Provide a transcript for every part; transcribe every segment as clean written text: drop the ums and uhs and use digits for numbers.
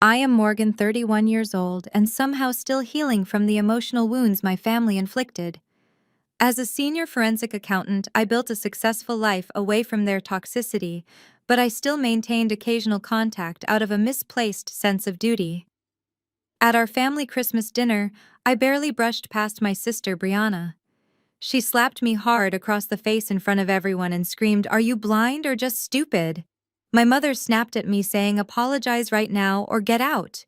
I am Morgan, 31 years old, and somehow still healing from the emotional wounds my family inflicted. As a senior forensic accountant, I built a successful life away from their toxicity, but I still maintained occasional contact out of a misplaced sense of duty. At our family Christmas dinner, I barely brushed past my sister Brianna. She slapped me hard across the face in front of everyone and screamed, "Are you blind or just stupid?" My mother snapped at me saying, "Apologize right now or get out."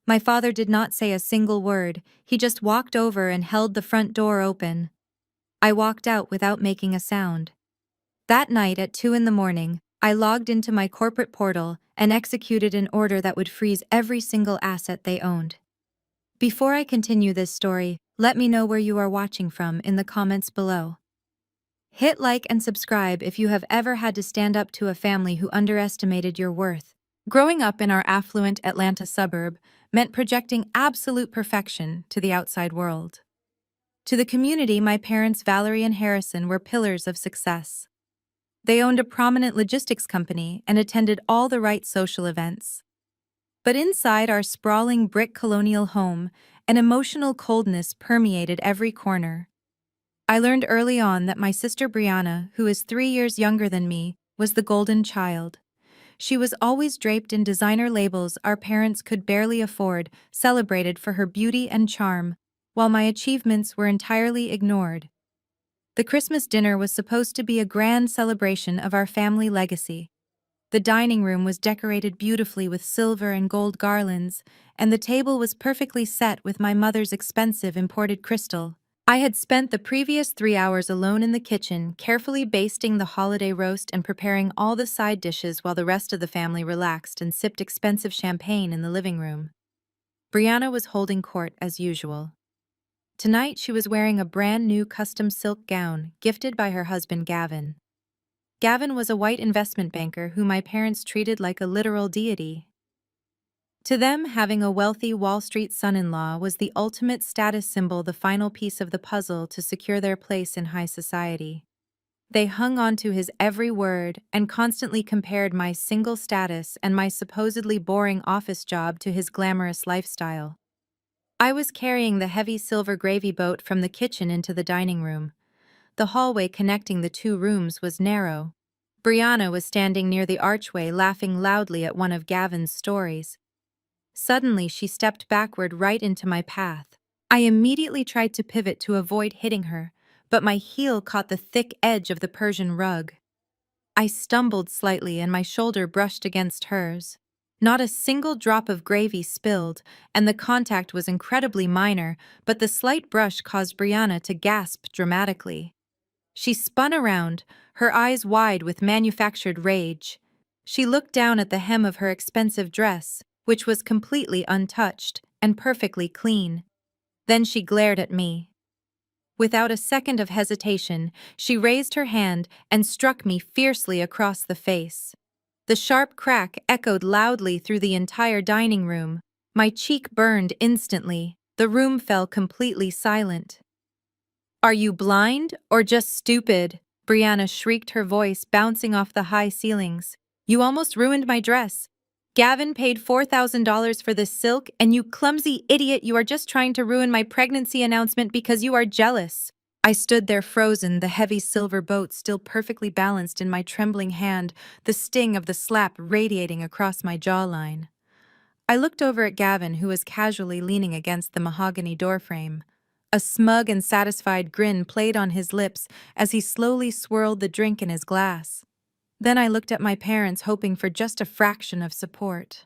My father did not say a single word, he just walked over and held the front door open. I walked out without making a sound. That night at 2 in the morning, I logged into my corporate portal and executed an order that would freeze every single asset they owned. Before I continue this story, let me know where you are watching from in the comments below. Hit like and subscribe if you have ever had to stand up to a family who underestimated your worth. Growing up in our affluent Atlanta suburb meant projecting absolute perfection to the outside world. To the community, my parents, Valerie and Harrison, were pillars of success. They owned a prominent logistics company and attended all the right social events. But inside our sprawling brick colonial home, an emotional coldness permeated every corner. I learned early on that my sister Brianna, who is 3 years younger than me, was the golden child. She was always draped in designer labels our parents could barely afford, celebrated for her beauty and charm, while my achievements were entirely ignored. The Christmas dinner was supposed to be a grand celebration of our family legacy. The dining room was decorated beautifully with silver and gold garlands, and the table was perfectly set with my mother's expensive imported crystal. I had spent the previous 3 hours alone in the kitchen, carefully basting the holiday roast and preparing all the side dishes while the rest of the family relaxed and sipped expensive champagne in the living room. Brianna was holding court as usual. Tonight she was wearing a brand new custom silk gown gifted by her husband Gavin. Gavin was a white investment banker who my parents treated like a literal deity. To them, having a wealthy Wall Street son-in-law was the ultimate status symbol, the final piece of the puzzle to secure their place in high society. They hung on to his every word and constantly compared my single status and my supposedly boring office job to his glamorous lifestyle. I was carrying the heavy silver gravy boat from the kitchen into the dining room. The hallway connecting the two rooms was narrow. Brianna was standing near the archway laughing loudly at one of Gavin's stories. Suddenly, she stepped backward right into my path. I immediately tried to pivot to avoid hitting her, but my heel caught the thick edge of the Persian rug. I stumbled slightly and my shoulder brushed against hers. Not a single drop of gravy spilled, and the contact was incredibly minor, but the slight brush caused Brianna to gasp dramatically. She spun around, her eyes wide with manufactured rage. She looked down at the hem of her expensive dress, which was completely untouched and perfectly clean. Then she glared at me. Without a second of hesitation, she raised her hand and struck me fiercely across the face. The sharp crack echoed loudly through the entire dining room. My cheek burned instantly. The room fell completely silent. "Are you blind or just stupid?" Brianna shrieked, her voice bouncing off the high ceilings. "You almost ruined my dress. Gavin paid $4,000 for this silk, and you clumsy idiot, you are just trying to ruin my pregnancy announcement because you are jealous." I stood there frozen, the heavy silver boat still perfectly balanced in my trembling hand, the sting of the slap radiating across my jawline. I looked over at Gavin, who was casually leaning against the mahogany doorframe. A smug and satisfied grin played on his lips as he slowly swirled the drink in his glass. Then I looked at my parents, hoping for just a fraction of support.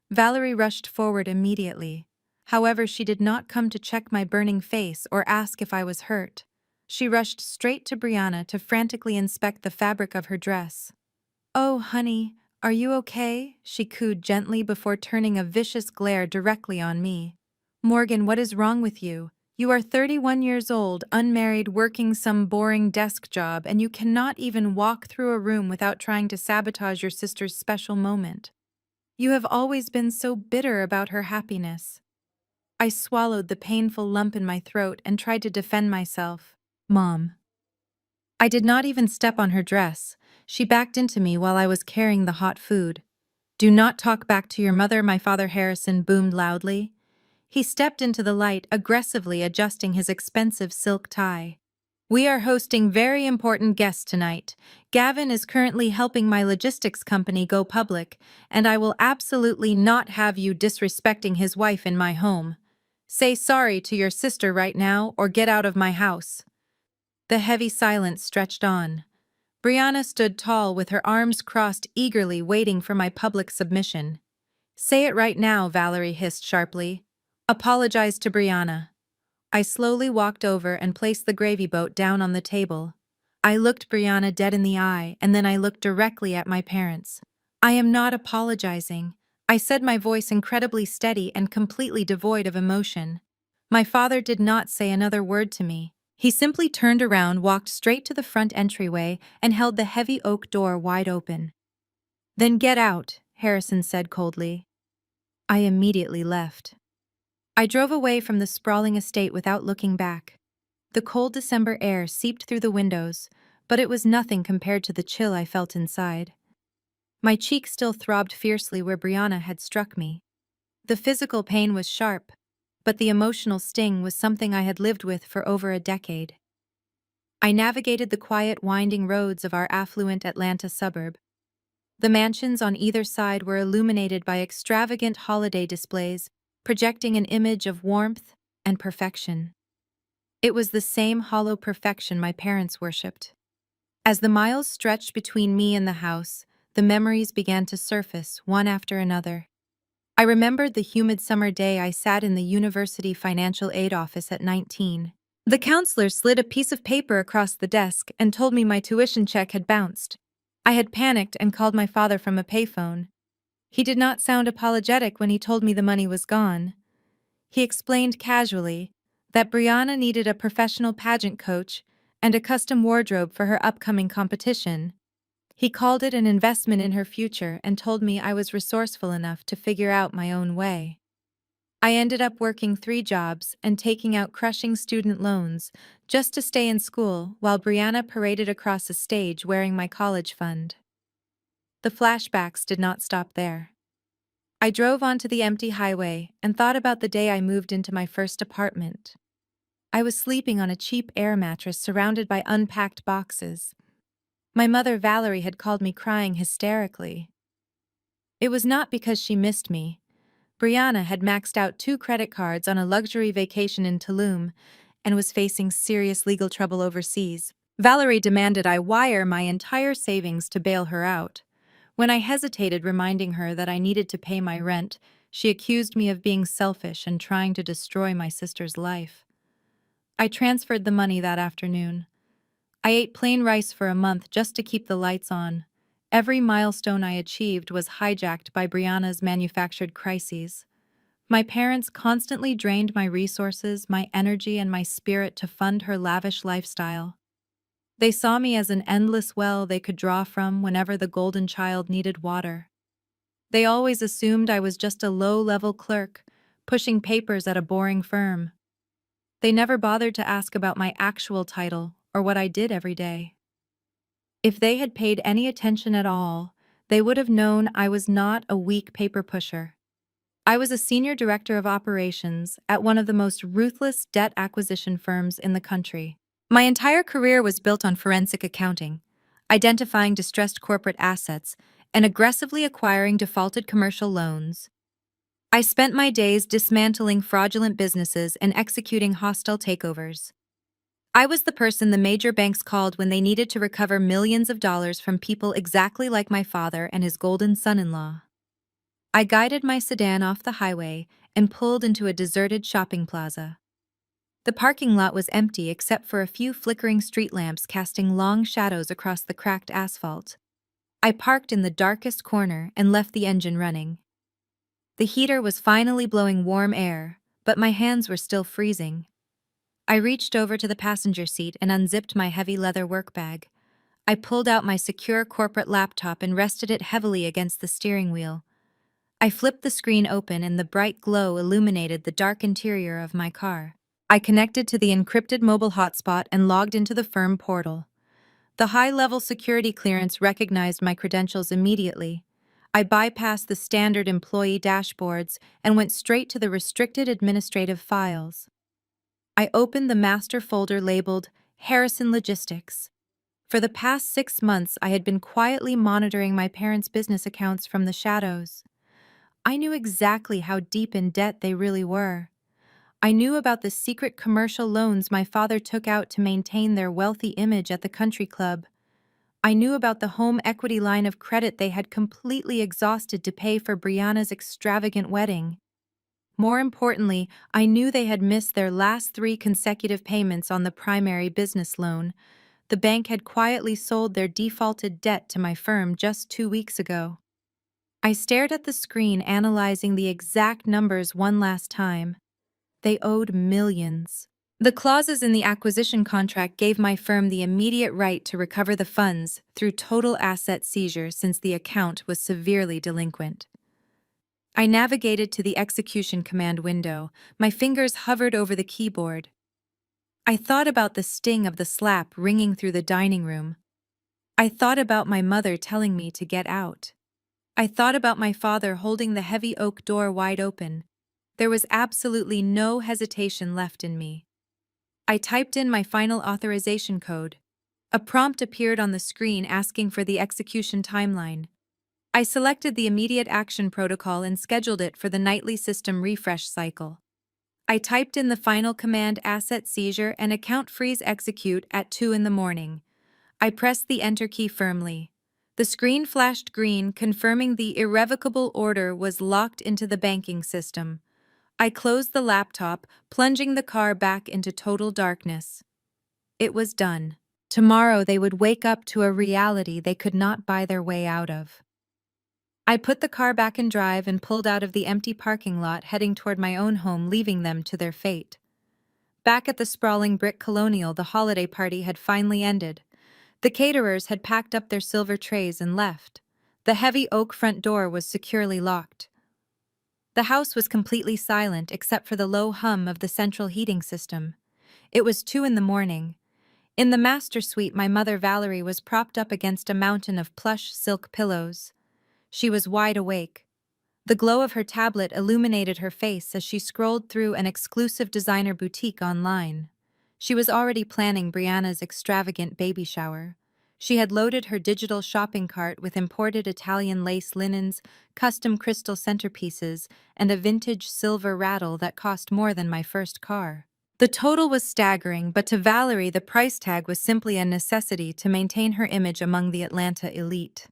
Valerie rushed forward immediately. However, she did not come to check my burning face or ask if I was hurt. She rushed straight to Brianna to frantically inspect the fabric of her dress. "Oh, honey, are you okay?" she cooed gently before turning a vicious glare directly on me. "Morgan, what is wrong with you? You are 31 years old, unmarried, working some boring desk job, and you cannot even walk through a room without trying to sabotage your sister's special moment. You have always been so bitter about her happiness." I swallowed the painful lump in my throat and tried to defend myself. "Mom." I did not even step on her dress. She backed into me while I was carrying the hot food. "Do not talk back to your mother," my father Harrison boomed loudly. He stepped into the light, aggressively adjusting his expensive silk tie. "We are hosting very important guests tonight. Gavin is currently helping my logistics company go public, and I will absolutely not have you disrespecting his wife in my home. Say sorry to your sister right now or get out of my house." The heavy silence stretched on. Brianna stood tall with her arms crossed, eagerly waiting for my public submission. "Say it right now," Valerie hissed sharply. "Apologize to Brianna." I slowly walked over and placed the gravy boat down on the table. I looked Brianna dead in the eye, and then I looked directly at my parents. "I am not apologizing," I said, my voice incredibly steady and completely devoid of emotion. My father did not say another word to me. He simply turned around, walked straight to the front entryway, and held the heavy oak door wide open. "Then get out," Harrison said coldly. I immediately left. I drove away from the sprawling estate without looking back. The cold December air seeped through the windows, but it was nothing compared to the chill I felt inside. My cheek still throbbed fiercely where Brianna had struck me. The physical pain was sharp, but the emotional sting was something I had lived with for over a decade. I navigated the quiet, winding roads of our affluent Atlanta suburb. The mansions on either side were illuminated by extravagant holiday displays, projecting an image of warmth and perfection. It was the same hollow perfection my parents worshipped. As the miles stretched between me and the house, the memories began to surface, one after another. I remembered the humid summer day I sat in the university financial aid office at 19. The counselor slid a piece of paper across the desk and told me my tuition check had bounced. I had panicked and called my father from a payphone. He did not sound apologetic when he told me the money was gone. He explained casually that Brianna needed a professional pageant coach and a custom wardrobe for her upcoming competition. He called it an investment in her future and told me I was resourceful enough to figure out my own way. I ended up working 3 jobs and taking out crushing student loans just to stay in school while Brianna paraded across a stage wearing my college fund. The flashbacks did not stop there. I drove onto the empty highway and thought about the day I moved into my first apartment. I was sleeping on a cheap air mattress surrounded by unpacked boxes. My mother Valerie had called me crying hysterically. It was not because she missed me. Brianna had maxed out 2 credit cards on a luxury vacation in Tulum and was facing serious legal trouble overseas. Valerie demanded I wire my entire savings to bail her out. When I hesitated, reminding her that I needed to pay my rent, she accused me of being selfish and trying to destroy my sister's life. I transferred the money that afternoon. I ate plain rice for a month just to keep the lights on. Every milestone I achieved was hijacked by Brianna's manufactured crises. My parents constantly drained my resources, my energy, and my spirit to fund her lavish lifestyle. They saw me as an endless well they could draw from whenever the golden child needed water. They always assumed I was just a low-level clerk, pushing papers at a boring firm. They never bothered to ask about my actual title or what I did every day. If they had paid any attention at all, they would have known I was not a weak paper pusher. I was a senior director of operations at one of the most ruthless debt acquisition firms in the country. My entire career was built on forensic accounting, identifying distressed corporate assets, and aggressively acquiring defaulted commercial loans. I spent my days dismantling fraudulent businesses and executing hostile takeovers. I was the person the major banks called when they needed to recover millions of dollars from people exactly like my father and his golden son-in-law. I guided my sedan off the highway and pulled into a deserted shopping plaza. The parking lot was empty except for a few flickering street lamps casting long shadows across the cracked asphalt. I parked in the darkest corner and left the engine running. The heater was finally blowing warm air, but my hands were still freezing. I reached over to the passenger seat and unzipped my heavy leather work bag. I pulled out my secure corporate laptop and rested it heavily against the steering wheel. I flipped the screen open and the bright glow illuminated the dark interior of my car. I connected to the encrypted mobile hotspot and logged into the firm portal. The high-level security clearance recognized my credentials immediately. I bypassed the standard employee dashboards and went straight to the restricted administrative files. I opened the master folder labeled Harrison Logistics. For the past 6 months, I had been quietly monitoring my parents' business accounts from the shadows. I knew exactly how deep in debt they really were. I knew about the secret commercial loans my father took out to maintain their wealthy image at the country club. I knew about the home equity line of credit they had completely exhausted to pay for Brianna's extravagant wedding. More importantly, I knew they had missed their last 3 consecutive payments on the primary business loan. The bank had quietly sold their defaulted debt to my firm just 2 weeks ago. I stared at the screen, analyzing the exact numbers one last time. They owed millions. The clauses in the acquisition contract gave my firm the immediate right to recover the funds through total asset seizure since the account was severely delinquent. I navigated to the execution command window. My fingers hovered over the keyboard. I thought about the sting of the slap ringing through the dining room. I thought about my mother telling me to get out. I thought about my father holding the heavy oak door wide open. There was absolutely no hesitation left in me. I typed in my final authorization code. A prompt appeared on the screen asking for the execution timeline. I selected the immediate action protocol and scheduled it for the nightly system refresh cycle. I typed in the final command asset seizure and account freeze execute at 2 in the morning. I pressed the enter key firmly. The screen flashed green, confirming the irrevocable order was locked into the banking system. I closed the laptop, plunging the car back into total darkness. It was done. Tomorrow they would wake up to a reality they could not buy their way out of. I put the car back in drive and pulled out of the empty parking lot, heading toward my own home, leaving them to their fate. Back at the sprawling brick colonial, the holiday party had finally ended. The caterers had packed up their silver trays and left. The heavy oak front door was securely locked. The house was completely silent except for the low hum of the central heating system. It was 2 in the morning. In the master suite, my mother Valerie was propped up against a mountain of plush silk pillows. She was wide awake. The glow of her tablet illuminated her face as she scrolled through an exclusive designer boutique online. She was already planning Brianna's extravagant baby shower. She had loaded her digital shopping cart with imported Italian lace linens, custom crystal centerpieces, and a vintage silver rattle that cost more than my first car. The total was staggering, but to Valerie the price tag was simply a necessity to maintain her image among the Atlanta elite.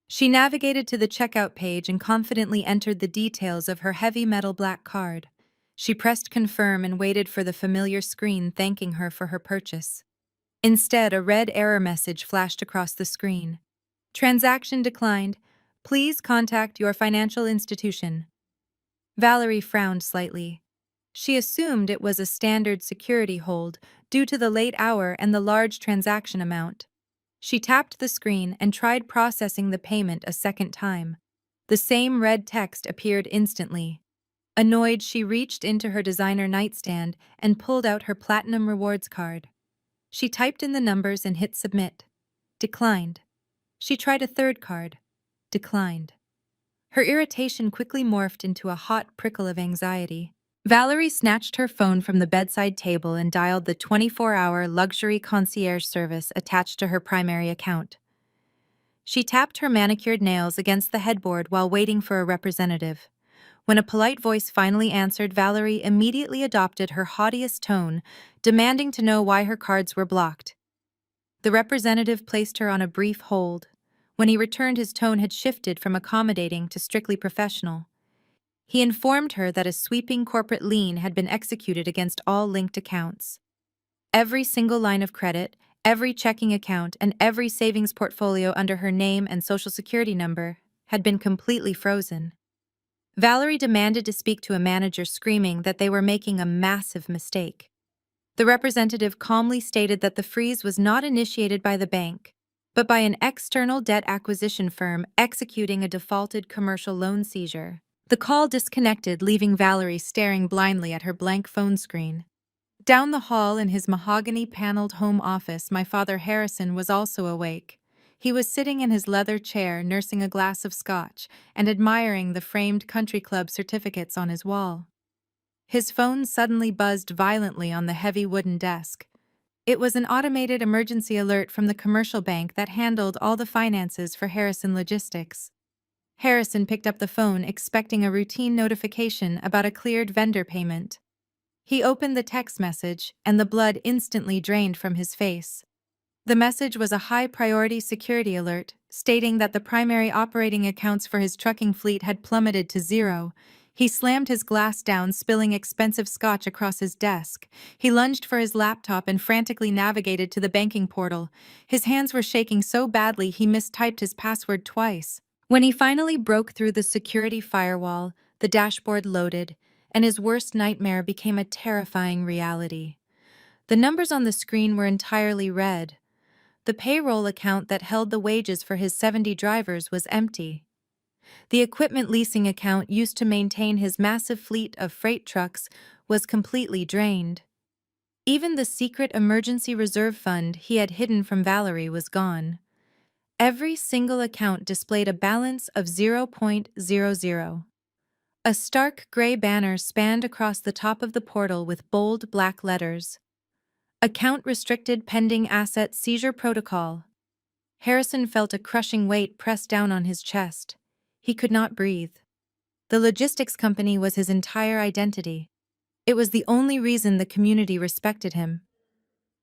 She navigated to the checkout page and confidently entered the details of her heavy metal black card. She pressed confirm and waited for the familiar screen thanking her for her purchase. Instead, a red error message flashed across the screen. Transaction declined. Please contact your financial institution. Valerie frowned slightly. She assumed it was a standard security hold due to the late hour and the large transaction amount. She tapped the screen and tried processing the payment a second time. The same red text appeared instantly. Annoyed, she reached into her designer nightstand and pulled out her Platinum Rewards card. She typed in the numbers and hit submit. Declined. She tried a third card. Declined. Her irritation quickly morphed into a hot prickle of anxiety. Valerie snatched her phone from the bedside table and dialed the 24-hour luxury concierge service attached to her primary account. She tapped her manicured nails against the headboard while waiting for a representative. When a polite voice finally answered, Valerie immediately adopted her haughtiest tone, demanding to know why her cards were blocked. The representative placed her on a brief hold. When he returned, his tone had shifted from accommodating to strictly professional. He informed her that a sweeping corporate lien had been executed against all linked accounts. Every single line of credit, every checking account, and every savings portfolio under her name and social security number had been completely frozen. Valerie demanded to speak to a manager, screaming that they were making a massive mistake. The representative calmly stated that the freeze was not initiated by the bank, but by an external debt acquisition firm executing a defaulted commercial loan seizure. The call disconnected, leaving Valerie staring blindly at her blank phone screen. Down the hall in his mahogany-paneled home office, my father Harrison was also awake. He was sitting in his leather chair nursing a glass of scotch and admiring the framed country club certificates on his wall. His phone suddenly buzzed violently on the heavy wooden desk. It was an automated emergency alert from the commercial bank that handled all the finances for Harrison Logistics. Harrison picked up the phone expecting a routine notification about a cleared vendor payment. He opened the text message, and the blood instantly drained from his face. The message was a high-priority security alert, stating that the primary operating accounts for his trucking fleet had plummeted to zero. He slammed his glass down, spilling expensive scotch across his desk. He lunged for his laptop and frantically navigated to the banking portal. His hands were shaking so badly he mistyped his password twice. When he finally broke through the security firewall, the dashboard loaded, and his worst nightmare became a terrifying reality. The numbers on the screen were entirely red. The payroll account that held the wages for his 70 drivers was empty. The equipment leasing account used to maintain his massive fleet of freight trucks was completely drained. Even the secret emergency reserve fund he had hidden from Valerie was gone. Every single account displayed a balance of 0.00. A stark gray banner spanned across the top of the portal with bold black letters. Account restricted pending asset seizure protocol. Harrison felt a crushing weight press down on his chest. He could not breathe. The logistics company was his entire identity. It was the only reason the community respected him.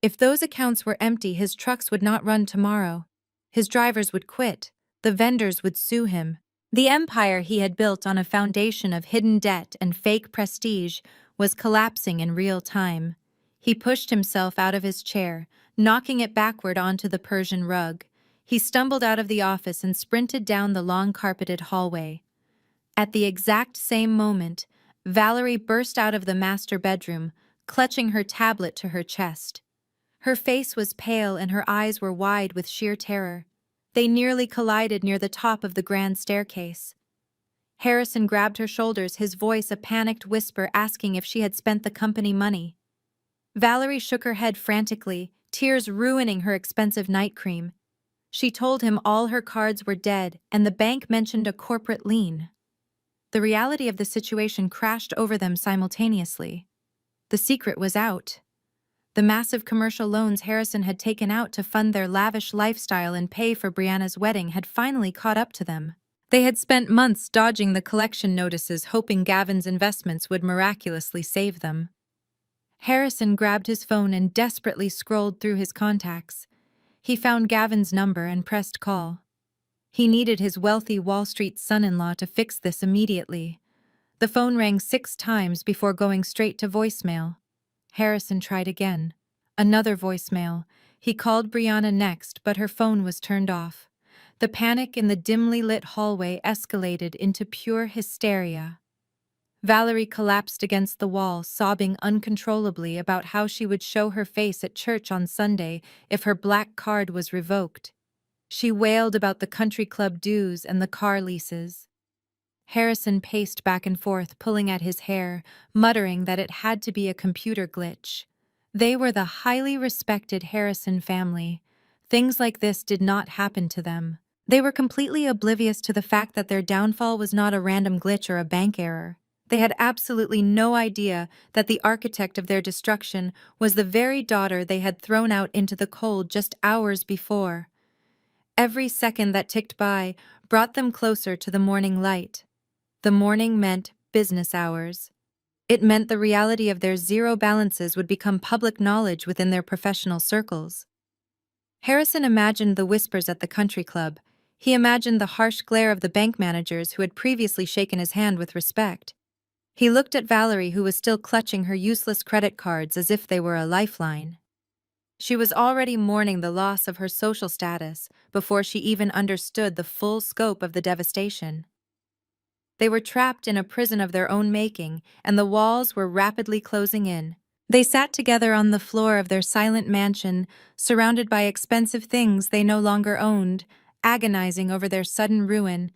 If those accounts were empty, his trucks would not run tomorrow. His drivers would quit. The vendors would sue him. The empire he had built on a foundation of hidden debt and fake prestige was collapsing in real time. He pushed himself out of his chair, knocking it backward onto the Persian rug. He stumbled out of the office and sprinted down the long carpeted hallway. At the exact same moment, Valerie burst out of the master bedroom, clutching her tablet to her chest. Her face was pale and her eyes were wide with sheer terror. They nearly collided near the top of the grand staircase. Harrison grabbed her shoulders, his voice a panicked whisper asking if she had spent the company money. Valerie shook her head frantically, tears ruining her expensive night cream. She told him all her cards were dead and the bank mentioned a corporate lien. The reality of the situation crashed over them simultaneously. The secret was out. The massive commercial loans Harrison had taken out to fund their lavish lifestyle and pay for Brianna's wedding had finally caught up to them. They had spent months dodging the collection notices, hoping Gavin's investments would miraculously save them. Harrison grabbed his phone and desperately scrolled through his contacts. He found Gavin's number and pressed call. He needed his wealthy Wall Street son-in-law to fix this immediately. The phone rang 6 times before going straight to voicemail. Harrison tried again. Another voicemail. He called Brianna next, but her phone was turned off. The panic in the dimly lit hallway escalated into pure hysteria. Valerie collapsed against the wall, sobbing uncontrollably about how she would show her face at church on Sunday if her black card was revoked. She wailed about the country club dues and the car leases. Harrison paced back and forth, pulling at his hair, muttering that it had to be a computer glitch. They were the highly respected Harrison family. Things like this did not happen to them. They were completely oblivious to the fact that their downfall was not a random glitch or a bank error. They had absolutely no idea that the architect of their destruction was the very daughter they had thrown out into the cold just hours before. Every second that ticked by brought them closer to the morning light. The morning meant business hours. It meant the reality of their zero balances would become public knowledge within their professional circles. Harrison imagined the whispers at the country club. He imagined the harsh glare of the bank managers who had previously shaken his hand with respect. He looked at Valerie, who was still clutching her useless credit cards as if they were a lifeline. She was already mourning the loss of her social status before she even understood the full scope of the devastation. They were trapped in a prison of their own making, and the walls were rapidly closing in. They sat together on the floor of their silent mansion, surrounded by expensive things they no longer owned, agonizing over their sudden ruin,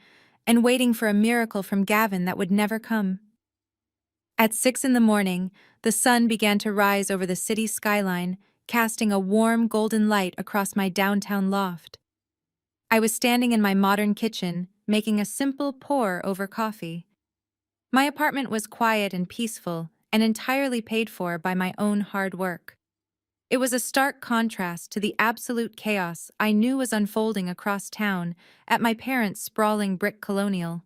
and waiting for a miracle from Gavin that would never come. At 6 in the morning, the sun began to rise over the city skyline, casting a warm golden light across my downtown loft. I was standing in my modern kitchen, making a simple pour over coffee. My apartment was quiet and peaceful, and entirely paid for by my own hard work. It was a stark contrast to the absolute chaos I knew was unfolding across town at my parents' sprawling brick colonial.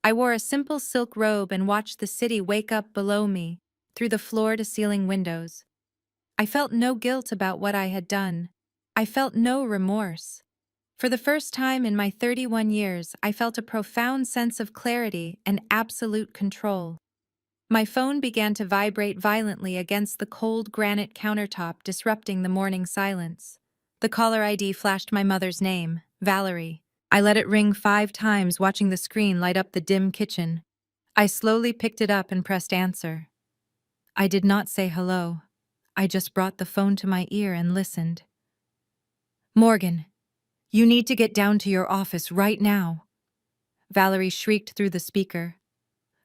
I wore a simple silk robe and watched the city wake up below me, through the floor-to-ceiling windows. I felt no guilt about what I had done. I felt no remorse. For the first time in my 31 years, I felt a profound sense of clarity and absolute control. My phone began to vibrate violently against the cold granite countertop, disrupting the morning silence. The caller ID flashed my mother's name, Valerie. I let it ring 5 times, watching the screen light up the dim kitchen. I slowly picked it up and pressed answer. I did not say hello. I just brought the phone to my ear and listened. "Morgan, you need to get down to your office right now," Valerie shrieked through the speaker.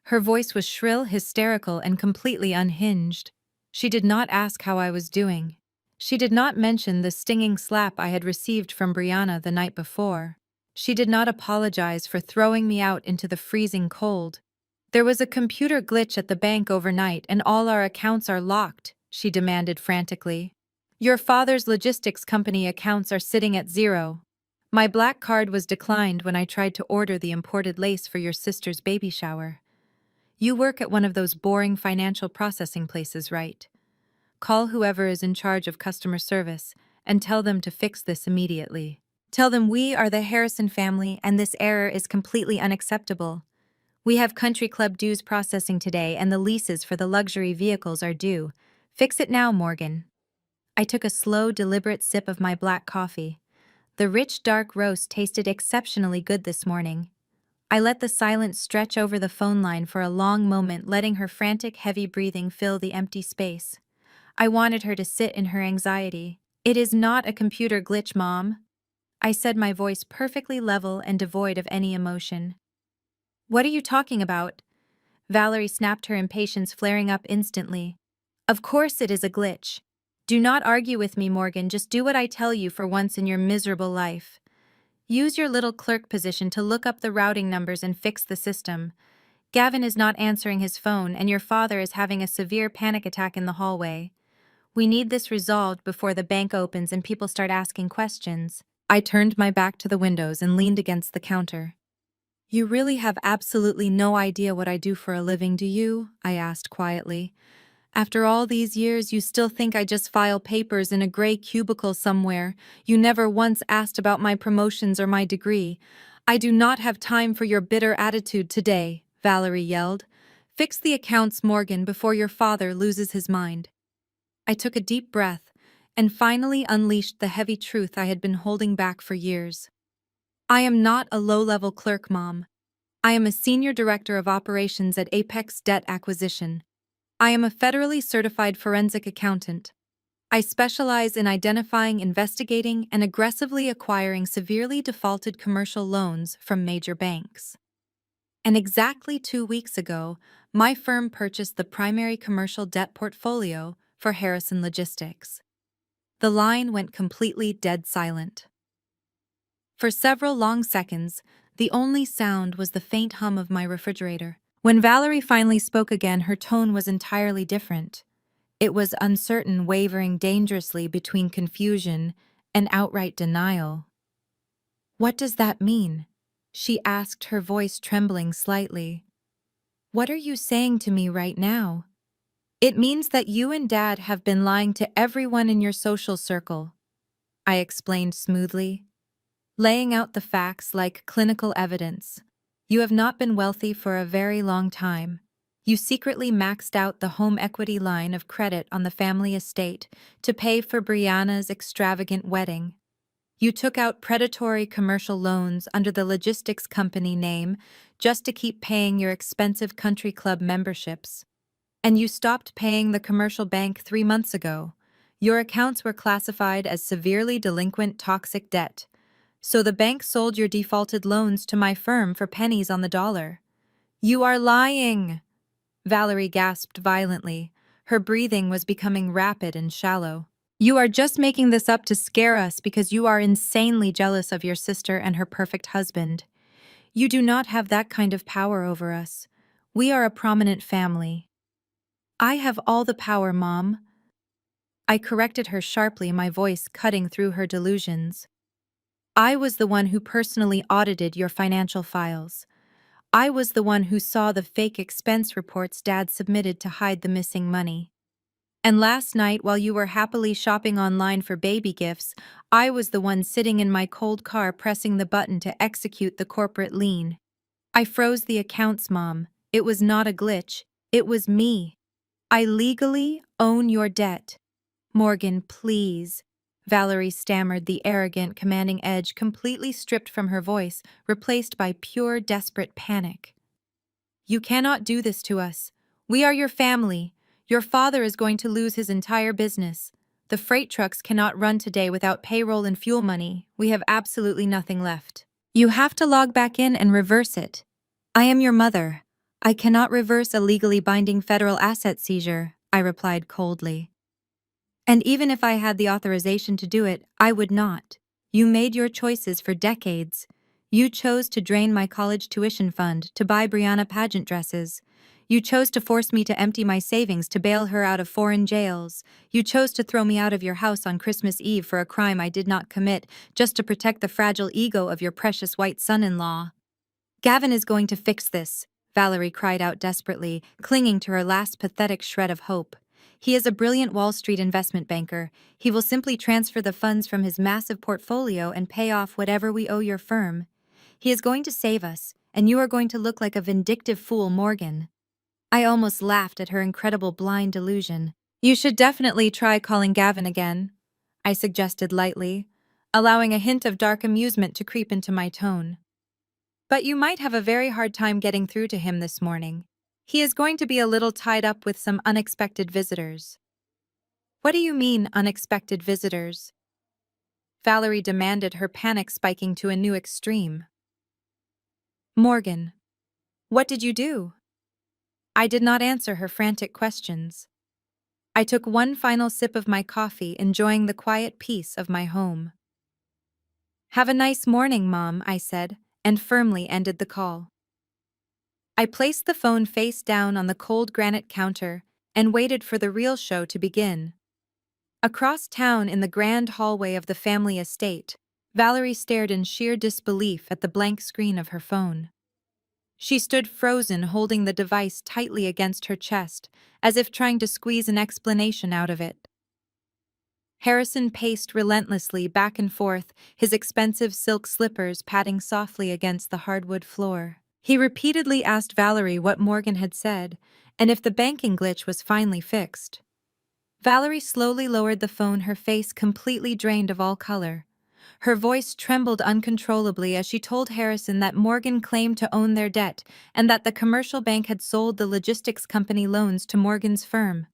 Her voice was shrill, hysterical, and completely unhinged. She did not ask how I was doing. She did not mention the stinging slap I had received from Brianna the night before. She did not apologize for throwing me out into the freezing cold. "There was a computer glitch at the bank overnight and all our accounts are locked," she demanded frantically. "Your father's logistics company accounts are sitting at zero. My black card was declined when I tried to order the imported lace for your sister's baby shower. You work at one of those boring financial processing places, right? Call whoever is in charge of customer service and tell them to fix this immediately. Tell them we are the Harrison family and this error is completely unacceptable. We have country club dues processing today and the leases for the luxury vehicles are due. Fix it now, Morgan." I took a slow, deliberate sip of my black coffee. The rich, dark roast tasted exceptionally good this morning. I let the silence stretch over the phone line for a long moment, letting her frantic, heavy breathing fill the empty space. I wanted her to sit in her anxiety. "It is not a computer glitch, Mom," I said, my voice perfectly level and devoid of any emotion. "What are you talking about?" Valerie snapped, her impatience flaring up instantly. "Of course it is a glitch. Do not argue with me, Morgan, just do what I tell you for once in your miserable life. Use your little clerk position to look up the routing numbers and fix the system. Gavin is not answering his phone and your father is having a severe panic attack in the hallway. We need this resolved before the bank opens and people start asking questions." I turned my back to the windows and leaned against the counter. "You really have absolutely no idea what I do for a living, do you?" I asked quietly. "After all these years, you still think I just file papers in a gray cubicle somewhere. You never once asked about my promotions or my degree. I do not have time for your bitter attitude today," Valerie yelled. "Fix the accounts, Morgan, before your father loses his mind." I took a deep breath and finally unleashed the heavy truth I had been holding back for years. I am not a low-level clerk, Mom. I am a senior director of operations at Apex Debt Acquisition. I am a federally certified forensic accountant. I specialize in identifying, investigating, and aggressively acquiring severely defaulted commercial loans from major banks. And exactly 2 weeks ago, my firm purchased the primary commercial debt portfolio for Harrison Logistics. The line went completely dead silent. For several long seconds, the only sound was the faint hum of my refrigerator. When Valerie finally spoke again, her tone was entirely different. It was uncertain, wavering dangerously between confusion and outright denial. "What does that mean?" she asked, her voice trembling slightly. "What are you saying to me right now?" "It means that you and Dad have been lying to everyone in your social circle," I explained smoothly, laying out the facts like clinical evidence. "You have not been wealthy for a very long time. You secretly maxed out the home equity line of credit on the family estate to pay for Brianna's extravagant wedding. You took out predatory commercial loans under the logistics company name just to keep paying your expensive country club memberships. And you stopped paying the commercial bank 3 months ago. Your accounts were classified as severely delinquent toxic debt. So the bank sold your defaulted loans to my firm for pennies on the dollar." "You are lying!" Valerie gasped violently. Her breathing was becoming rapid and shallow. You are just making this up to scare us because you are insanely jealous of your sister and her perfect husband. You do not have that kind of power over us. We are a prominent family. I have all the power, Mom. I corrected her sharply, my voice cutting through her delusions. I was the one who personally audited your financial files. I was the one who saw the fake expense reports Dad submitted to hide the missing money. And last night, while you were happily shopping online for baby gifts, I was the one sitting in my cold car pressing the button to execute the corporate lien. I froze the accounts, Mom. It was not a glitch. It was me. I legally own your debt. Morgan, please. Valerie stammered, the arrogant, commanding edge completely stripped from her voice, replaced by pure, desperate panic. You cannot do this to us. We are your family. Your father is going to lose his entire business. The freight trucks cannot run today without payroll and fuel money. We have absolutely nothing left. You have to log back in and reverse it. I am your mother. I cannot reverse a legally binding federal asset seizure, I replied coldly. And even if I had the authorization to do it, I would not. You made your choices for decades. You chose to drain my college tuition fund to buy Brianna pageant dresses. You chose to force me to empty my savings to bail her out of foreign jails. You chose to throw me out of your house on Christmas Eve for a crime I did not commit, just to protect the fragile ego of your precious white son-in-law. Gavin is going to fix this, Valerie cried out desperately, clinging to her last pathetic shred of hope. He is a brilliant Wall Street investment banker. He will simply transfer the funds from his massive portfolio and pay off whatever we owe your firm. He is going to save us, and you are going to look like a vindictive fool, Morgan. I almost laughed at her incredible blind delusion. You should definitely try calling Gavin again, I suggested lightly, allowing a hint of dark amusement to creep into my tone. But you might have a very hard time getting through to him this morning. He is going to be a little tied up with some unexpected visitors. What do you mean, unexpected visitors? Valerie demanded, her panic spiking to a new extreme. Morgan, what did you do? I did not answer her frantic questions. I took one final sip of my coffee, enjoying the quiet peace of my home. Have a nice morning, Mom, I said, and firmly ended the call. I placed the phone face down on the cold granite counter and waited for the real show to begin. Across town in the grand hallway of the family estate, Valerie stared in sheer disbelief at the blank screen of her phone. She stood frozen, holding the device tightly against her chest, as if trying to squeeze an explanation out of it. Harrison paced relentlessly back and forth, his expensive silk slippers patting softly against the hardwood floor. He repeatedly asked Valerie what Morgan had said, and if the banking glitch was finally fixed. Valerie slowly lowered the phone, her face completely drained of all color. Her voice trembled uncontrollably as she told Harrison that Morgan claimed to own their debt and that the commercial bank had sold the logistics company loans to Morgan's firm.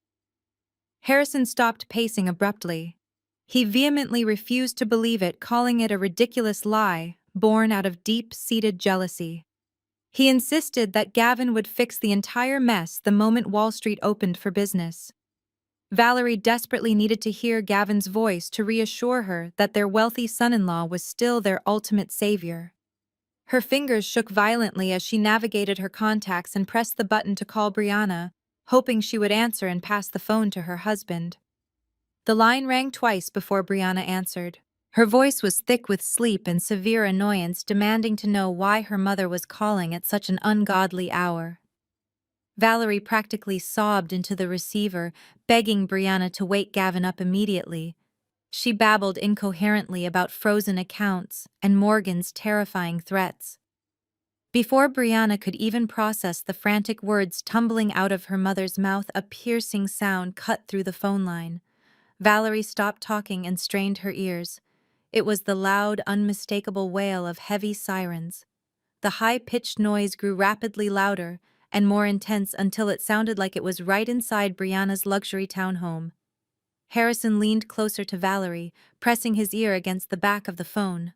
Harrison stopped pacing abruptly. He vehemently refused to believe it, calling it a ridiculous lie, born out of deep-seated jealousy. He insisted that Gavin would fix the entire mess the moment Wall Street opened for business. Valerie desperately needed to hear Gavin's voice to reassure her that their wealthy son-in-law was still their ultimate savior. Her fingers shook violently as she navigated her contacts and pressed the button to call Brianna, hoping she would answer and pass the phone to her husband. The line rang twice before Brianna answered. Her voice was thick with sleep and severe annoyance, demanding to know why her mother was calling at such an ungodly hour. Valerie practically sobbed into the receiver, begging Brianna to wake Gavin up immediately. She babbled incoherently about frozen accounts and Morgan's terrifying threats. Before Brianna could even process the frantic words tumbling out of her mother's mouth, a piercing sound cut through the phone line. Valerie stopped talking and strained her ears. It was the loud, unmistakable wail of heavy sirens. The high-pitched noise grew rapidly louder and more intense until it sounded like it was right inside Brianna's luxury townhome. Harrison leaned closer to Valerie, pressing his ear against the back of the phone.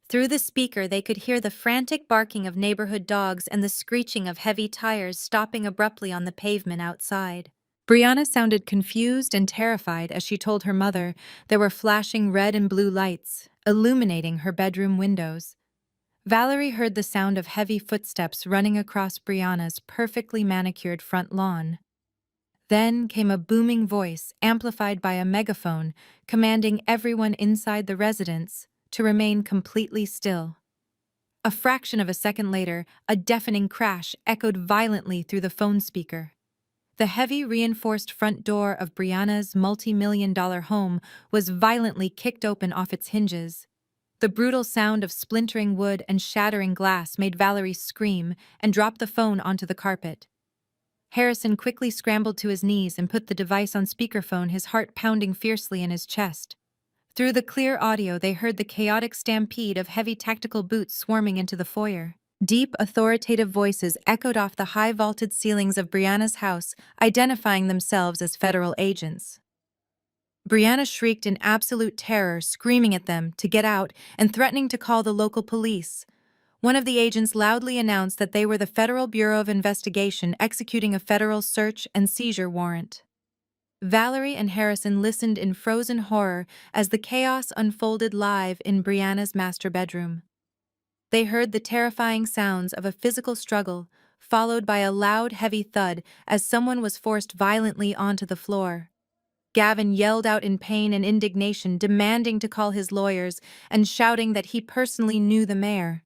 Through the speaker, they could hear the frantic barking of neighborhood dogs and the screeching of heavy tires stopping abruptly on the pavement outside. Brianna sounded confused and terrified as she told her mother there were flashing red and blue lights, illuminating her bedroom windows. Valerie heard the sound of heavy footsteps running across Brianna's perfectly manicured front lawn. Then came a booming voice, amplified by a megaphone, commanding everyone inside the residence to remain completely still. A fraction of a second later, a deafening crash echoed violently through the phone speaker. The heavy reinforced front door of Brianna's multi-million-dollar home was violently kicked open off its hinges. The brutal sound of splintering wood and shattering glass made Valerie scream and drop the phone onto the carpet. Harrison quickly scrambled to his knees and put the device on speakerphone, his heart pounding fiercely in his chest. Through the clear audio, they heard the chaotic stampede of heavy tactical boots swarming into the foyer. Deep, authoritative voices echoed off the high vaulted ceilings of Brianna's house, identifying themselves as federal agents. Brianna shrieked in absolute terror, screaming at them to get out and threatening to call the local police. One of the agents loudly announced that they were the Federal Bureau of Investigation executing a federal search and seizure warrant. Valerie and Harrison listened in frozen horror as the chaos unfolded live in Brianna's master bedroom. They heard the terrifying sounds of a physical struggle, followed by a loud, heavy thud as someone was forced violently onto the floor. Gavin yelled out in pain and indignation, demanding to call his lawyers and shouting that he personally knew the mayor.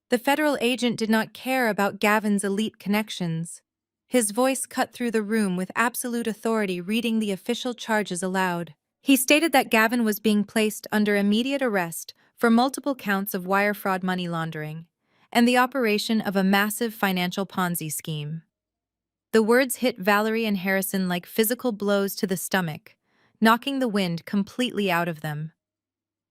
The federal agent did not care about Gavin's elite connections. His voice cut through the room with absolute authority, reading the official charges aloud. He stated that Gavin was being placed under immediate arrest for multiple counts of wire fraud, money laundering, and the operation of a massive financial Ponzi scheme. The words hit Valerie and Harrison like physical blows to the stomach, knocking the wind completely out of them.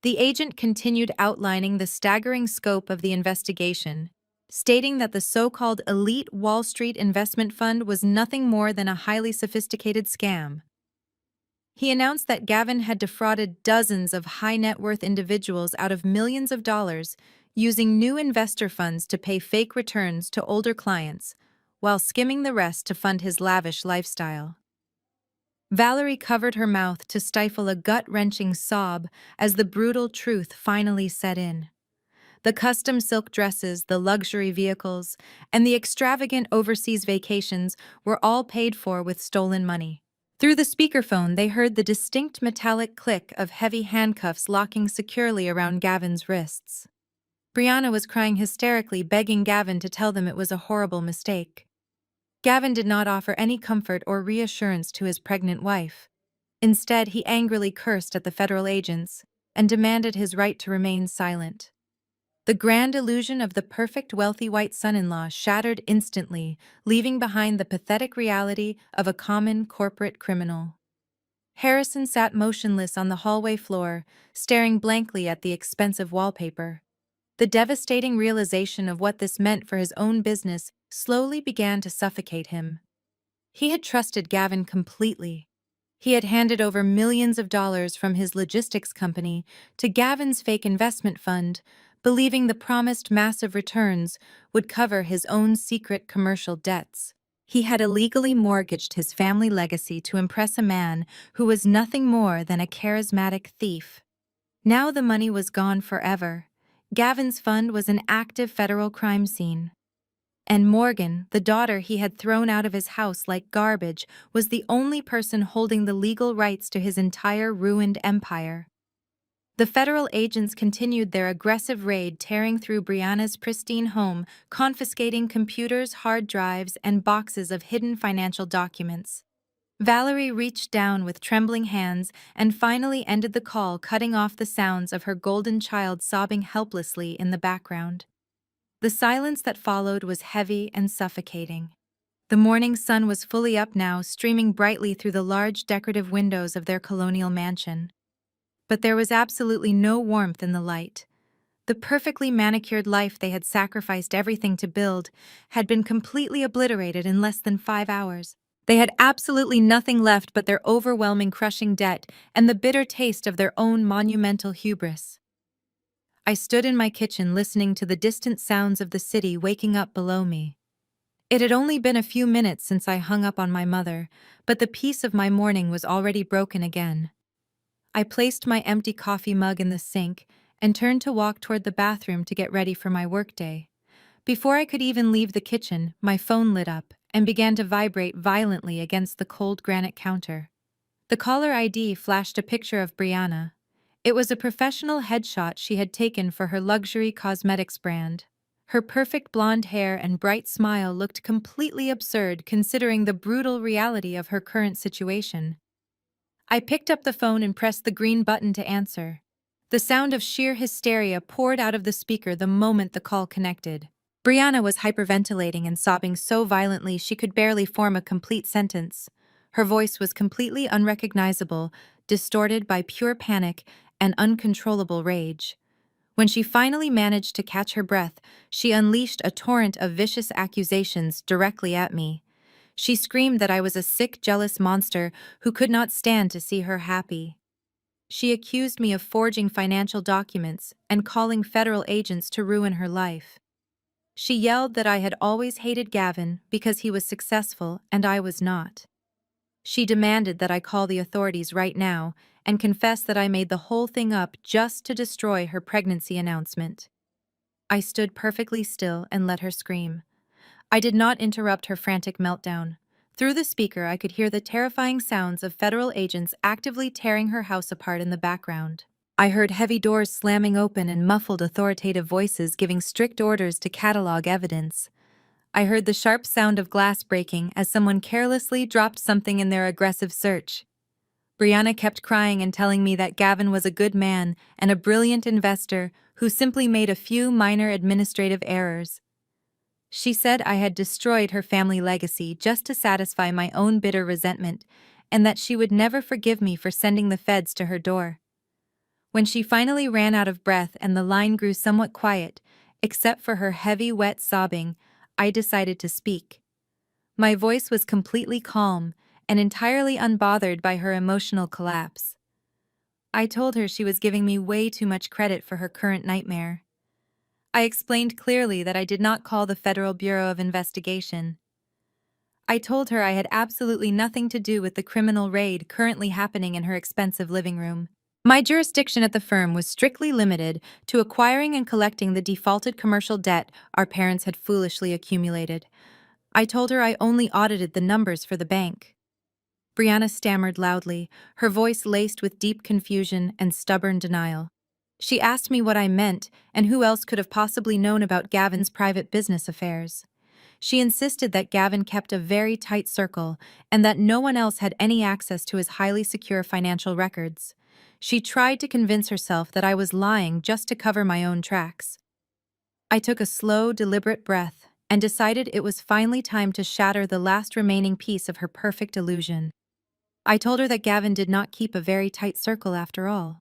The agent continued outlining the staggering scope of the investigation, stating that the so-called elite Wall Street investment fund was nothing more than a highly sophisticated scam. He announced that Gavin had defrauded dozens of high-net-worth individuals out of millions of dollars, using new investor funds to pay fake returns to older clients, while skimming the rest to fund his lavish lifestyle. Valerie covered her mouth to stifle a gut-wrenching sob as the brutal truth finally set in. The custom silk dresses, the luxury vehicles, and the extravagant overseas vacations were all paid for with stolen money. Through the speakerphone, they heard the distinct metallic click of heavy handcuffs locking securely around Gavin's wrists. Brianna was crying hysterically, begging Gavin to tell them it was a horrible mistake. Gavin did not offer any comfort or reassurance to his pregnant wife. Instead, he angrily cursed at the federal agents and demanded his right to remain silent. The grand illusion of the perfect wealthy white son-in-law shattered instantly, leaving behind the pathetic reality of a common corporate criminal. Harrison sat motionless on the hallway floor, staring blankly at the expensive wallpaper. The devastating realization of what this meant for his own business slowly began to suffocate him. He had trusted Gavin completely. He had handed over millions of dollars from his logistics company to Gavin's fake investment fund, believing the promised massive returns would cover his own secret commercial debts. He had illegally mortgaged his family legacy to impress a man who was nothing more than a charismatic thief. Now the money was gone forever. Gavin's fund was an active federal crime scene. And Morgan, the daughter he had thrown out of his house like garbage, was the only person holding the legal rights to his entire ruined empire. The federal agents continued their aggressive raid, tearing through Brianna's pristine home, confiscating computers, hard drives, and boxes of hidden financial documents. Valerie reached down with trembling hands and finally ended the call, cutting off the sounds of her golden child sobbing helplessly in the background. The silence that followed was heavy and suffocating. The morning sun was fully up now, streaming brightly through the large decorative windows of their colonial mansion. But there was absolutely no warmth in the light. The perfectly manicured life they had sacrificed everything to build had been completely obliterated in less than 5 hours. They had absolutely nothing left but their overwhelming, crushing debt and the bitter taste of their own monumental hubris. I stood in my kitchen listening to the distant sounds of the city waking up below me. It had only been a few minutes since I hung up on my mother, but the peace of my morning was already broken again. I placed my empty coffee mug in the sink and turned to walk toward the bathroom to get ready for my workday. Before I could even leave the kitchen, my phone lit up and began to vibrate violently against the cold granite counter. The caller ID flashed a picture of Brianna. It was a professional headshot she had taken for her luxury cosmetics brand. Her perfect blonde hair and bright smile looked completely absurd considering the brutal reality of her current situation. I picked up the phone and pressed the green button to answer. The sound of sheer hysteria poured out of the speaker the moment the call connected. Brianna was hyperventilating and sobbing so violently she could barely form a complete sentence. Her voice was completely unrecognizable, distorted by pure panic and uncontrollable rage. When she finally managed to catch her breath, she unleashed a torrent of vicious accusations directly at me. She screamed that I was a sick, jealous monster who could not stand to see her happy. She accused me of forging financial documents and calling federal agents to ruin her life. She yelled that I had always hated Gavin because he was successful and I was not. She demanded that I call the authorities right now and confess that I made the whole thing up just to destroy her pregnancy announcement. I stood perfectly still and let her scream. I did not interrupt her frantic meltdown. Through the speaker, I could hear the terrifying sounds of federal agents actively tearing her house apart in the background. I heard heavy doors slamming open and muffled authoritative voices giving strict orders to catalog evidence. I heard the sharp sound of glass breaking as someone carelessly dropped something in their aggressive search. Brianna kept crying and telling me that Gavin was a good man and a brilliant investor who simply made a few minor administrative errors. She said I had destroyed her family legacy just to satisfy my own bitter resentment, and that she would never forgive me for sending the feds to her door. When she finally ran out of breath and the line grew somewhat quiet, except for her heavy, wet sobbing, I decided to speak. My voice was completely calm and entirely unbothered by her emotional collapse. I told her she was giving me way too much credit for her current nightmare. I explained clearly that I did not call the Federal Bureau of Investigation. I told her I had absolutely nothing to do with the criminal raid currently happening in her expensive living room. My jurisdiction at the firm was strictly limited to acquiring and collecting the defaulted commercial debt our parents had foolishly accumulated. I told her I only audited the numbers for the bank. Brianna stammered loudly, her voice laced with deep confusion and stubborn denial. She asked me what I meant and who else could have possibly known about Gavin's private business affairs. She insisted that Gavin kept a very tight circle and that no one else had any access to his highly secure financial records. She tried to convince herself that I was lying just to cover my own tracks. I took a slow, deliberate breath and decided it was finally time to shatter the last remaining piece of her perfect illusion. I told her that Gavin did not keep a very tight circle after all.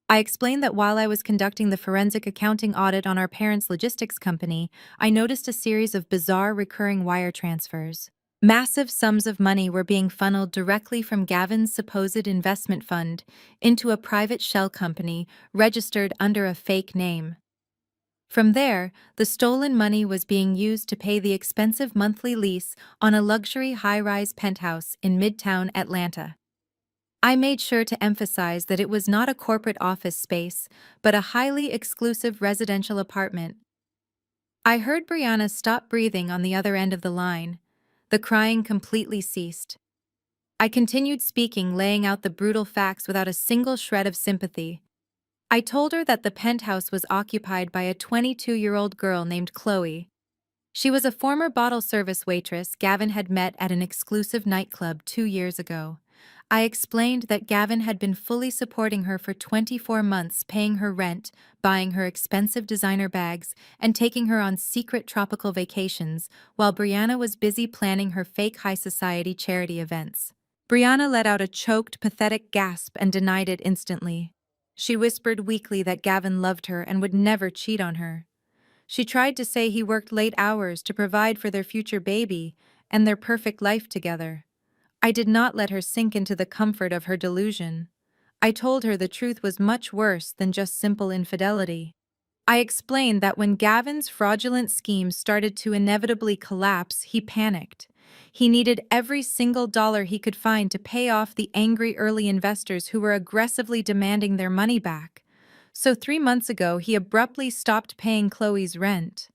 I explained that while I was conducting the forensic accounting audit on our parents' logistics company, I noticed a series of bizarre recurring wire transfers. Massive sums of money were being funneled directly from Gavin's supposed investment fund into a private shell company registered under a fake name. From there, the stolen money was being used to pay the expensive monthly lease on a luxury high-rise penthouse in Midtown Atlanta. I made sure to emphasize that it was not a corporate office space, but a highly exclusive residential apartment. I heard Brianna stop breathing on the other end of the line. The crying completely ceased. I continued speaking, laying out the brutal facts without a single shred of sympathy. I told her that the penthouse was occupied by a 22-year-old girl named Chloe. She was a former bottle service waitress Gavin had met at an exclusive nightclub 2 years ago. I explained that Gavin had been fully supporting her for 24 months, paying her rent, buying her expensive designer bags, and taking her on secret tropical vacations, while Brianna was busy planning her fake high society charity events. Brianna let out a choked, pathetic gasp and denied it instantly. She whispered weakly that Gavin loved her and would never cheat on her. She tried to say he worked late hours to provide for their future baby and their perfect life together. I did not let her sink into the comfort of her delusion. I told her the truth was much worse than just simple infidelity. I explained that when Gavin's fraudulent schemes started to inevitably collapse, he panicked. He needed every single dollar he could find to pay off the angry early investors who were aggressively demanding their money back. So 3 months ago, he abruptly stopped paying Chloe's rent.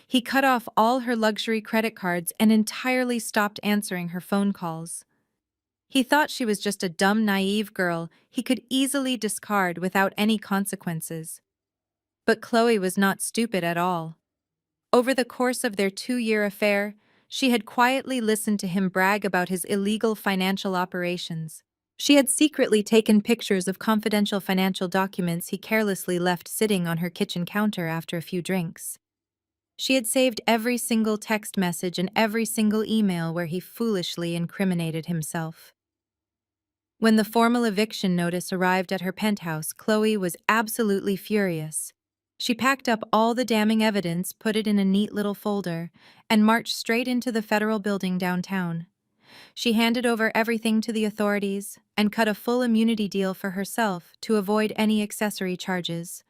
He cut off all her luxury credit cards and entirely stopped answering her phone calls. He thought she was just a dumb, naive girl he could easily discard without any consequences. But Chloe was not stupid at all. Over the course of their 2-year affair, she had quietly listened to him brag about his illegal financial operations. She had secretly taken pictures of confidential financial documents he carelessly left sitting on her kitchen counter after a few drinks. She had saved every single text message and every single email where he foolishly incriminated himself. When the formal eviction notice arrived at her penthouse, Chloe was absolutely furious. She packed up all the damning evidence, put it in a neat little folder, and marched straight into the federal building downtown. She handed over everything to the authorities and cut a full immunity deal for herself to avoid any accessory charges.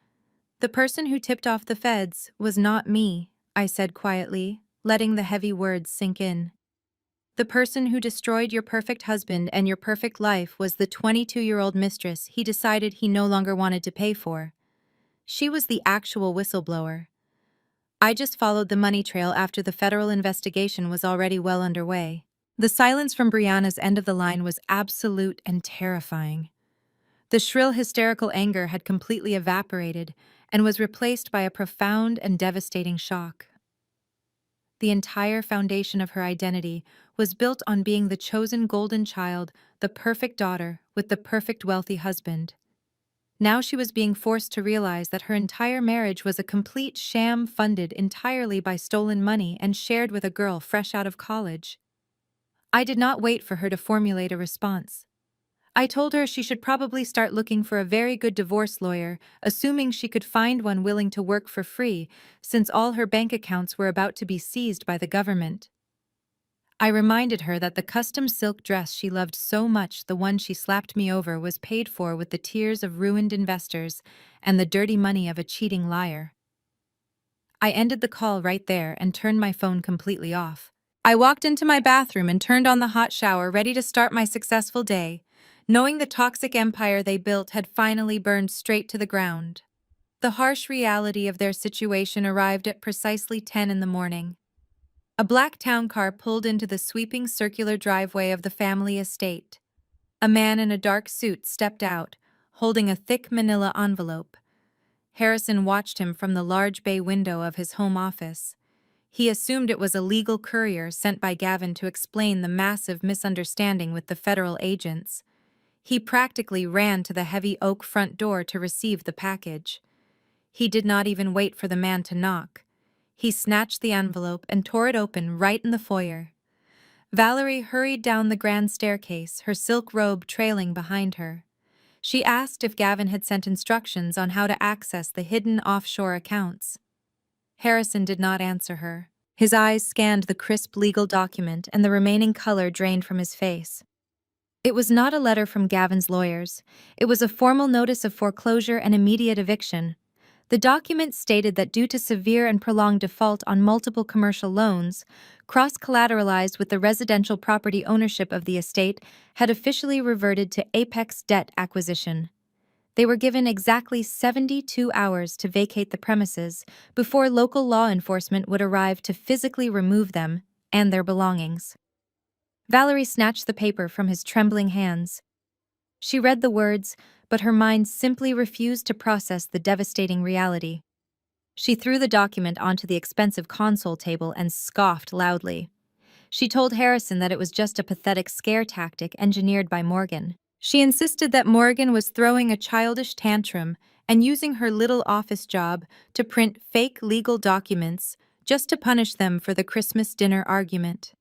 "The person who tipped off the feds was not me," I said quietly, letting the heavy words sink in. "The person who destroyed your perfect husband and your perfect life was the 22-year-old mistress he decided he no longer wanted to pay for. She was the actual whistleblower. I just followed the money trail after the federal investigation was already well underway." The silence from Brianna's end of the line was absolute and terrifying. The shrill, hysterical anger had completely evaporated and was replaced by a profound and devastating shock. The entire foundation of her identity was built on being the chosen golden child, the perfect daughter with the perfect wealthy husband. Now she was being forced to realize that her entire marriage was a complete sham funded entirely by stolen money and shared with a girl fresh out of college. I did not wait for her to formulate a response. I told her she should probably start looking for a very good divorce lawyer, assuming she could find one willing to work for free, since all her bank accounts were about to be seized by the government. I reminded her that the custom silk dress she loved so much, the one she slapped me over, was paid for with the tears of ruined investors and the dirty money of a cheating liar. I ended the call right there and turned my phone completely off. I walked into my bathroom and turned on the hot shower, ready to start my successful day, knowing the toxic empire they built had finally burned straight to the ground. The harsh reality of their situation arrived at precisely 10 in the morning. A black town car pulled into the sweeping circular driveway of the family estate. A man in a dark suit stepped out, holding a thick manila envelope. Harrison watched him from the large bay window of his home office. He assumed it was a legal courier sent by Gavin to explain the massive misunderstanding with the federal agents. He practically ran to the heavy oak front door to receive the package. He did not even wait for the man to knock. He snatched the envelope and tore it open right in the foyer. Valerie hurried down the grand staircase, her silk robe trailing behind her. She asked if Gavin had sent instructions on how to access the hidden offshore accounts. Harrison did not answer her. His eyes scanned the crisp legal document and the remaining color drained from his face. It was not a letter from Gavin's lawyers. It was a formal notice of foreclosure and immediate eviction. The document stated that due to severe and prolonged default on multiple commercial loans, cross-collateralized with the residential property ownership of the estate, had officially reverted to apex debt acquisition. They were given exactly 72 hours to vacate the premises before local law enforcement would arrive to physically remove them and their belongings. Valerie snatched the paper from his trembling hands. She read the words, but her mind simply refused to process the devastating reality. She threw the document onto the expensive console table and scoffed loudly. She told Harrison that it was just a pathetic scare tactic engineered by Morgan. She insisted that Morgan was throwing a childish tantrum and using her little office job to print fake legal documents just to punish them for the Christmas dinner argument.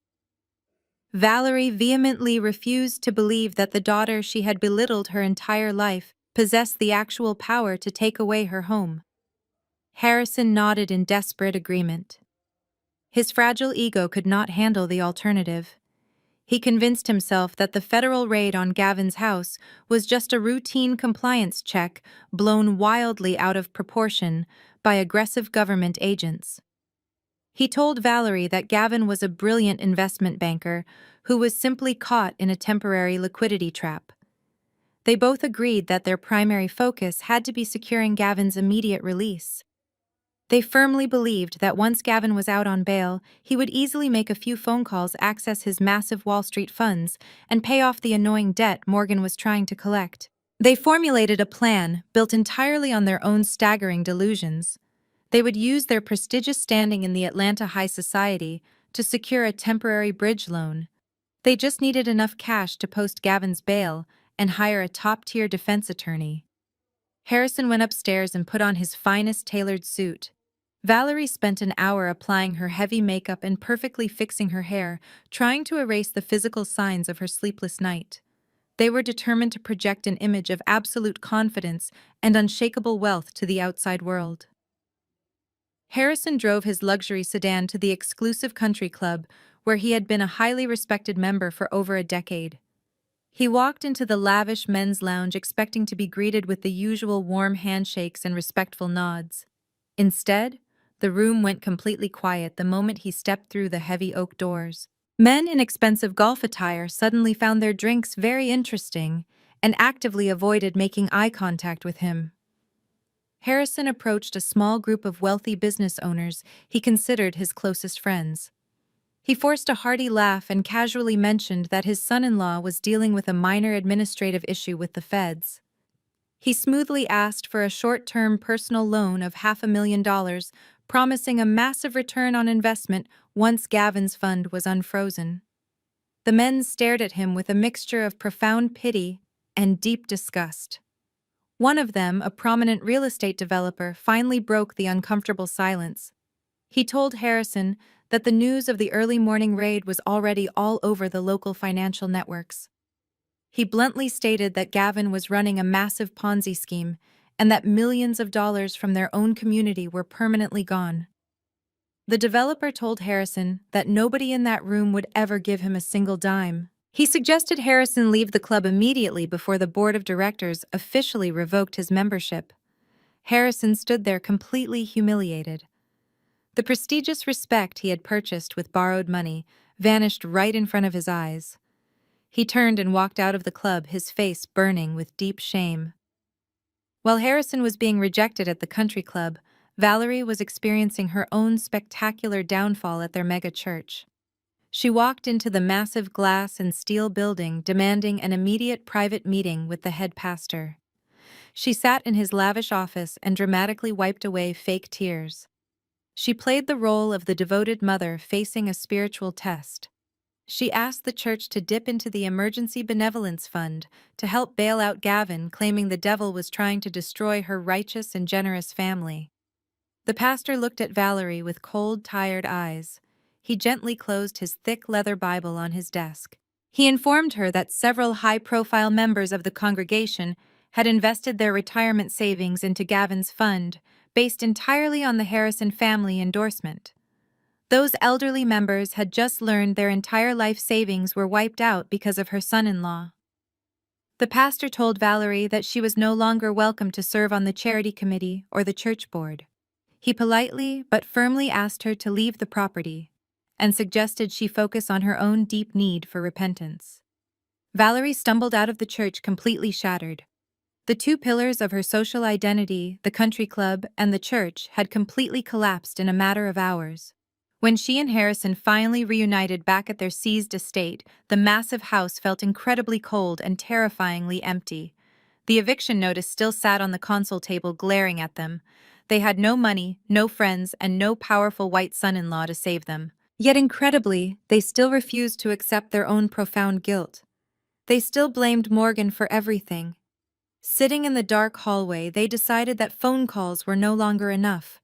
Valerie vehemently refused to believe that the daughter she had belittled her entire life possessed the actual power to take away her home. Harrison nodded in desperate agreement. His fragile ego could not handle the alternative. He convinced himself that the federal raid on Gavin's house was just a routine compliance check blown wildly out of proportion by aggressive government agents. He told Valerie that Gavin was a brilliant investment banker who was simply caught in a temporary liquidity trap. They both agreed that their primary focus had to be securing Gavin's immediate release. They firmly believed that once Gavin was out on bail, he would easily make a few phone calls, access his massive Wall Street funds, and pay off the annoying debt Morgan was trying to collect. They formulated a plan built entirely on their own staggering delusions. They would use their prestigious standing in the Atlanta high society to secure a temporary bridge loan. They just needed enough cash to post Gavin's bail and hire a top-tier defense attorney. Harrison went upstairs and put on his finest tailored suit. Valerie spent an hour applying her heavy makeup and perfectly fixing her hair, trying to erase the physical signs of her sleepless night. They were determined to project an image of absolute confidence and unshakable wealth to the outside world. Harrison drove his luxury sedan to the exclusive country club, where he had been a highly respected member for over a decade. He walked into the lavish men's lounge expecting to be greeted with the usual warm handshakes and respectful nods. Instead, the room went completely quiet the moment he stepped through the heavy oak doors. Men in expensive golf attire suddenly found their drinks very interesting and actively avoided making eye contact with him. Harrison approached a small group of wealthy business owners he considered his closest friends. He forced a hearty laugh and casually mentioned that his son-in-law was dealing with a minor administrative issue with the feds. He smoothly asked for a short-term personal loan of $500,000, promising a massive return on investment once Gavin's fund was unfrozen. The men stared at him with a mixture of profound pity and deep disgust. One of them, a prominent real estate developer, finally broke the uncomfortable silence. He told Harrison that the news of the early morning raid was already all over the local financial networks. He bluntly stated that Gavin was running a massive Ponzi scheme and that millions of dollars from their own community were permanently gone. The developer told Harrison that nobody in that room would ever give him a single dime. He suggested Harrison leave the club immediately before the board of directors officially revoked his membership. Harrison stood there completely humiliated. The prestigious respect he had purchased with borrowed money vanished right in front of his eyes. He turned and walked out of the club, his face burning with deep shame. While Harrison was being rejected at the country club, Valerie was experiencing her own spectacular downfall at their mega church. She walked into the massive glass and steel building, demanding an immediate private meeting with the head pastor. She sat in his lavish office and dramatically wiped away fake tears. She played the role of the devoted mother facing a spiritual test. She asked the church to dip into the emergency benevolence fund to help bail out Gavin, claiming the devil was trying to destroy her righteous and generous family. The pastor looked at Valerie with cold, tired eyes. He gently closed his thick leather Bible on his desk. He informed her that several high-profile members of the congregation had invested their retirement savings into Gavin's fund, based entirely on the Harrison family endorsement. Those elderly members had just learned their entire life savings were wiped out because of her son-in-law. The pastor told Valerie that she was no longer welcome to serve on the charity committee or the church board. He politely but firmly asked her to leave the property and suggested she focus on her own deep need for repentance. Valerie stumbled out of the church completely shattered. The two pillars of her social identity, the country club and the church, had completely collapsed in a matter of hours. When she and Harrison finally reunited back at their seized estate, the massive house felt incredibly cold and terrifyingly empty. The eviction notice still sat on the console table glaring at them. They had no money, no friends, and no powerful white son-in-law to save them. Yet incredibly, they still refused to accept their own profound guilt. They still blamed Morgan for everything. Sitting in the dark hallway, they decided that phone calls were no longer enough.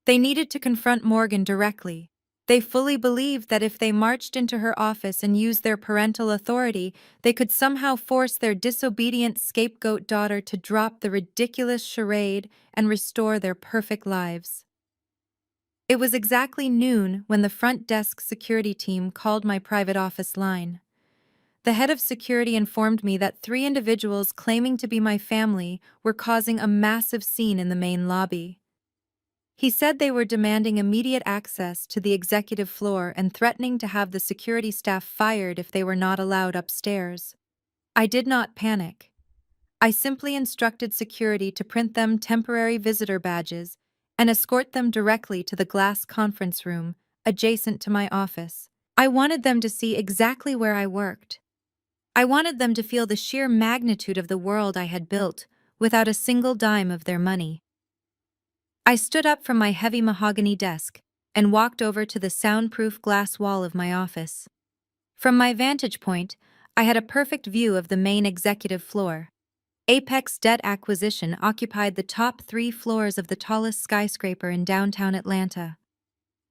They needed to confront Morgan directly. They fully believed that if they marched into her office and used their parental authority, they could somehow force their disobedient scapegoat daughter to drop the ridiculous charade and restore their perfect lives. It was exactly noon when the front desk security team called my private office line. The head of security informed me that 3 individuals claiming to be my family were causing a massive scene in the main lobby. He said they were demanding immediate access to the executive floor and threatening to have the security staff fired if they were not allowed upstairs. I did not panic. I simply instructed security to print them temporary visitor badges and escort them directly to the glass conference room adjacent to my office. I wanted them to see exactly where I worked. I wanted them to feel the sheer magnitude of the world I had built without a single dime of their money. I stood up from my heavy mahogany desk and walked over to the soundproof glass wall of my office. From my vantage point, I had a perfect view of the main executive floor. Apex Debt Acquisition occupied the top 3 floors of the tallest skyscraper in downtown Atlanta.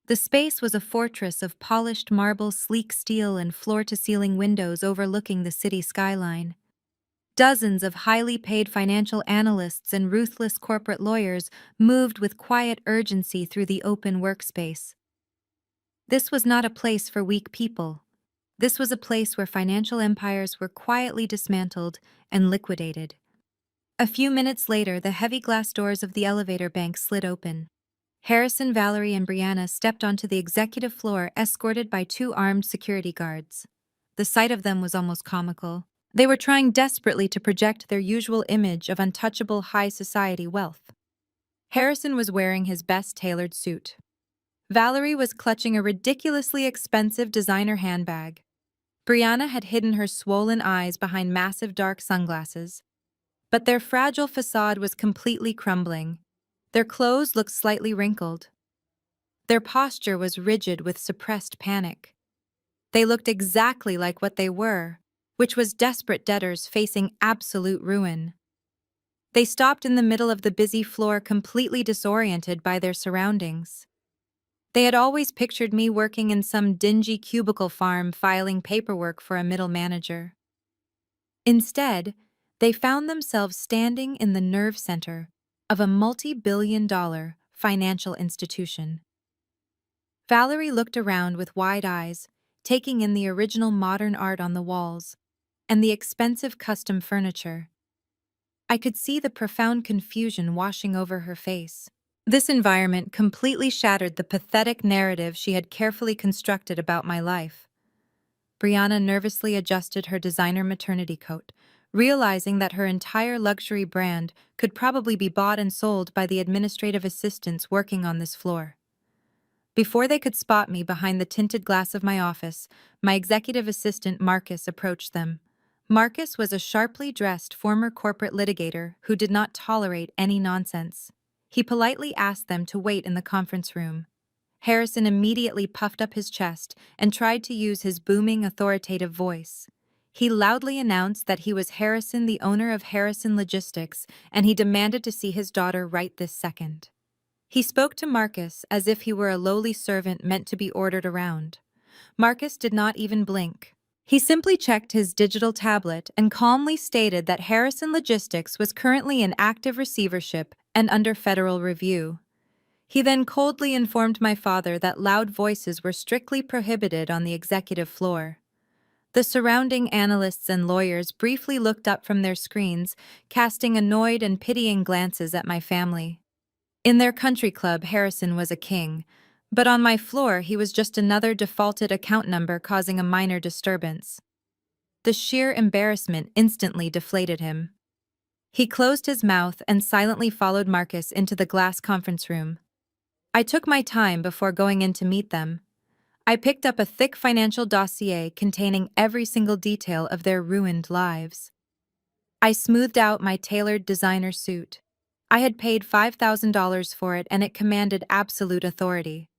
The space was a fortress of polished marble, sleek steel, and floor-to-ceiling windows overlooking the city skyline. Dozens of highly paid financial analysts and ruthless corporate lawyers moved with quiet urgency through the open workspace. This was not a place for weak people. This was a place where financial empires were quietly dismantled and liquidated. A few minutes later, the heavy glass doors of the elevator bank slid open. Harrison, Valerie, and Brianna stepped onto the executive floor, escorted by 2 armed security guards. The sight of them was almost comical. They were trying desperately to project their usual image of untouchable high society wealth. Harrison was wearing his best tailored suit. Valerie was clutching a ridiculously expensive designer handbag. Brianna had hidden her swollen eyes behind massive dark sunglasses. But their fragile facade was completely crumbling. Their clothes looked slightly wrinkled. Their posture was rigid with suppressed panic. They looked exactly like what they were, which was desperate debtors facing absolute ruin. They stopped in the middle of the busy floor, completely disoriented by their surroundings. They had always pictured me working in some dingy cubicle farm filing paperwork for a middle manager. Instead, they found themselves standing in the nerve center of a multi-billion-dollar financial institution. Valerie looked around with wide eyes, taking in the original modern art on the walls and the expensive custom furniture. I could see the profound confusion washing over her face. This environment completely shattered the pathetic narrative she had carefully constructed about my life. Brianna nervously adjusted her designer maternity coat, realizing that her entire luxury brand could probably be bought and sold by the administrative assistants working on this floor. Before they could spot me behind the tinted glass of my office, my executive assistant Marcus approached them. Marcus was a sharply dressed former corporate litigator who did not tolerate any nonsense. He politely asked them to wait in the conference room. Harrison immediately puffed up his chest and tried to use his booming, authoritative voice. He loudly announced that he was Harrison, the owner of Harrison Logistics, and he demanded to see his daughter right this second. He spoke to Marcus as if he were a lowly servant meant to be ordered around. Marcus did not even blink. He simply checked his digital tablet and calmly stated that Harrison Logistics was currently in active receivership and under federal review. He then coldly informed my father that loud voices were strictly prohibited on the executive floor. The surrounding analysts and lawyers briefly looked up from their screens, casting annoyed and pitying glances at my family. In their country club, Harrison was a king, but on my floor he was just another defaulted account number causing a minor disturbance. The sheer embarrassment instantly deflated him. He closed his mouth and silently followed Marcus into the glass conference room. I took my time before going in to meet them. I picked up a thick financial dossier containing every single detail of their ruined lives. I smoothed out my tailored designer suit. I had paid $5,000 for it, and it commanded absolute authority.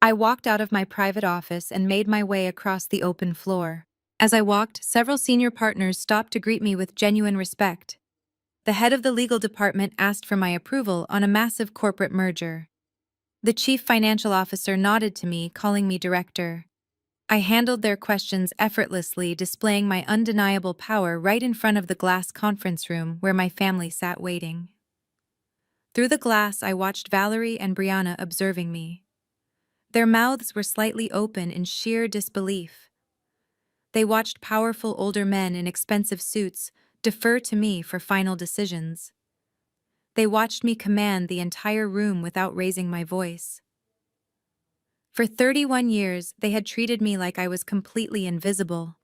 I walked out of my private office and made my way across the open floor. As I walked, several senior partners stopped to greet me with genuine respect. The head of the legal department asked for my approval on a massive corporate merger. The chief financial officer nodded to me, calling me director. I handled their questions effortlessly, displaying my undeniable power right in front of the glass conference room where my family sat waiting. Through the glass, I watched Valerie and Brianna observing me. Their mouths were slightly open in sheer disbelief. They watched powerful older men in expensive suits defer to me for final decisions. They watched me command the entire room without raising my voice. For 31 years, they had treated me like I was completely invisible.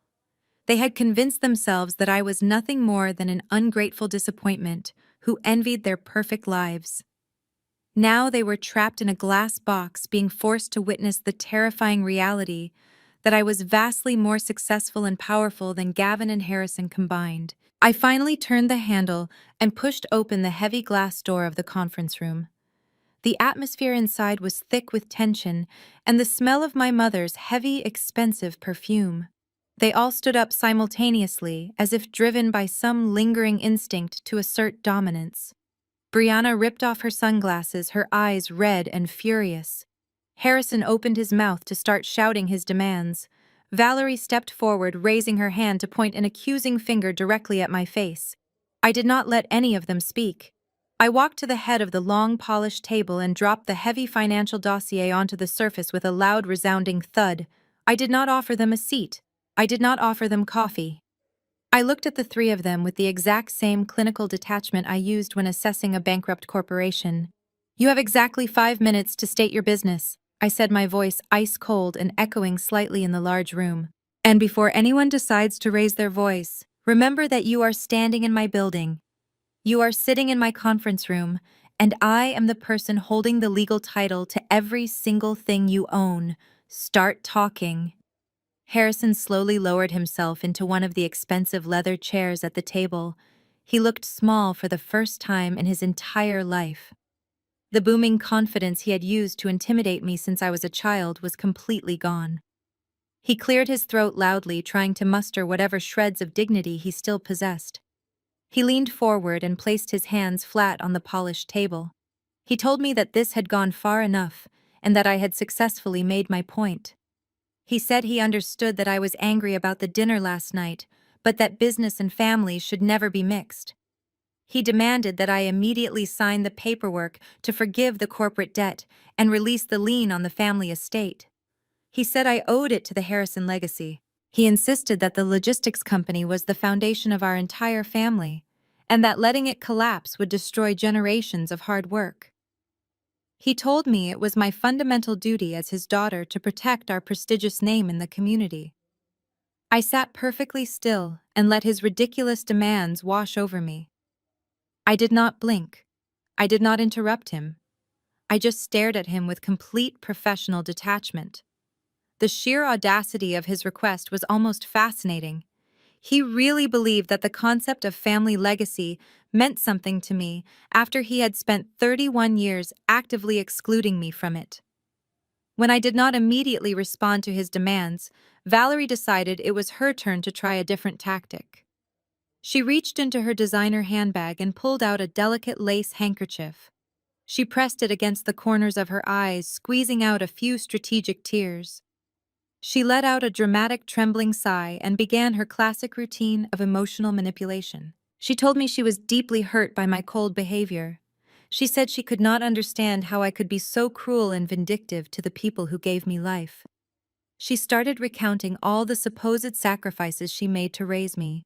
They had convinced themselves that I was nothing more than an ungrateful disappointment who envied their perfect lives. Now they were trapped in a glass box, being forced to witness the terrifying reality that I was vastly more successful and powerful than Gavin and Harrison combined. I finally turned the handle and pushed open the heavy glass door of the conference room. The atmosphere inside was thick with tension and the smell of my mother's heavy, expensive perfume. They all stood up simultaneously, as if driven by some lingering instinct to assert dominance. Brianna ripped off her sunglasses, her eyes red and furious. Harrison opened his mouth to start shouting his demands. Valerie stepped forward, raising her hand to point an accusing finger directly at my face. I did not let any of them speak. I walked to the head of the long, polished table and dropped the heavy financial dossier onto the surface with a loud, resounding thud. I did not offer them a seat. I did not offer them coffee. I looked at the three of them with the exact same clinical detachment I used when assessing a bankrupt corporation. "You have exactly 5 minutes to state your business," I said, my voice ice cold and echoing slightly in the large room. "And before anyone decides to raise their voice, remember that you are standing in my building. You are sitting in my conference room, and I am the person holding the legal title to every single thing you own. Start talking." Harrison slowly lowered himself into one of the expensive leather chairs at the table. He looked small for the first time in his entire life. The booming confidence he had used to intimidate me since I was a child was completely gone. He cleared his throat loudly, trying to muster whatever shreds of dignity he still possessed. He leaned forward and placed his hands flat on the polished table. He told me that this had gone far enough, and that I had successfully made my point. He said he understood that I was angry about the dinner last night, but that business and family should never be mixed. He demanded that I immediately sign the paperwork to forgive the corporate debt and release the lien on the family estate. He said I owed it to the Harrison legacy. He insisted that the logistics company was the foundation of our entire family, and that letting it collapse would destroy generations of hard work. He told me it was my fundamental duty as his daughter to protect our prestigious name in the community. I sat perfectly still and let his ridiculous demands wash over me. I did not blink. I did not interrupt him. I just stared at him with complete professional detachment. The sheer audacity of his request was almost fascinating. He really believed that the concept of family legacy meant something to me after he had spent 31 years actively excluding me from it. When I did not immediately respond to his demands, Valerie decided it was her turn to try a different tactic. She reached into her designer handbag and pulled out a delicate lace handkerchief. She pressed it against the corners of her eyes, squeezing out a few strategic tears. She let out a dramatic, trembling sigh and began her classic routine of emotional manipulation. She told me she was deeply hurt by my cold behavior. She said she could not understand how I could be so cruel and vindictive to the people who gave me life. She started recounting all the supposed sacrifices she made to raise me.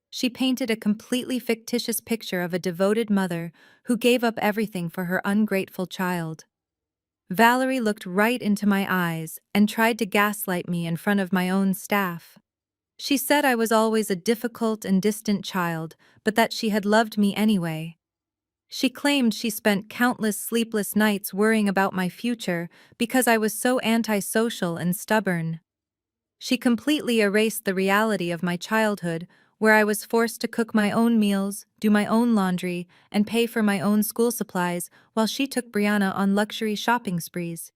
She painted a completely fictitious picture of a devoted mother who gave up everything for her ungrateful child. Valerie looked right into my eyes and tried to gaslight me in front of my own staff. She said I was always a difficult and distant child, but that she had loved me anyway. She claimed she spent countless sleepless nights worrying about my future because I was so antisocial and stubborn. She completely erased the reality of my childhood, where I was forced to cook my own meals, do my own laundry, and pay for my own school supplies, while she took Brianna on luxury shopping sprees.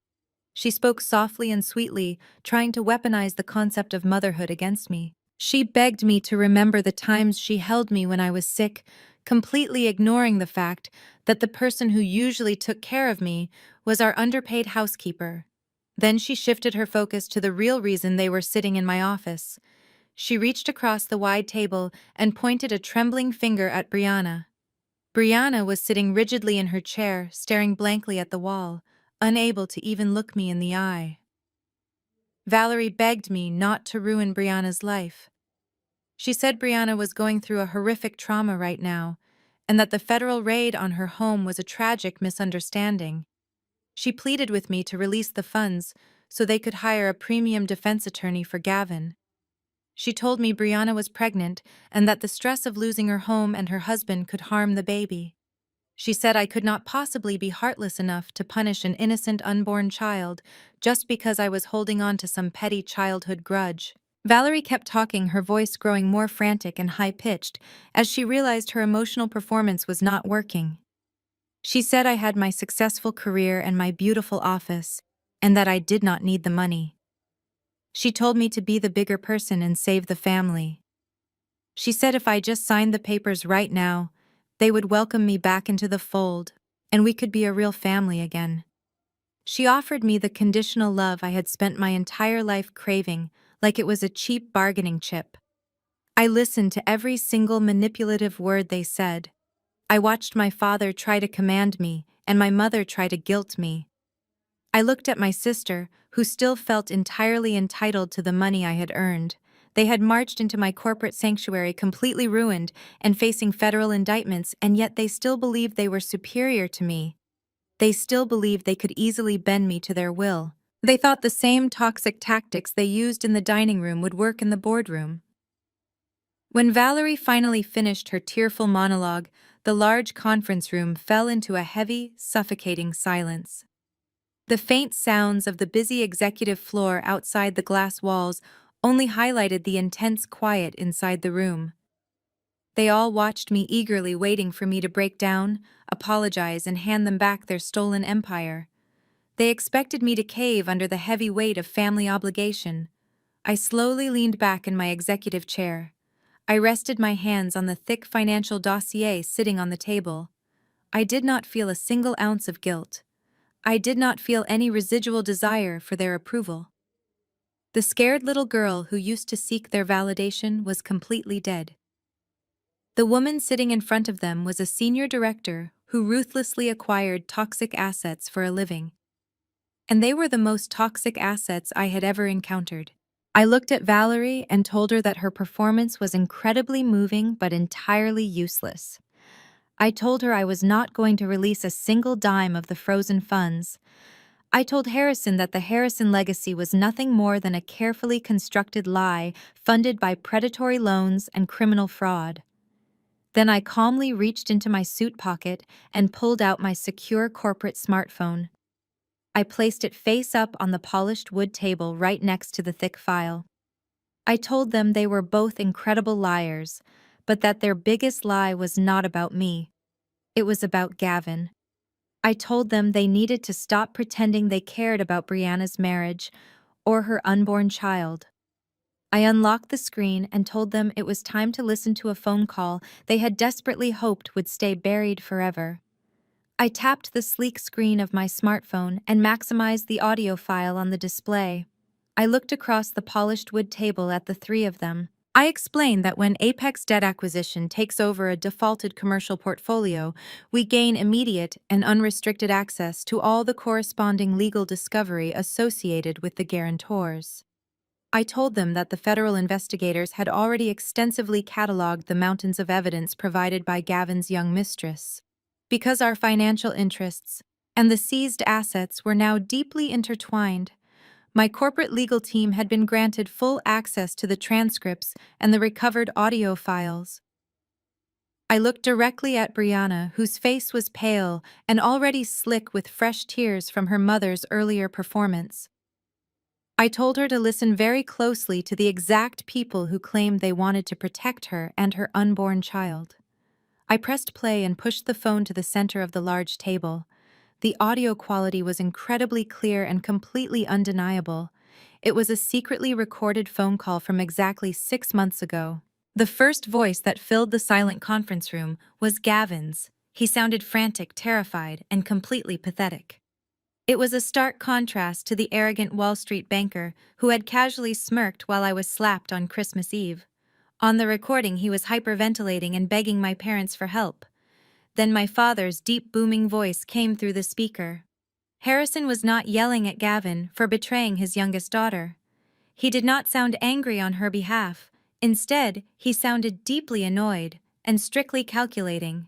She spoke softly and sweetly, trying to weaponize the concept of motherhood against me. She begged me to remember the times she held me when I was sick, completely ignoring the fact that the person who usually took care of me was our underpaid housekeeper. Then she shifted her focus to the real reason they were sitting in my office. She reached across the wide table and pointed a trembling finger at Brianna. Brianna was sitting rigidly in her chair, staring blankly at the wall, unable to even look me in the eye. Valerie begged me not to ruin Brianna's life. She said Brianna was going through a horrific trauma right now, and that the federal raid on her home was a tragic misunderstanding. She pleaded with me to release the funds so they could hire a premium defense attorney for Gavin. She told me Brianna was pregnant and that the stress of losing her home and her husband could harm the baby. She said I could not possibly be heartless enough to punish an innocent unborn child just because I was holding on to some petty childhood grudge. Valerie kept talking, her voice growing more frantic and high-pitched as she realized her emotional performance was not working. She said I had my successful career and my beautiful office, and that I did not need the money. She told me to be the bigger person and save the family. She said if I just signed the papers right now, they would welcome me back into the fold, and we could be a real family again. She offered me the conditional love I had spent my entire life craving, like it was a cheap bargaining chip. I listened to every single manipulative word they said. I watched my father try to command me, and my mother try to guilt me. I looked at my sister, who still felt entirely entitled to the money I had earned. They had marched into my corporate sanctuary completely ruined and facing federal indictments, and yet they still believed they were superior to me. They still believed they could easily bend me to their will. They thought the same toxic tactics they used in the dining room would work in the boardroom. When Valerie finally finished her tearful monologue, the large conference room fell into a heavy, suffocating silence. The faint sounds of the busy executive floor outside the glass walls only highlighted the intense quiet inside the room. They all watched me eagerly, waiting for me to break down, apologize, and hand them back their stolen empire. They expected me to cave under the heavy weight of family obligation. I slowly leaned back in my executive chair. I rested my hands on the thick financial dossier sitting on the table. I did not feel a single ounce of guilt. I did not feel any residual desire for their approval. The scared little girl who used to seek their validation was completely dead. The woman sitting in front of them was a senior director who ruthlessly acquired toxic assets for a living. And they were the most toxic assets I had ever encountered. I looked at Valerie and told her that her performance was incredibly moving but entirely useless. I told her I was not going to release a single dime of the frozen funds. I told Harrison that the Harrison legacy was nothing more than a carefully constructed lie funded by predatory loans and criminal fraud. Then I calmly reached into my suit pocket and pulled out my secure corporate smartphone. I placed it face up on the polished wood table right next to the thick file. I told them they were both incredible liars, but that their biggest lie was not about me. It was about Gavin. I told them they needed to stop pretending they cared about Brianna's marriage or her unborn child. I unlocked the screen and told them it was time to listen to a phone call they had desperately hoped would stay buried forever. I tapped the sleek screen of my smartphone and maximized the audio file on the display. I looked across the polished wood table at the three of them. I explained that when Apex Debt Acquisition takes over a defaulted commercial portfolio, we gain immediate and unrestricted access to all the corresponding legal discovery associated with the guarantors. I told them that the federal investigators had already extensively cataloged the mountains of evidence provided by Gavin's young mistress. Because our financial interests and the seized assets were now deeply intertwined, my corporate legal team had been granted full access to the transcripts and the recovered audio files. I looked directly at Brianna, whose face was pale and already slick with fresh tears from her mother's earlier performance. I told her to listen very closely to the exact people who claimed they wanted to protect her and her unborn child. I pressed play and pushed the phone to the center of the large table. The audio quality was incredibly clear and completely undeniable. It was a secretly recorded phone call from exactly 6 months ago. The first voice that filled the silent conference room was Gavin's. He sounded frantic, terrified, and completely pathetic. It was a stark contrast to the arrogant Wall Street banker who had casually smirked while I was slapped on Christmas Eve. On the recording, he was hyperventilating and begging my parents for help. Then my father's deep booming voice came through the speaker. Harrison was not yelling at Gavin for betraying his youngest daughter. He did not sound angry on her behalf. Instead, he sounded deeply annoyed and strictly calculating.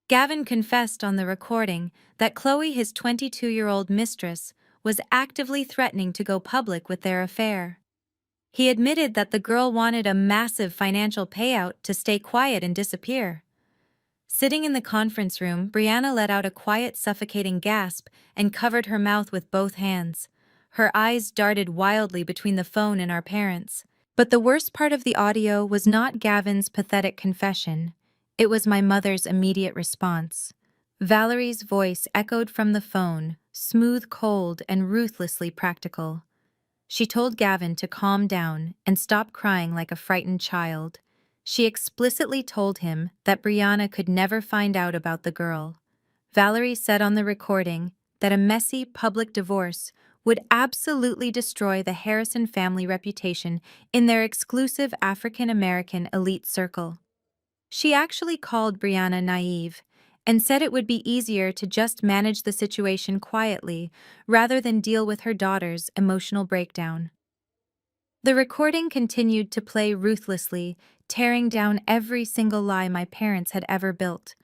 Gavin confessed on the recording that Chloe, his 22-year-old mistress, was actively threatening to go public with their affair. He admitted that the girl wanted a massive financial payout to stay quiet and disappear. Sitting in the conference room, Brianna let out a quiet, suffocating gasp and covered her mouth with both hands. Her eyes darted wildly between the phone and our parents. But the worst part of the audio was not Gavin's pathetic confession. It was my mother's immediate response. Valerie's voice echoed from the phone, smooth, cold, and ruthlessly practical. She told Gavin to calm down and stop crying like a frightened child. She explicitly told him that Brianna could never find out about the girl. Valerie said on the recording that a messy public divorce would absolutely destroy the Harrison family reputation in their exclusive African-American elite circle. She actually called Brianna naive and said it would be easier to just manage the situation quietly rather than deal with her daughter's emotional breakdown. The recording continued to play ruthlessly, tearing down every single lie my parents had ever built.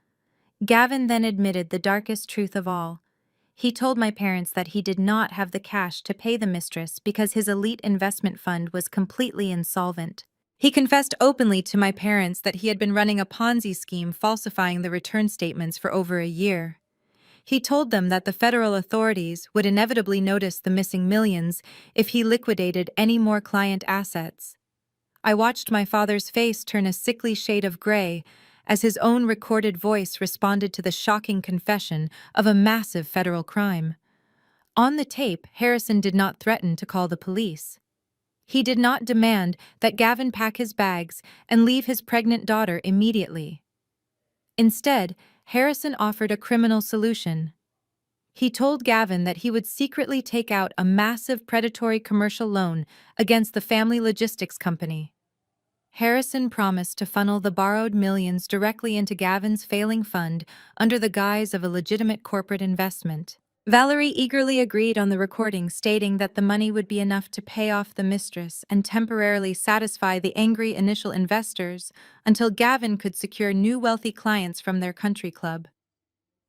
Gavin then admitted the darkest truth of all. He told my parents that he did not have the cash to pay the mistress because his elite investment fund was completely insolvent. He confessed openly to my parents that he had been running a Ponzi scheme falsifying the return statements for over a year. He told them that the federal authorities would inevitably notice the missing millions if he liquidated any more client assets. I watched my father's face turn a sickly shade of gray as his own recorded voice responded to the shocking confession of a massive federal crime. On the tape, Harrison did not threaten to call the police. He did not demand that Gavin pack his bags and leave his pregnant daughter immediately. Instead, Harrison offered a criminal solution. He told Gavin that he would secretly take out a massive predatory commercial loan against the family logistics company. Harrison promised to funnel the borrowed millions directly into Gavin's failing fund under the guise of a legitimate corporate investment. Valerie eagerly agreed on the recording, stating that the money would be enough to pay off the mistress and temporarily satisfy the angry initial investors until Gavin could secure new wealthy clients from their country club.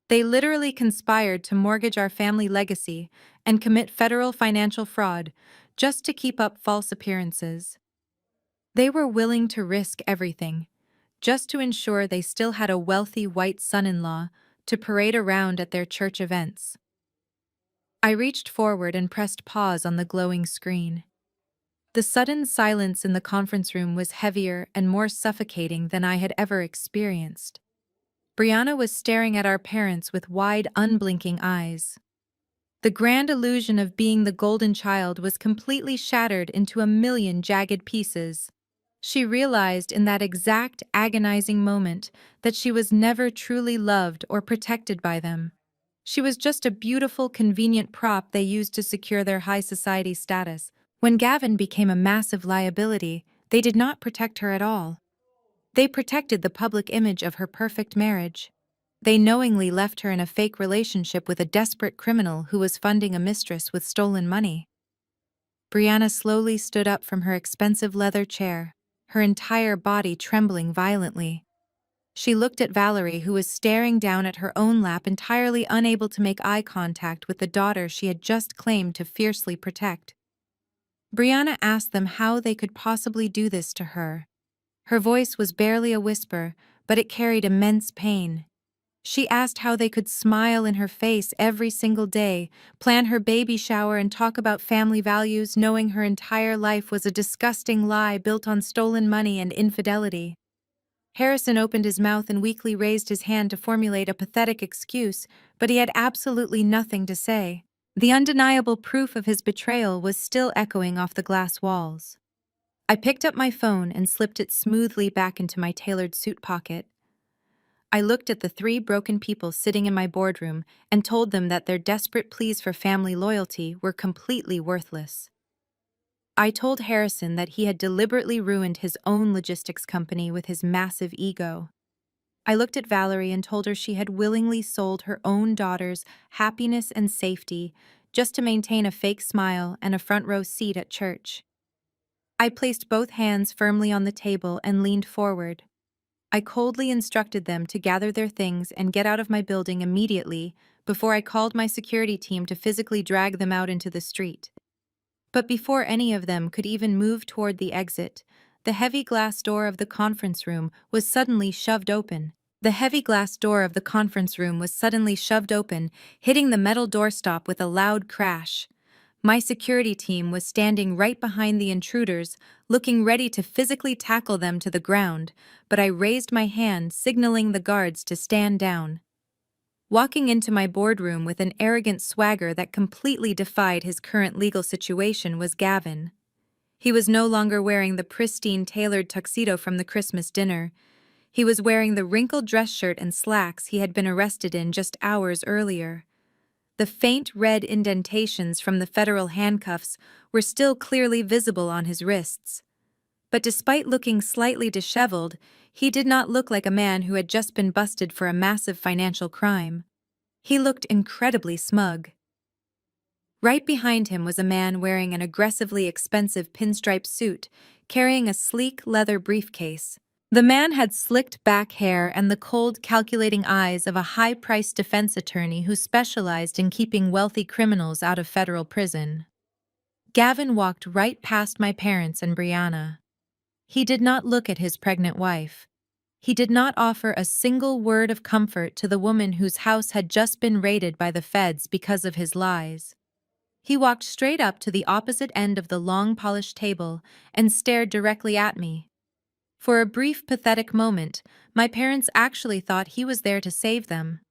They literally conspired to mortgage our family legacy and commit federal financial fraud just to keep up false appearances. They were willing to risk everything, just to ensure they still had a wealthy white son-in-law to parade around at their church events. I reached forward and pressed pause on the glowing screen. The sudden silence in the conference room was heavier and more suffocating than I had ever experienced. Brianna was staring at our parents with wide, unblinking eyes. The grand illusion of being the golden child was completely shattered into a million jagged pieces. She realized in that exact agonizing moment that she was never truly loved or protected by them. She was just a beautiful, convenient prop they used to secure their high society status. When Gavin became a massive liability, they did not protect her at all. They protected the public image of her perfect marriage. They knowingly left her in a fake relationship with a desperate criminal who was funding a mistress with stolen money. Brianna slowly stood up from her expensive leather chair, her entire body trembling violently. She looked at Valerie, who was staring down at her own lap, entirely unable to make eye contact with the daughter she had just claimed to fiercely protect. Brianna asked them how they could possibly do this to her. Her voice was barely a whisper, but it carried immense pain. She asked how they could smile in her face every single day, plan her baby shower, and talk about family values, knowing her entire life was a disgusting lie built on stolen money and infidelity. Harrison opened his mouth and weakly raised his hand to formulate a pathetic excuse, but he had absolutely nothing to say. The undeniable proof of his betrayal was still echoing off the glass walls. I picked up my phone and slipped it smoothly back into my tailored suit pocket. I looked at the three broken people sitting in my boardroom and told them that their desperate pleas for family loyalty were completely worthless. I told Harrison that he had deliberately ruined his own logistics company with his massive ego. I looked at Valerie and told her she had willingly sold her own daughter's happiness and safety just to maintain a fake smile and a front row seat at church. I placed both hands firmly on the table and leaned forward. I coldly instructed them to gather their things and get out of my building immediately before I called my security team to physically drag them out into the street. But before any of them could even move toward the exit, the heavy glass door of the conference room was suddenly shoved open. The heavy glass door of the conference room was suddenly shoved open, hitting the metal doorstop with a loud crash. My security team was standing right behind the intruders, looking ready to physically tackle them to the ground, but I raised my hand, signaling the guards to stand down. Walking into my boardroom with an arrogant swagger that completely defied his current legal situation was Gavin. He was no longer wearing the pristine tailored tuxedo from the Christmas dinner. He was wearing the wrinkled dress shirt and slacks he had been arrested in just hours earlier. The faint red indentations from the federal handcuffs were still clearly visible on his wrists. But despite looking slightly disheveled, he did not look like a man who had just been busted for a massive financial crime. He looked incredibly smug. Right behind him was a man wearing an aggressively expensive pinstripe suit, carrying a sleek leather briefcase. The man had slicked back hair and the cold, calculating eyes of a high-priced defense attorney who specialized in keeping wealthy criminals out of federal prison. Gavin walked right past my parents and Brianna. He did not look at his pregnant wife. He did not offer a single word of comfort to the woman whose house had just been raided by the feds because of his lies. He walked straight up to the opposite end of the long polished table and stared directly at me. For a brief, pathetic moment, my parents actually thought he was there to save them.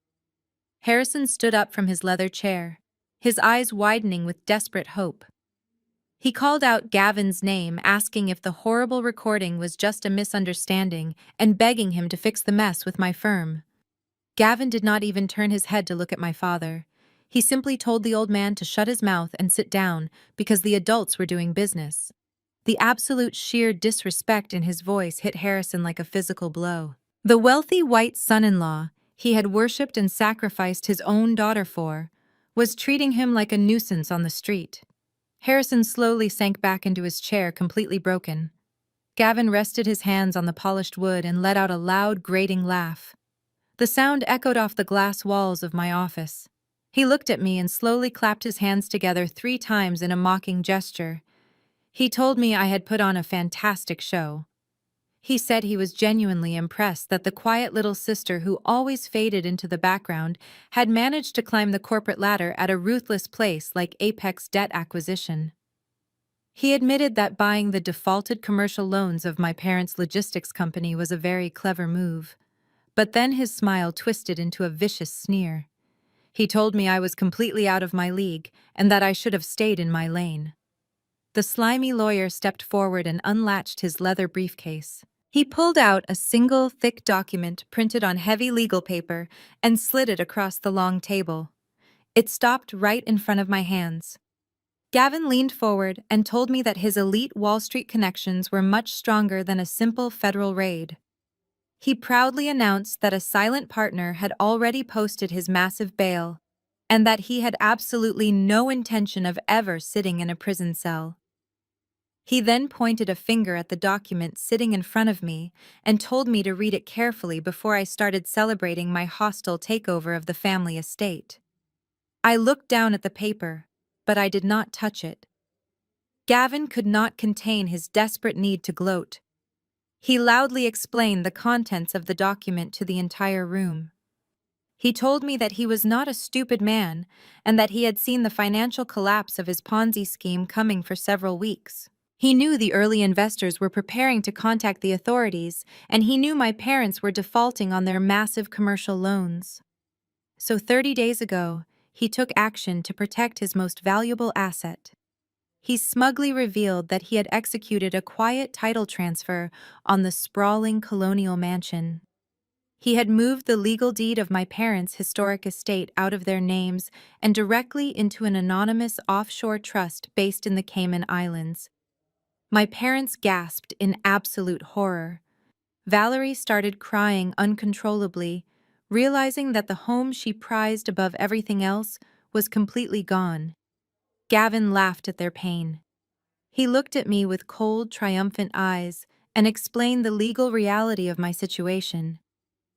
Harrison stood up from his leather chair, his eyes widening with desperate hope. He called out Gavin's name, asking if the horrible recording was just a misunderstanding and begging him to fix the mess with my firm. Gavin did not even turn his head to look at my father. He simply told the old man to shut his mouth and sit down because the adults were doing business. The absolute sheer disrespect in his voice hit Harrison like a physical blow. The wealthy white son-in-law he had worshipped and sacrificed his own daughter for was treating him like a nuisance on the street. Harrison slowly sank back into his chair, completely broken. Gavin rested his hands on the polished wood and let out a loud, grating laugh. The sound echoed off the glass walls of my office. He looked at me and slowly clapped his hands together 3 times in a mocking gesture. He told me I had put on a fantastic show. He said he was genuinely impressed that the quiet little sister who always faded into the background had managed to climb the corporate ladder at a ruthless place like Apex Debt Acquisition. He admitted that buying the defaulted commercial loans of my parents' logistics company was a very clever move. But then his smile twisted into a vicious sneer. He told me I was completely out of my league and that I should have stayed in my lane. The slimy lawyer stepped forward and unlatched his leather briefcase. He pulled out a single thick document printed on heavy legal paper and slid it across the long table. It stopped right in front of my hands. Gavin leaned forward and told me that his elite Wall Street connections were much stronger than a simple federal raid. He proudly announced that a silent partner had already posted his massive bail, and that he had absolutely no intention of ever sitting in a prison cell. He then pointed a finger at the document sitting in front of me and told me to read it carefully before I started celebrating my hostile takeover of the family estate. I looked down at the paper, but I did not touch it. Gavin could not contain his desperate need to gloat. He loudly explained the contents of the document to the entire room. He told me that he was not a stupid man and that he had seen the financial collapse of his Ponzi scheme coming for several weeks. He knew the early investors were preparing to contact the authorities, and he knew my parents were defaulting on their massive commercial loans. So 30 days ago, he took action to protect his most valuable asset. He smugly revealed that he had executed a quiet title transfer on the sprawling colonial mansion. He had moved the legal deed of my parents' historic estate out of their names and directly into an anonymous offshore trust based in the Cayman Islands. My parents gasped in absolute horror. Valerie started crying uncontrollably, realizing that the home she prized above everything else was completely gone. Gavin laughed at their pain. He looked at me with cold, triumphant eyes and explained the legal reality of my situation.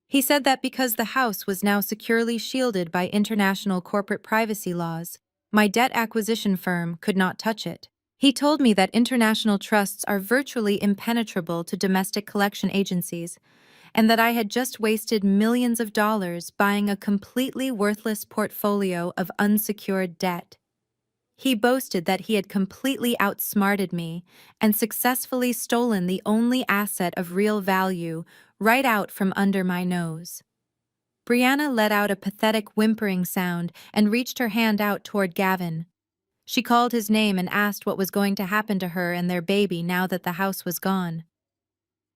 He said that because the house was now securely shielded by international corporate privacy laws, my debt acquisition firm could not touch it. He told me that international trusts are virtually impenetrable to domestic collection agencies, and that I had just wasted millions of dollars buying a completely worthless portfolio of unsecured debt. He boasted that he had completely outsmarted me and successfully stolen the only asset of real value right out from under my nose. Brianna let out a pathetic whimpering sound and reached her hand out toward Gavin. She called his name and asked what was going to happen to her and their baby now that the house was gone.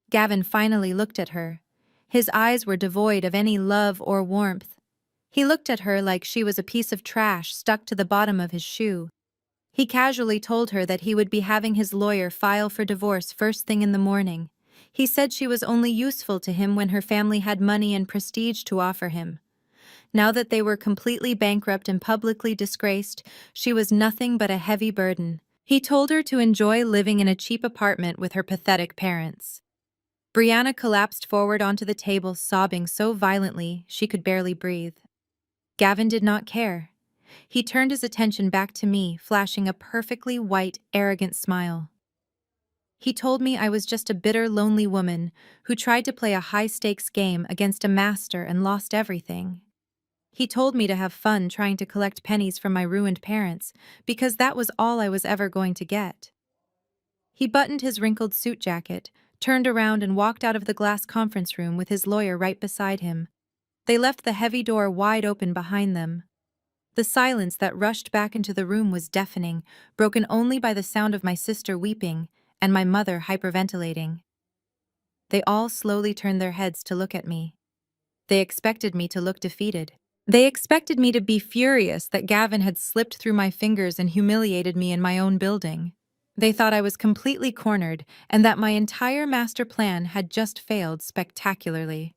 Gavin finally looked at her. His eyes were devoid of any love or warmth. He looked at her like she was a piece of trash stuck to the bottom of his shoe. He casually told her that he would be having his lawyer file for divorce first thing in the morning. He said she was only useful to him when her family had money and prestige to offer him. Now that they were completely bankrupt and publicly disgraced, she was nothing but a heavy burden. He told her to enjoy living in a cheap apartment with her pathetic parents. Brianna collapsed forward onto the table, sobbing so violently she could barely breathe. Gavin did not care. He turned his attention back to me, flashing a perfectly white, arrogant smile. He told me I was just a bitter, lonely woman who tried to play a high-stakes game against a master and lost everything. He told me to have fun trying to collect pennies from my ruined parents, because that was all I was ever going to get. He buttoned his wrinkled suit jacket, turned around and walked out of the glass conference room with his lawyer right beside him. They left the heavy door wide open behind them. The silence that rushed back into the room was deafening, broken only by the sound of my sister weeping and my mother hyperventilating. They all slowly turned their heads to look at me. They expected me to look defeated. They expected me to be furious that Gavin had slipped through my fingers and humiliated me in my own building. They thought I was completely cornered and that my entire master plan had just failed spectacularly.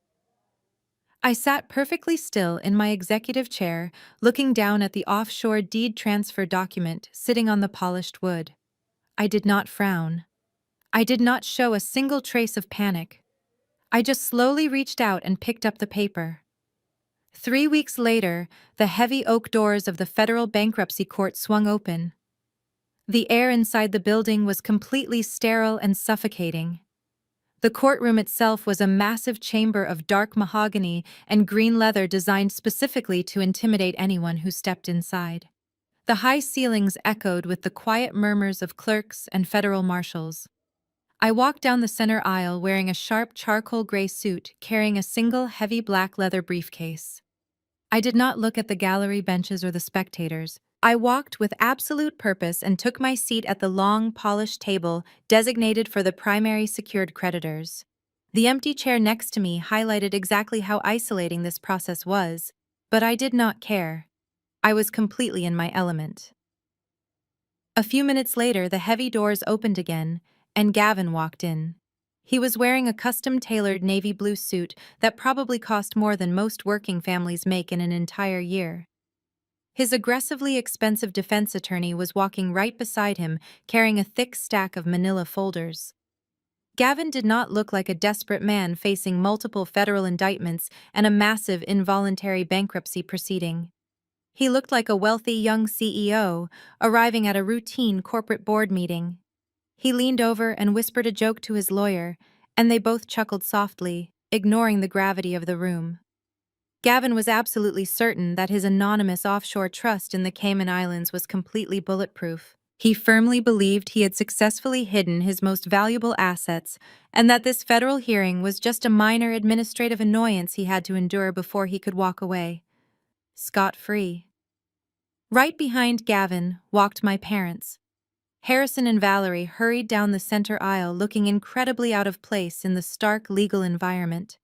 I sat perfectly still in my executive chair, looking down at the offshore deed transfer document sitting on the polished wood. I did not frown. I did not show a single trace of panic. I just slowly reached out and picked up the paper. 3 weeks later, the heavy oak doors of the federal bankruptcy court swung open. The air inside the building was completely sterile and suffocating. The courtroom itself was a massive chamber of dark mahogany and green leather designed specifically to intimidate anyone who stepped inside. The high ceilings echoed with the quiet murmurs of clerks and federal marshals. I walked down the center aisle wearing a sharp charcoal gray suit, carrying a single heavy black leather briefcase. I did not look at the gallery benches or the spectators. I walked with absolute purpose and took my seat at the long, polished table designated for the primary secured creditors. The empty chair next to me highlighted exactly how isolating this process was, but I did not care. I was completely in my element. A few minutes later, the heavy doors opened again, and Gavin walked in. He was wearing a custom-tailored navy blue suit that probably cost more than most working families make in an entire year. His aggressively expensive defense attorney was walking right beside him, carrying a thick stack of manila folders. Gavin did not look like a desperate man facing multiple federal indictments and a massive involuntary bankruptcy proceeding. He looked like a wealthy young CEO arriving at a routine corporate board meeting. He leaned over and whispered a joke to his lawyer, and they both chuckled softly, ignoring the gravity of the room. Gavin was absolutely certain that his anonymous offshore trust in the Cayman Islands was completely bulletproof. He firmly believed he had successfully hidden his most valuable assets and that this federal hearing was just a minor administrative annoyance he had to endure before he could walk away, scot-free. Right behind Gavin walked my parents. Harrison and Valerie hurried down the center aisle looking incredibly out of place in the stark legal environment.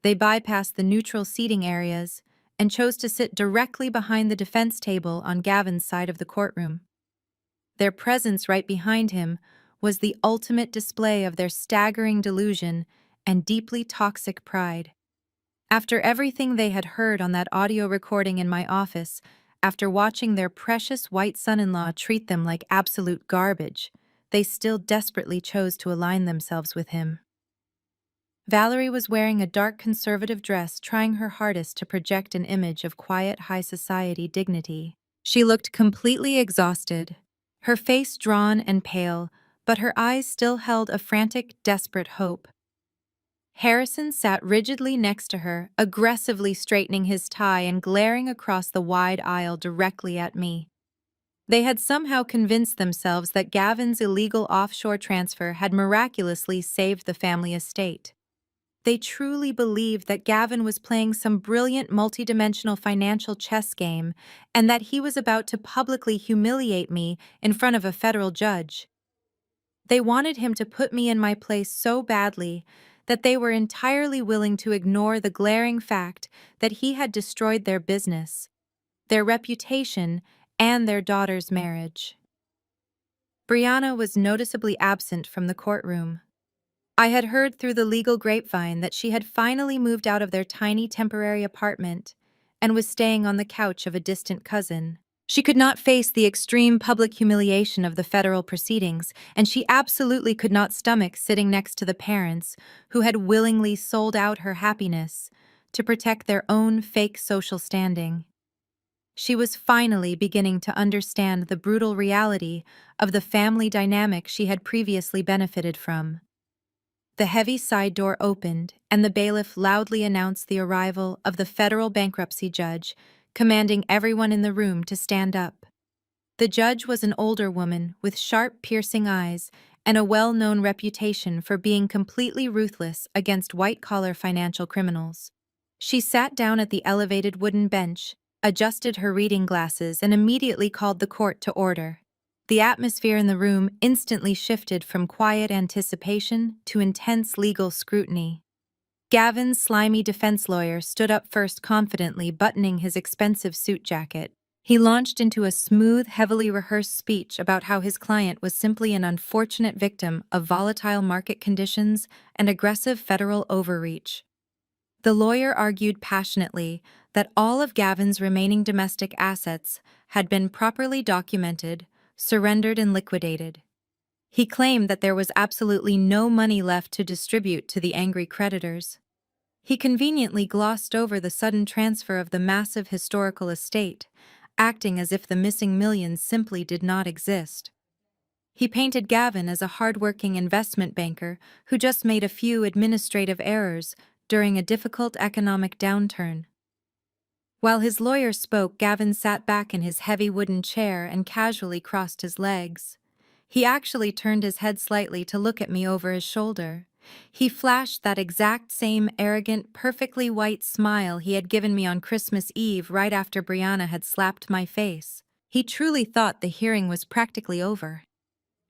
They bypassed the neutral seating areas and chose to sit directly behind the defense table on Gavin's side of the courtroom. Their presence right behind him was the ultimate display of their staggering delusion and deeply toxic pride. After everything they had heard on that audio recording in my office, after watching their precious white son-in-law treat them like absolute garbage, they still desperately chose to align themselves with him. Valerie was wearing a dark conservative dress, trying her hardest to project an image of quiet high society dignity. She looked completely exhausted, her face drawn and pale, but her eyes still held a frantic, desperate hope. Harrison sat rigidly next to her, aggressively straightening his tie and glaring across the wide aisle directly at me. They had somehow convinced themselves that Gavin's illegal offshore transfer had miraculously saved the family estate. They truly believed that Gavin was playing some brilliant multidimensional financial chess game and that he was about to publicly humiliate me in front of a federal judge. They wanted him to put me in my place so badly that they were entirely willing to ignore the glaring fact that he had destroyed their business, their reputation, and their daughter's marriage. Brianna was noticeably absent from the courtroom. I had heard through the legal grapevine that she had finally moved out of their tiny temporary apartment and was staying on the couch of a distant cousin. She could not face the extreme public humiliation of the federal proceedings, and she absolutely could not stomach sitting next to the parents who had willingly sold out her happiness to protect their own fake social standing. She was finally beginning to understand the brutal reality of the family dynamic she had previously benefited from. The heavy side door opened, and the bailiff loudly announced the arrival of the federal bankruptcy judge, commanding everyone in the room to stand up. The judge was an older woman with sharp, piercing eyes and a well-known reputation for being completely ruthless against white-collar financial criminals. She sat down at the elevated wooden bench, adjusted her reading glasses, and immediately called the court to order. The atmosphere in the room instantly shifted from quiet anticipation to intense legal scrutiny. Gavin's slimy defense lawyer stood up first, confidently buttoning his expensive suit jacket. He launched into a smooth, heavily rehearsed speech about how his client was simply an unfortunate victim of volatile market conditions and aggressive federal overreach. The lawyer argued passionately that all of Gavin's remaining domestic assets had been properly documented, surrendered, and liquidated. He claimed that there was absolutely no money left to distribute to the angry creditors. He conveniently glossed over the sudden transfer of the massive historical estate, acting as if the missing millions simply did not exist. He painted Gavin as a hard-working investment banker who just made a few administrative errors during a difficult economic downturn. While his lawyer spoke, Gavin sat back in his heavy wooden chair and casually crossed his legs. He actually turned his head slightly to look at me over his shoulder. He flashed that exact same arrogant, perfectly white smile he had given me on Christmas Eve right after Brianna had slapped my face. He truly thought the hearing was practically over.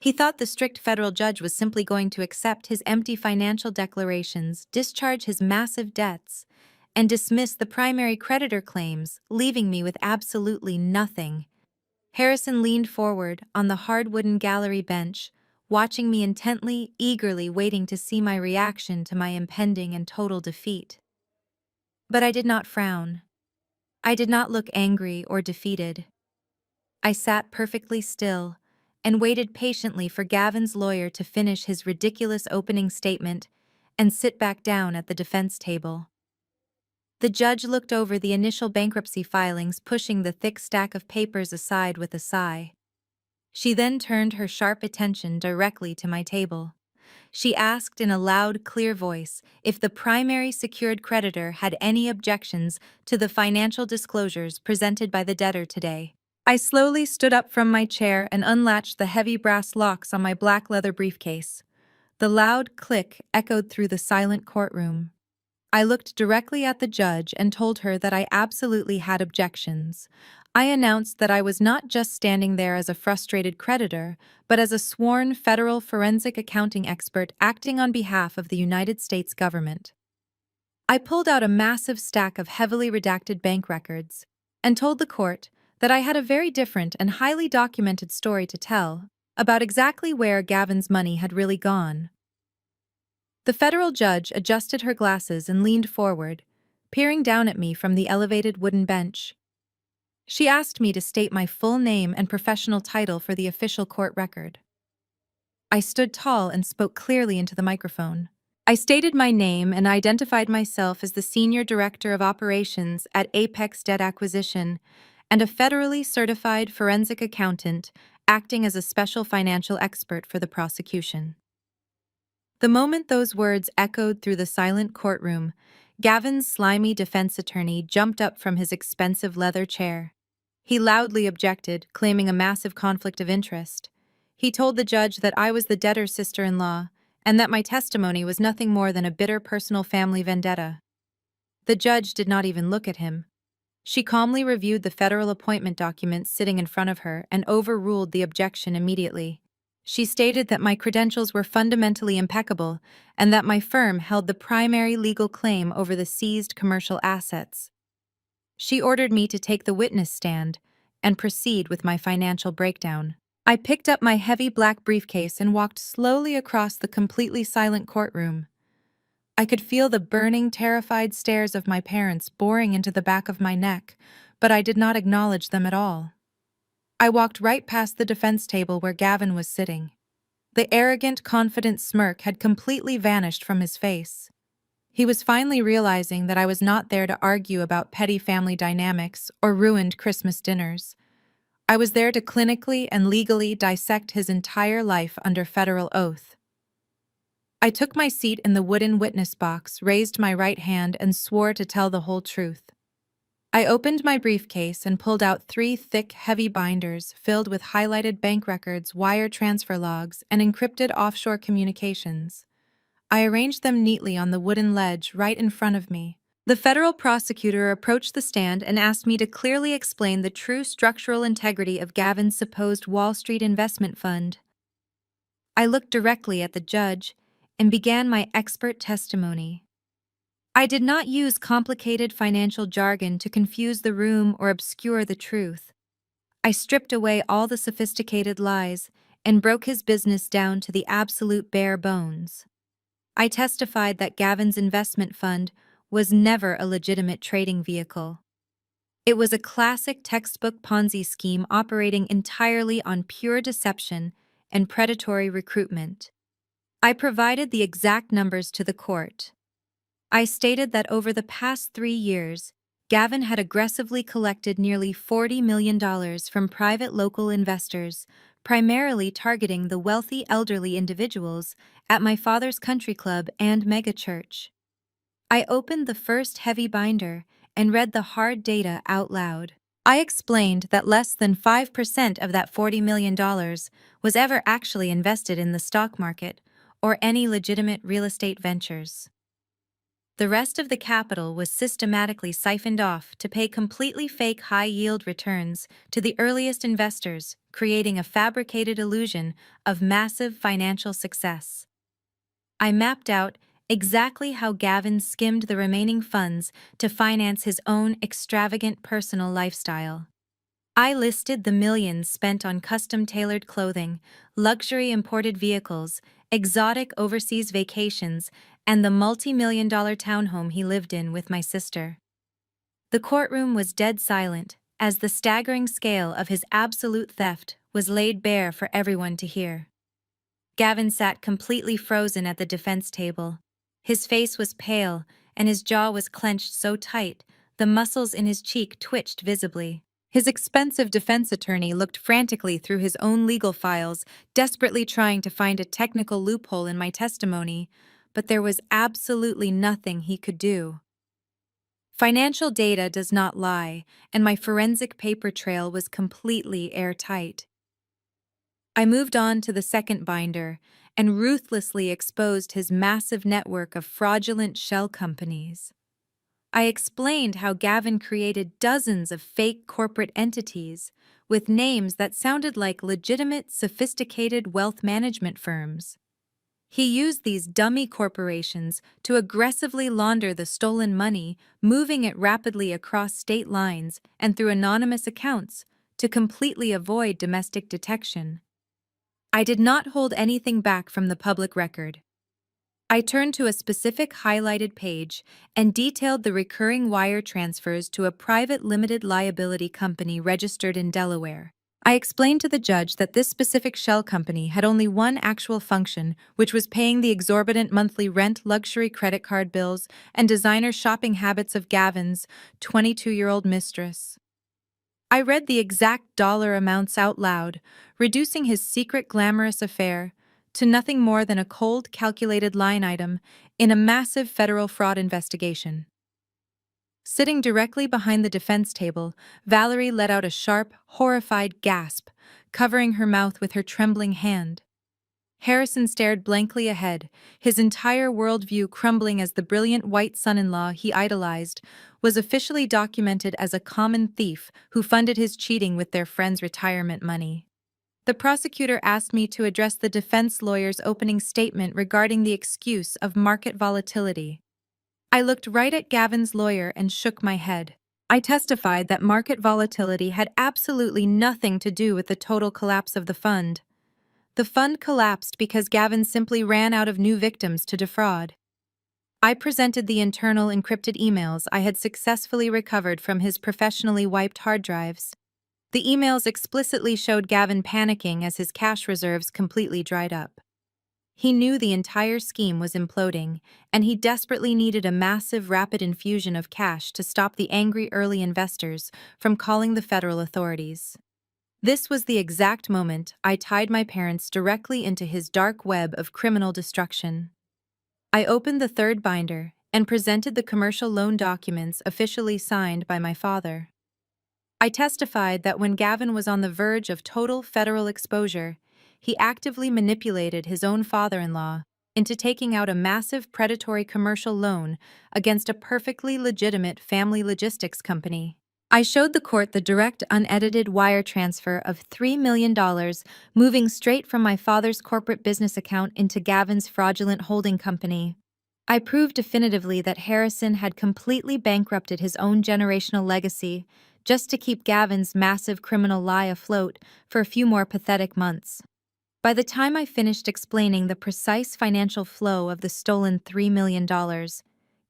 He thought the strict federal judge was simply going to accept his empty financial declarations, discharge his massive debts, and dismiss the primary creditor claims, leaving me with absolutely nothing. Harrison leaned forward on the hard wooden gallery bench, watching me intently, eagerly waiting to see my reaction to my impending and total defeat. But I did not frown. I did not look angry or defeated. I sat perfectly still and waited patiently for Gavin's lawyer to finish his ridiculous opening statement and sit back down at the defense table. The judge looked over the initial bankruptcy filings, pushing the thick stack of papers aside with a sigh. She then turned her sharp attention directly to my table. She asked in a loud, clear voice if the primary secured creditor had any objections to the financial disclosures presented by the debtor today. I slowly stood up from my chair and unlatched the heavy brass locks on my black leather briefcase. The loud click echoed through the silent courtroom. I looked directly at the judge and told her that I absolutely had objections. I announced that I was not just standing there as a frustrated creditor, but as a sworn federal forensic accounting expert acting on behalf of the United States government. I pulled out a massive stack of heavily redacted bank records and told the court that I had a very different and highly documented story to tell about exactly where Gavin's money had really gone. The federal judge adjusted her glasses and leaned forward, peering down at me from the elevated wooden bench. She asked me to state my full name and professional title for the official court record. I stood tall and spoke clearly into the microphone. I stated my name and identified myself as the Senior Director of Operations at Apex Debt Acquisition and a federally certified forensic accountant acting as a special financial expert for the prosecution. The moment those words echoed through the silent courtroom, Gavin's slimy defense attorney jumped up from his expensive leather chair. He loudly objected, claiming a massive conflict of interest. He told the judge that I was the debtor's sister-in-law and that my testimony was nothing more than a bitter personal family vendetta. The judge did not even look at him. She calmly reviewed the federal appointment documents sitting in front of her and overruled the objection immediately. She stated that my credentials were fundamentally impeccable and that my firm held the primary legal claim over the seized commercial assets. She ordered me to take the witness stand and proceed with my financial breakdown. I picked up my heavy black briefcase and walked slowly across the completely silent courtroom. I could feel the burning, terrified stares of my parents boring into the back of my neck, but I did not acknowledge them at all. I walked right past the defense table where Gavin was sitting. The arrogant, confident smirk had completely vanished from his face. He was finally realizing that I was not there to argue about petty family dynamics or ruined Christmas dinners. I was there to clinically and legally dissect his entire life under federal oath. I took my seat in the wooden witness box, raised my right hand, and swore to tell the whole truth. I opened my briefcase and pulled out 3 thick, heavy binders filled with highlighted bank records, wire transfer logs, and encrypted offshore communications. I arranged them neatly on the wooden ledge right in front of me. The federal prosecutor approached the stand and asked me to clearly explain the true structural integrity of Gavin's supposed Wall Street investment fund. I looked directly at the judge and began my expert testimony. I did not use complicated financial jargon to confuse the room or obscure the truth. I stripped away all the sophisticated lies and broke his business down to the absolute bare bones. I testified that Gavin's investment fund was never a legitimate trading vehicle. It was a classic textbook Ponzi scheme operating entirely on pure deception and predatory recruitment. I provided the exact numbers to the court. I stated that over the past 3 years, Gavin had aggressively collected nearly $40 million from private local investors, primarily targeting the wealthy elderly individuals at my father's country club and megachurch. I opened the first heavy binder and read the hard data out loud. I explained that less than 5% of that $40 million was ever actually invested in the stock market or any legitimate real estate ventures. The rest of the capital was systematically siphoned off to pay completely fake high-yield returns to the earliest investors, creating a fabricated illusion of massive financial success. I mapped out exactly how Gavin skimmed the remaining funds to finance his own extravagant personal lifestyle. I listed the millions spent on custom-tailored clothing, luxury imported vehicles, exotic overseas vacations, and the multi-million-dollar townhome he lived in with my sister. The courtroom was dead silent as the staggering scale of his absolute theft was laid bare for everyone to hear. Gavin sat completely frozen at the defense table. His face was pale, and his jaw was clenched so tight, the muscles in his cheek twitched visibly. His expensive defense attorney looked frantically through his own legal files, desperately trying to find a technical loophole in my testimony, but there was absolutely nothing he could do. Financial data does not lie, and my forensic paper trail was completely airtight. I moved on to the second binder and ruthlessly exposed his massive network of fraudulent shell companies. I explained how Gavin created dozens of fake corporate entities with names that sounded like legitimate, sophisticated wealth management firms. He used these dummy corporations to aggressively launder the stolen money, moving it rapidly across state lines and through anonymous accounts to completely avoid domestic detection. I did not hold anything back from the public record. I turned to a specific highlighted page and detailed the recurring wire transfers to a private limited liability company registered in Delaware. I explained to the judge that this specific shell company had only one actual function, which was paying the exorbitant monthly rent, luxury credit card bills, and designer shopping habits of Gavin's 22-year-old mistress. I read the exact dollar amounts out loud, reducing his secret glamorous affair to nothing more than a cold, calculated line item in a massive federal fraud investigation. Sitting directly behind the defense table, Valerie let out a sharp, horrified gasp, covering her mouth with her trembling hand. Harrison stared blankly ahead, his entire worldview crumbling as the brilliant white son-in-law he idolized was officially documented as a common thief who funded his cheating with their friend's retirement money. The prosecutor asked me to address the defense lawyer's opening statement regarding the excuse of market volatility. I looked right at Gavin's lawyer and shook my head. I testified that market volatility had absolutely nothing to do with the total collapse of the fund. The fund collapsed because Gavin simply ran out of new victims to defraud. I presented the internal encrypted emails I had successfully recovered from his professionally wiped hard drives. The emails explicitly showed Gavin panicking as his cash reserves completely dried up. He knew the entire scheme was imploding, and he desperately needed a massive, rapid infusion of cash to stop the angry early investors from calling the federal authorities. This was the exact moment I tied my parents directly into his dark web of criminal destruction. I opened the third binder and presented the commercial loan documents officially signed by my father. I testified that when Gavin was on the verge of total federal exposure, he actively manipulated his own father-in-law into taking out a massive predatory commercial loan against a perfectly legitimate family logistics company. I showed the court the direct, unedited wire transfer of $3 million moving straight from my father's corporate business account into Gavin's fraudulent holding company. I proved definitively that Harrison had completely bankrupted his own generational legacy just to keep Gavin's massive criminal lie afloat for a few more pathetic months. By the time I finished explaining the precise financial flow of the stolen $3 million,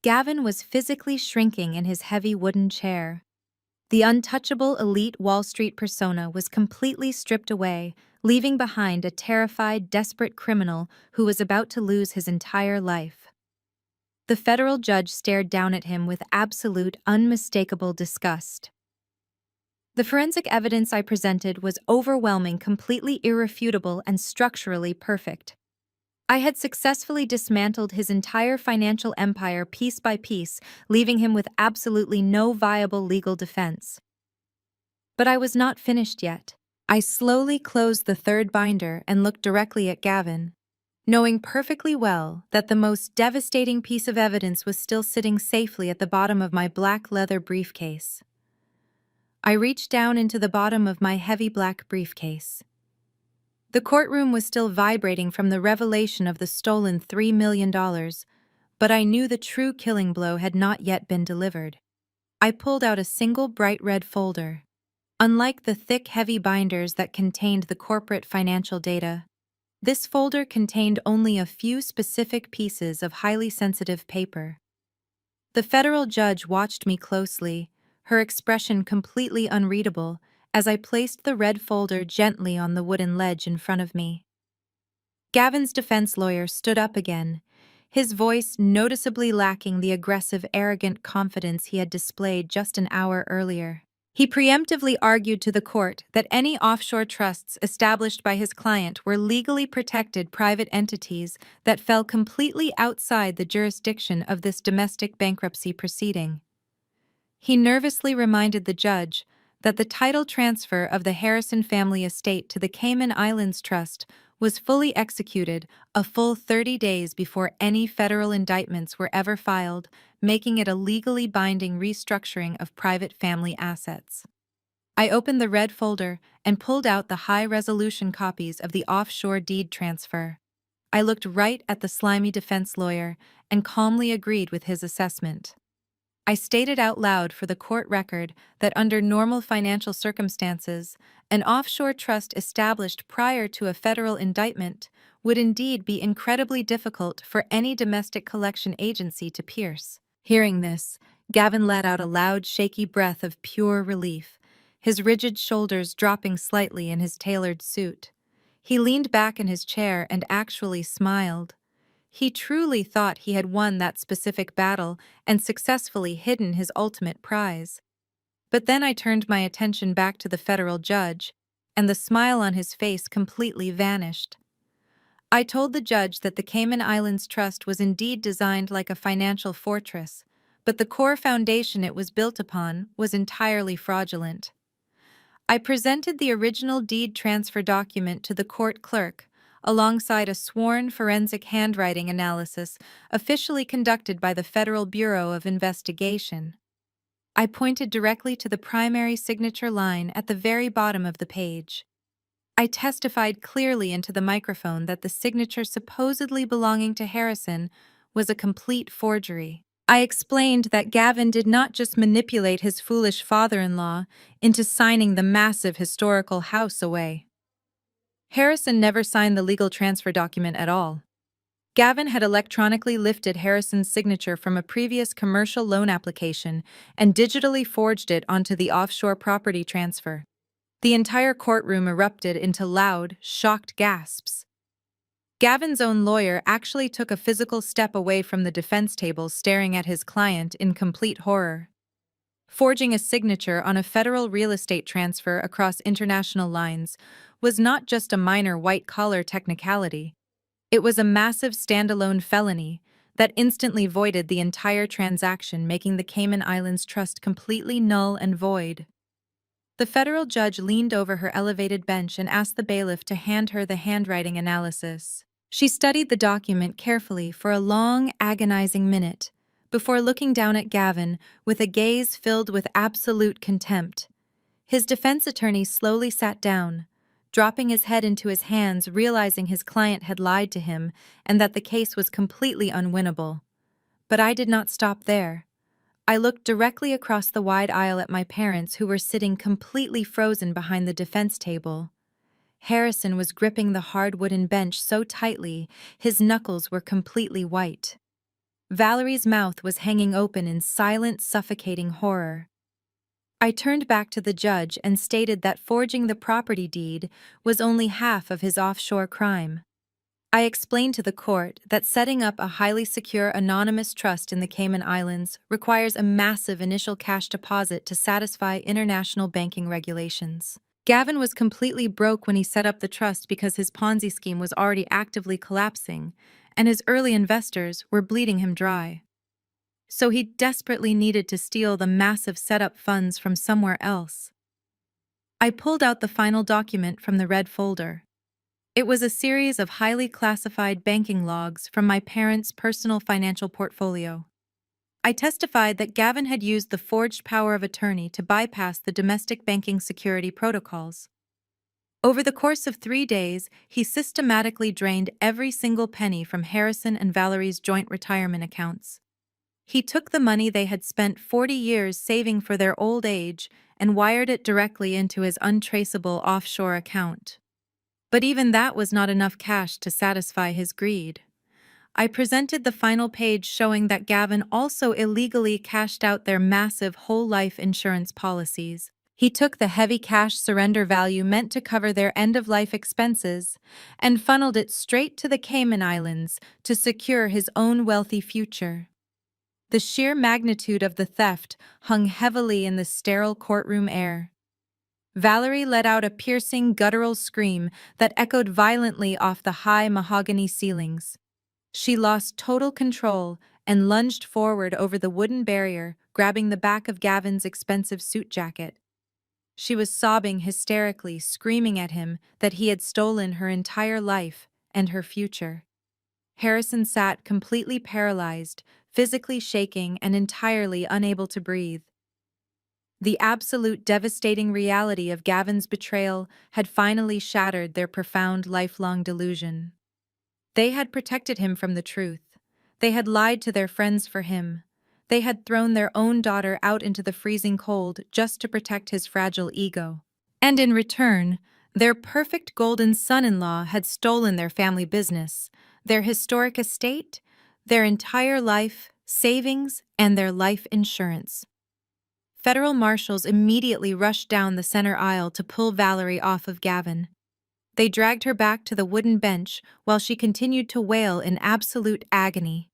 Gavin was physically shrinking in his heavy wooden chair. The untouchable elite Wall Street persona was completely stripped away, leaving behind a terrified, desperate criminal who was about to lose his entire life. The federal judge stared down at him with absolute, unmistakable disgust. The forensic evidence I presented was overwhelming, completely irrefutable, and structurally perfect. I had successfully dismantled his entire financial empire piece by piece, leaving him with absolutely no viable legal defense. But I was not finished yet. I slowly closed the third binder and looked directly at Gavin, knowing perfectly well that the most devastating piece of evidence was still sitting safely at the bottom of my black leather briefcase. I reached down into the bottom of my heavy black briefcase. The courtroom was still vibrating from the revelation of the stolen $3 million, but I knew the true killing blow had not yet been delivered. I pulled out a single bright red folder. Unlike the thick, heavy binders that contained the corporate financial data, this folder contained only a few specific pieces of highly sensitive paper. The federal judge watched me closely, her expression completely unreadable, as I placed the red folder gently on the wooden ledge in front of me. Gavin's defense lawyer stood up again, his voice noticeably lacking the aggressive, arrogant confidence he had displayed just an hour earlier. He preemptively argued to the court that any offshore trusts established by his client were legally protected private entities that fell completely outside the jurisdiction of this domestic bankruptcy proceeding. He nervously reminded the judge that the title transfer of the Harrison family estate to the Cayman Islands Trust was fully executed a full 30 days before any federal indictments were ever filed, making it a legally binding restructuring of private family assets. I opened the red folder and pulled out the high-resolution copies of the offshore deed transfer. I looked right at the slimy defense lawyer and calmly agreed with his assessment. I stated out loud for the court record that under normal financial circumstances, an offshore trust established prior to a federal indictment would indeed be incredibly difficult for any domestic collection agency to pierce. Hearing this, Gavin let out a loud, shaky breath of pure relief, his rigid shoulders dropping slightly in his tailored suit. He leaned back in his chair and actually smiled. He truly thought he had won that specific battle and successfully hidden his ultimate prize. But then I turned my attention back to the federal judge, and the smile on his face completely vanished. I told the judge that the Cayman Islands Trust was indeed designed like a financial fortress, but the core foundation it was built upon was entirely fraudulent. I presented the original deed transfer document to the court clerk, alongside a sworn forensic handwriting analysis officially conducted by the Federal Bureau of Investigation. I pointed directly to the primary signature line at the very bottom of the page. I testified clearly into the microphone that the signature supposedly belonging to Harrison was a complete forgery. I explained that Gavin did not just manipulate his foolish father-in-law into signing the massive historical house away. Harrison never signed the legal transfer document at all. Gavin had electronically lifted Harrison's signature from a previous commercial loan application and digitally forged it onto the offshore property transfer. The entire courtroom erupted into loud, shocked gasps. Gavin's own lawyer actually took a physical step away from the defense table, staring at his client in complete horror. Forging a signature on a federal real estate transfer across international lines was not just a minor white-collar technicality. It was a massive standalone felony that instantly voided the entire transaction, making the Cayman Islands Trust completely null and void. The federal judge leaned over her elevated bench and asked the bailiff to hand her the handwriting analysis. She studied the document carefully for a long, agonizing minute before looking down at Gavin with a gaze filled with absolute contempt. His defense attorney slowly sat down, dropping his head into his hands, realizing his client had lied to him and that the case was completely unwinnable. But I did not stop there. I looked directly across the wide aisle at my parents, who were sitting completely frozen behind the defense table. Harrison was gripping the hard wooden bench so tightly his knuckles were completely white. Valerie's mouth was hanging open in silent, suffocating horror. I turned back to the judge and stated that forging the property deed was only half of his offshore crime. I explained to the court that setting up a highly secure anonymous trust in the Cayman Islands requires a massive initial cash deposit to satisfy international banking regulations. Gavin was completely broke when he set up the trust because his Ponzi scheme was already actively collapsing, and his early investors were bleeding him dry. So he desperately needed to steal the massive setup funds from somewhere else. I pulled out the final document from the red folder. It was a series of highly classified banking logs from my parents' personal financial portfolio. I testified that Gavin had used the forged power of attorney to bypass the domestic banking security protocols. Over the course of 3 days, he systematically drained every single penny from Harrison and Valerie's joint retirement accounts. He took the money they had spent 40 years saving for their old age and wired it directly into his untraceable offshore account. But even that was not enough cash to satisfy his greed. I presented the final page showing that Gavin also illegally cashed out their massive whole life insurance policies. He took the heavy cash surrender value meant to cover their end-of-life expenses and funneled it straight to the Cayman Islands to secure his own wealthy future. The sheer magnitude of the theft hung heavily in the sterile courtroom air. Valerie let out a piercing, guttural scream that echoed violently off the high mahogany ceilings. She lost total control and lunged forward over the wooden barrier, grabbing the back of Gavin's expensive suit jacket. She was sobbing hysterically, screaming at him that he had stolen her entire life and her future. Harrison sat completely paralyzed, physically shaking and entirely unable to breathe. The absolute devastating reality of Gavin's betrayal had finally shattered their profound lifelong delusion. They had protected him from the truth. They had lied to their friends for him. They had thrown their own daughter out into the freezing cold just to protect his fragile ego. And in return, their perfect golden son-in-law had stolen their family business, their historic estate, their entire life, savings, and their life insurance. Federal marshals immediately rushed down the center aisle to pull Valerie off of Gavin. They dragged her back to the wooden bench while she continued to wail in absolute agony.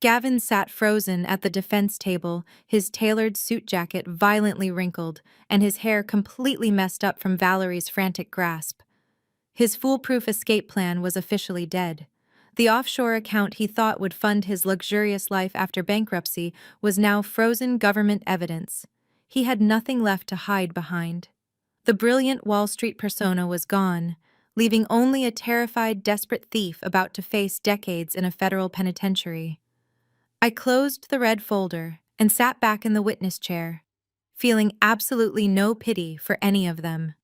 Gavin sat frozen at the defense table, his tailored suit jacket violently wrinkled, and his hair completely messed up from Valerie's frantic grasp. His foolproof escape plan was officially dead. The offshore account he thought would fund his luxurious life after bankruptcy was now frozen government evidence. He had nothing left to hide behind. The brilliant Wall Street persona was gone, leaving only a terrified, desperate thief about to face decades in a federal penitentiary. I closed the red folder and sat back in the witness chair, feeling absolutely no pity for any of them.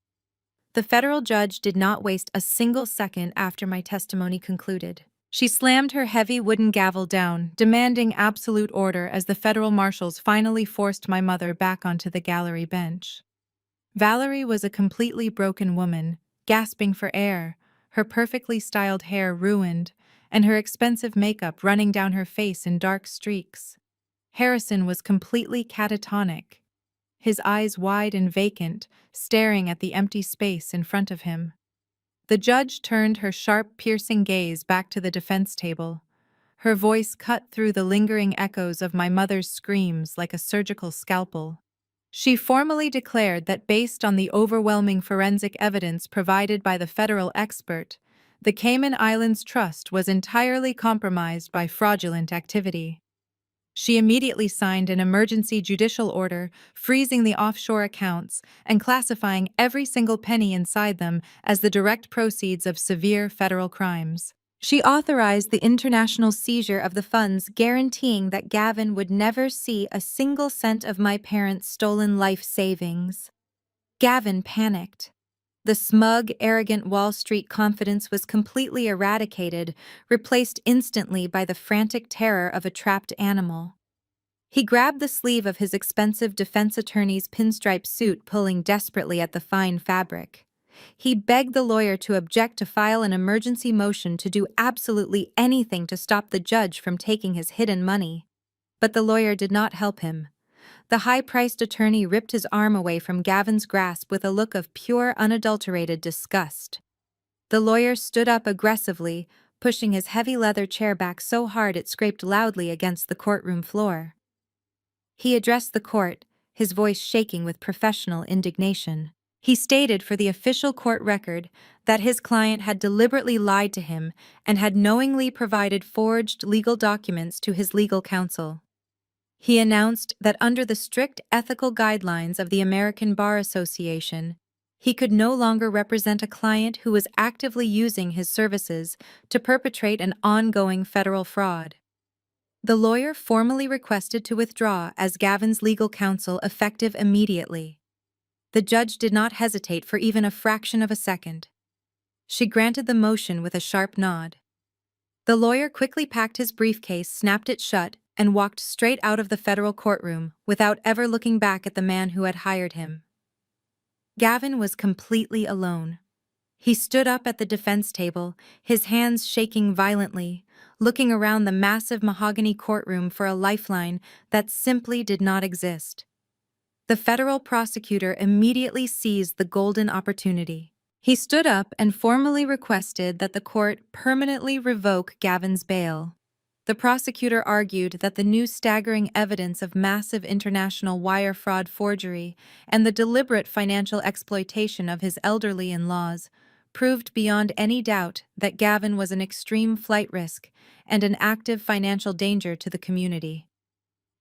The federal judge did not waste a single second after my testimony concluded. She slammed her heavy wooden gavel down, demanding absolute order as the federal marshals finally forced my mother back onto the gallery bench. Valerie was a completely broken woman, gasping for air, her perfectly styled hair ruined, and her expensive makeup running down her face in dark streaks. Harrison was completely catatonic, his eyes wide and vacant, staring at the empty space in front of him. The judge turned her sharp, piercing gaze back to the defense table. Her voice cut through the lingering echoes of my mother's screams like a surgical scalpel. She formally declared that based on the overwhelming forensic evidence provided by the federal expert, the Cayman Islands Trust was entirely compromised by fraudulent activity. She immediately signed an emergency judicial order, freezing the offshore accounts and classifying every single penny inside them as the direct proceeds of severe federal crimes. She authorized the international seizure of the funds, guaranteeing that Gavin would never see a single cent of my parents' stolen life savings. Gavin panicked. The smug, arrogant Wall Street confidence was completely eradicated, replaced instantly by the frantic terror of a trapped animal. He grabbed the sleeve of his expensive defense attorney's pinstripe suit, pulling desperately at the fine fabric. He begged the lawyer to object to file an emergency motion to do absolutely anything to stop the judge from taking his hidden money. But the lawyer did not help him. The high-priced attorney ripped his arm away from Gavin's grasp with a look of pure, unadulterated disgust. The lawyer stood up aggressively, pushing his heavy leather chair back so hard it scraped loudly against the courtroom floor. He addressed the court, his voice shaking with professional indignation. He stated for the official court record that his client had deliberately lied to him and had knowingly provided forged legal documents to his legal counsel. He announced that under the strict ethical guidelines of the American Bar Association, he could no longer represent a client who was actively using his services to perpetrate an ongoing federal fraud. The lawyer formally requested to withdraw as Gavin's legal counsel effective immediately. The judge did not hesitate for even a fraction of a second. She granted the motion with a sharp nod. The lawyer quickly packed his briefcase, snapped it shut, and walked straight out of the federal courtroom without ever looking back at the man who had hired him. Gavin was completely alone. He stood up at the defense table, his hands shaking violently, looking around the massive mahogany courtroom for a lifeline that simply did not exist. The federal prosecutor immediately seized the golden opportunity. He stood up and formally requested that the court permanently revoke Gavin's bail. The prosecutor argued that the new staggering evidence of massive international wire fraud forgery and the deliberate financial exploitation of his elderly in-laws proved beyond any doubt that Gavin was an extreme flight risk and an active financial danger to the community.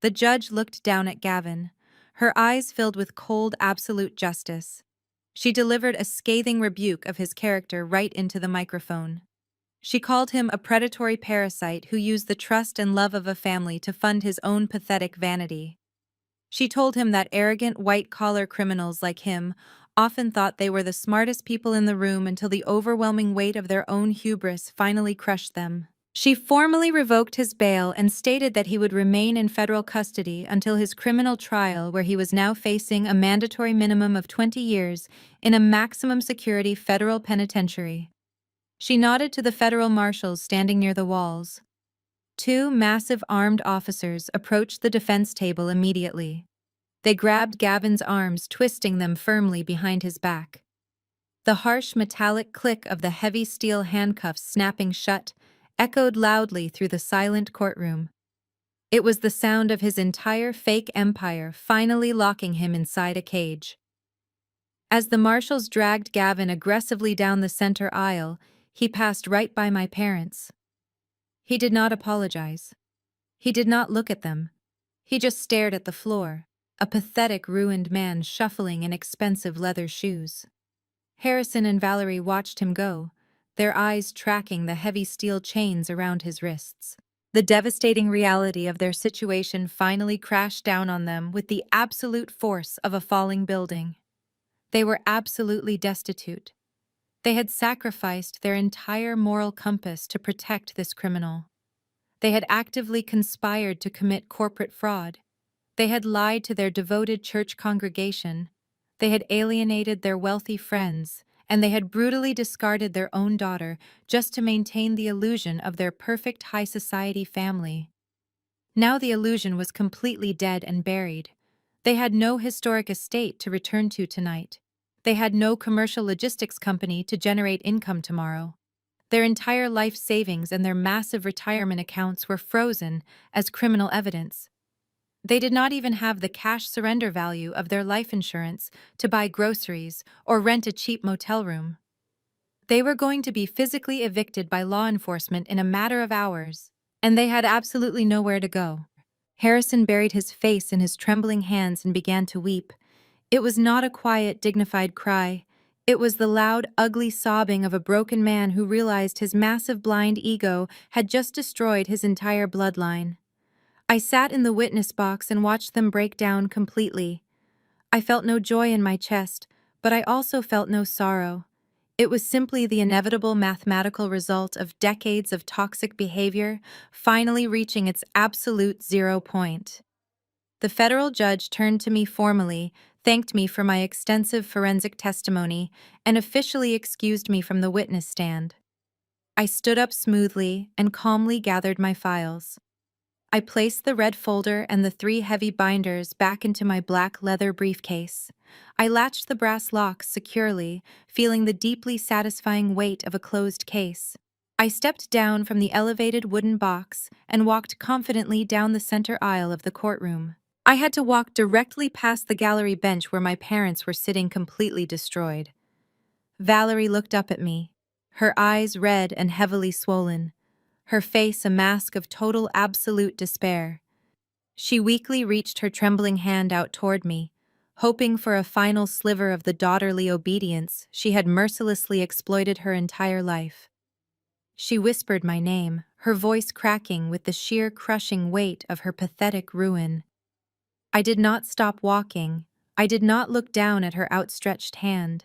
The judge looked down at Gavin, her eyes filled with cold, absolute justice. She delivered a scathing rebuke of his character right into the microphone. She called him a predatory parasite who used the trust and love of a family to fund his own pathetic vanity. She told him that arrogant white-collar criminals like him often thought they were the smartest people in the room until the overwhelming weight of their own hubris finally crushed them. She formally revoked his bail and stated that he would remain in federal custody until his criminal trial, where he was now facing a mandatory minimum of 20 years in a maximum security federal penitentiary. She nodded to the federal marshals standing near the walls. Two massive armed officers approached the defense table immediately. They grabbed Gavin's arms, twisting them firmly behind his back. The harsh metallic click of the heavy steel handcuffs snapping shut echoed loudly through the silent courtroom. It was the sound of his entire fake empire finally locking him inside a cage. As the marshals dragged Gavin aggressively down the center aisle, he passed right by my parents. He did not apologize. He did not look at them. He just stared at the floor, a pathetic, ruined man shuffling in expensive leather shoes. Harrison and Valerie watched him go, their eyes tracking the heavy steel chains around his wrists. The devastating reality of their situation finally crashed down on them with the absolute force of a falling building. They were absolutely destitute. They had sacrificed their entire moral compass to protect this criminal. They had actively conspired to commit corporate fraud. They had lied to their devoted church congregation. They had alienated their wealthy friends, and they had brutally discarded their own daughter just to maintain the illusion of their perfect high society family. Now the illusion was completely dead and buried. They had no historic estate to return to tonight. They had no commercial logistics company to generate income tomorrow. Their entire life savings and their massive retirement accounts were frozen as criminal evidence. They did not even have the cash surrender value of their life insurance to buy groceries or rent a cheap motel room. They were going to be physically evicted by law enforcement in a matter of hours, and they had absolutely nowhere to go. Harrison buried his face in his trembling hands and began to weep. It was not a quiet, dignified cry. It was the loud, ugly sobbing of a broken man who realized his massive blind ego had just destroyed his entire bloodline. I sat in the witness box and watched them break down completely. I felt no joy in my chest, but I also felt no sorrow. It was simply the inevitable mathematical result of decades of toxic behavior finally reaching its absolute 0 point. The federal judge turned to me formally, thanked me for my extensive forensic testimony, and officially excused me from the witness stand. I stood up smoothly and calmly gathered my files. I placed the red folder and the 3 heavy binders back into my black leather briefcase. I latched the brass locks securely, feeling the deeply satisfying weight of a closed case. I stepped down from the elevated wooden box and walked confidently down the center aisle of the courtroom. I had to walk directly past the gallery bench where my parents were sitting completely destroyed. Valerie looked up at me, her eyes red and heavily swollen, her face a mask of total absolute despair. She weakly reached her trembling hand out toward me, hoping for a final sliver of the daughterly obedience she had mercilessly exploited her entire life. She whispered my name, her voice cracking with the sheer crushing weight of her pathetic ruin. I did not stop walking. I did not look down at her outstretched hand.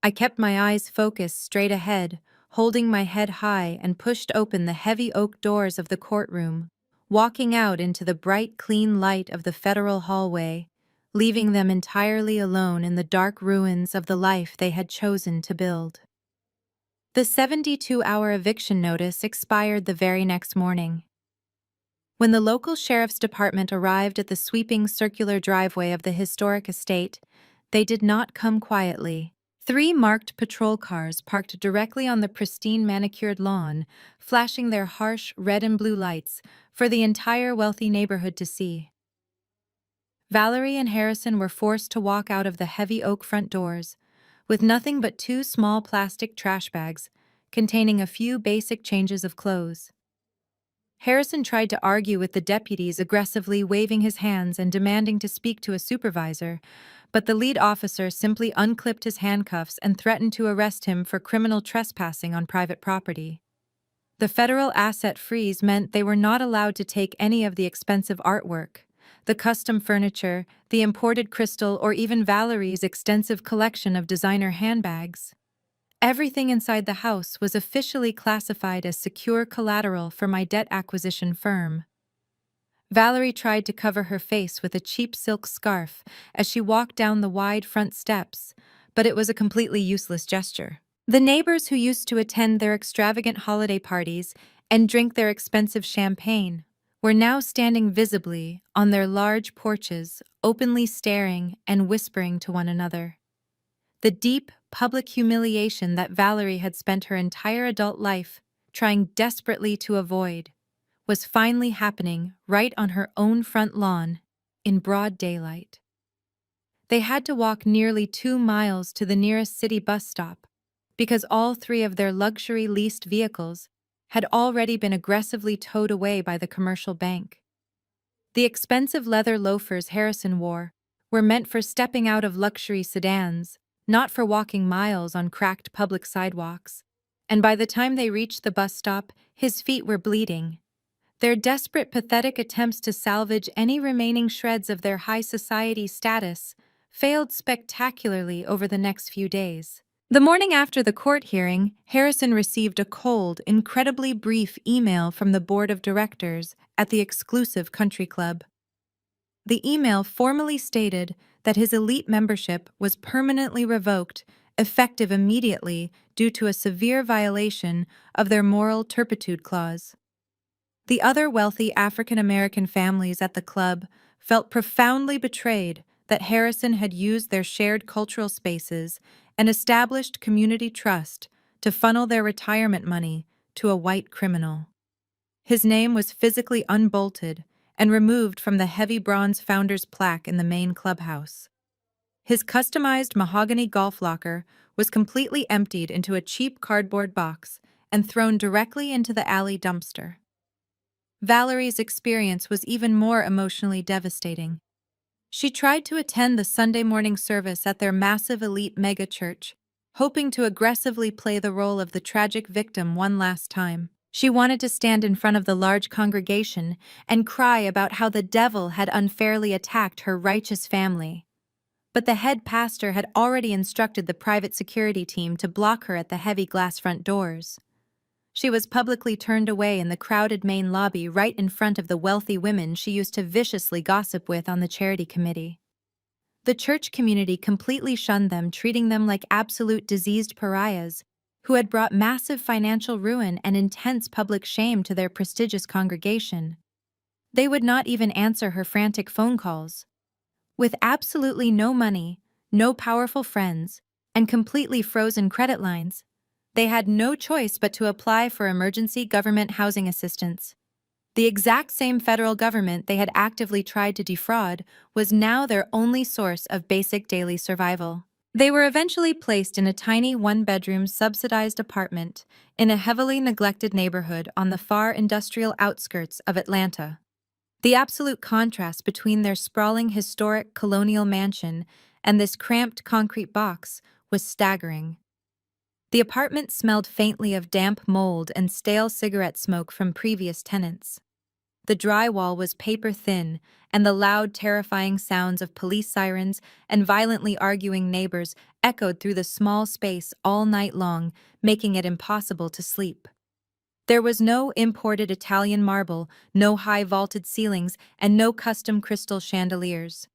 I kept my eyes focused straight ahead, holding my head high and pushed open the heavy oak doors of the courtroom, walking out into the bright, clean light of the federal hallway, leaving them entirely alone in the dark ruins of the life they had chosen to build. The 72-hour eviction notice expired the very next morning. When the local sheriff's department arrived at the sweeping circular driveway of the historic estate, they did not come quietly. 3 marked patrol cars parked directly on the pristine manicured lawn, flashing their harsh red and blue lights for the entire wealthy neighborhood to see. Valerie and Harrison were forced to walk out of the heavy oak front doors, with nothing but 2 small plastic trash bags containing a few basic changes of clothes. Harrison tried to argue with the deputies, aggressively waving his hands and demanding to speak to a supervisor, but the lead officer simply unclipped his handcuffs and threatened to arrest him for criminal trespassing on private property. The federal asset freeze meant they were not allowed to take any of the expensive artwork, the custom furniture, the imported crystal, or even Valerie's extensive collection of designer handbags. Everything inside the house was officially classified as secure collateral for my debt acquisition firm. Valerie tried to cover her face with a cheap silk scarf as she walked down the wide front steps, but it was a completely useless gesture. The neighbors who used to attend their extravagant holiday parties and drink their expensive champagne were now standing visibly on their large porches, openly staring and whispering to one another. The deep, public humiliation that Valerie had spent her entire adult life trying desperately to avoid was finally happening right on her own front lawn, in broad daylight. They had to walk nearly 2 miles to the nearest city bus stop, because all three of their luxury leased vehicles had already been aggressively towed away by the commercial bank. The expensive leather loafers Harrison wore were meant for stepping out of luxury sedans, not for walking miles on cracked public sidewalks, and by the time they reached the bus stop, his feet were bleeding. Their desperate, pathetic attempts to salvage any remaining shreds of their high society status failed spectacularly over the next few days. The morning after the court hearing, Harrison received a cold, incredibly brief email from the board of directors at the exclusive country club. The email formally stated that his elite membership was permanently revoked, effective immediately due to a severe violation of their moral turpitude clause. The other wealthy African American families at the club felt profoundly betrayed that Harrison had used their shared cultural spaces and established community trust to funnel their retirement money to a white criminal. His name was physically unbolted and removed from the heavy bronze founder's plaque in the main clubhouse. His customized mahogany golf locker was completely emptied into a cheap cardboard box and thrown directly into the alley dumpster. Valerie's experience was even more emotionally devastating. She tried to attend the Sunday morning service at their massive elite megachurch, hoping to aggressively play the role of the tragic victim one last time. She wanted to stand in front of the large congregation and cry about how the devil had unfairly attacked her righteous family. But the head pastor had already instructed the private security team to block her at the heavy glass front doors. She was publicly turned away in the crowded main lobby right in front of the wealthy women she used to viciously gossip with on the charity committee. The church community completely shunned them, treating them like absolute diseased pariahs who had brought massive financial ruin and intense public shame to their prestigious congregation. They would not even answer her frantic phone calls. With absolutely no money, no powerful friends, and completely frozen credit lines, they had no choice but to apply for emergency government housing assistance. The exact same federal government they had actively tried to defraud was now their only source of basic daily survival. They were eventually placed in a tiny one-bedroom subsidized apartment in a heavily neglected neighborhood on the far industrial outskirts of Atlanta. The absolute contrast between their sprawling historic colonial mansion and this cramped concrete box was staggering. The apartment smelled faintly of damp mold and stale cigarette smoke from previous tenants. The drywall was paper-thin, and the loud, terrifying sounds of police sirens and violently arguing neighbors echoed through the small space all night long, making it impossible to sleep. There was no imported Italian marble, no high vaulted ceilings, and no custom crystal chandeliers.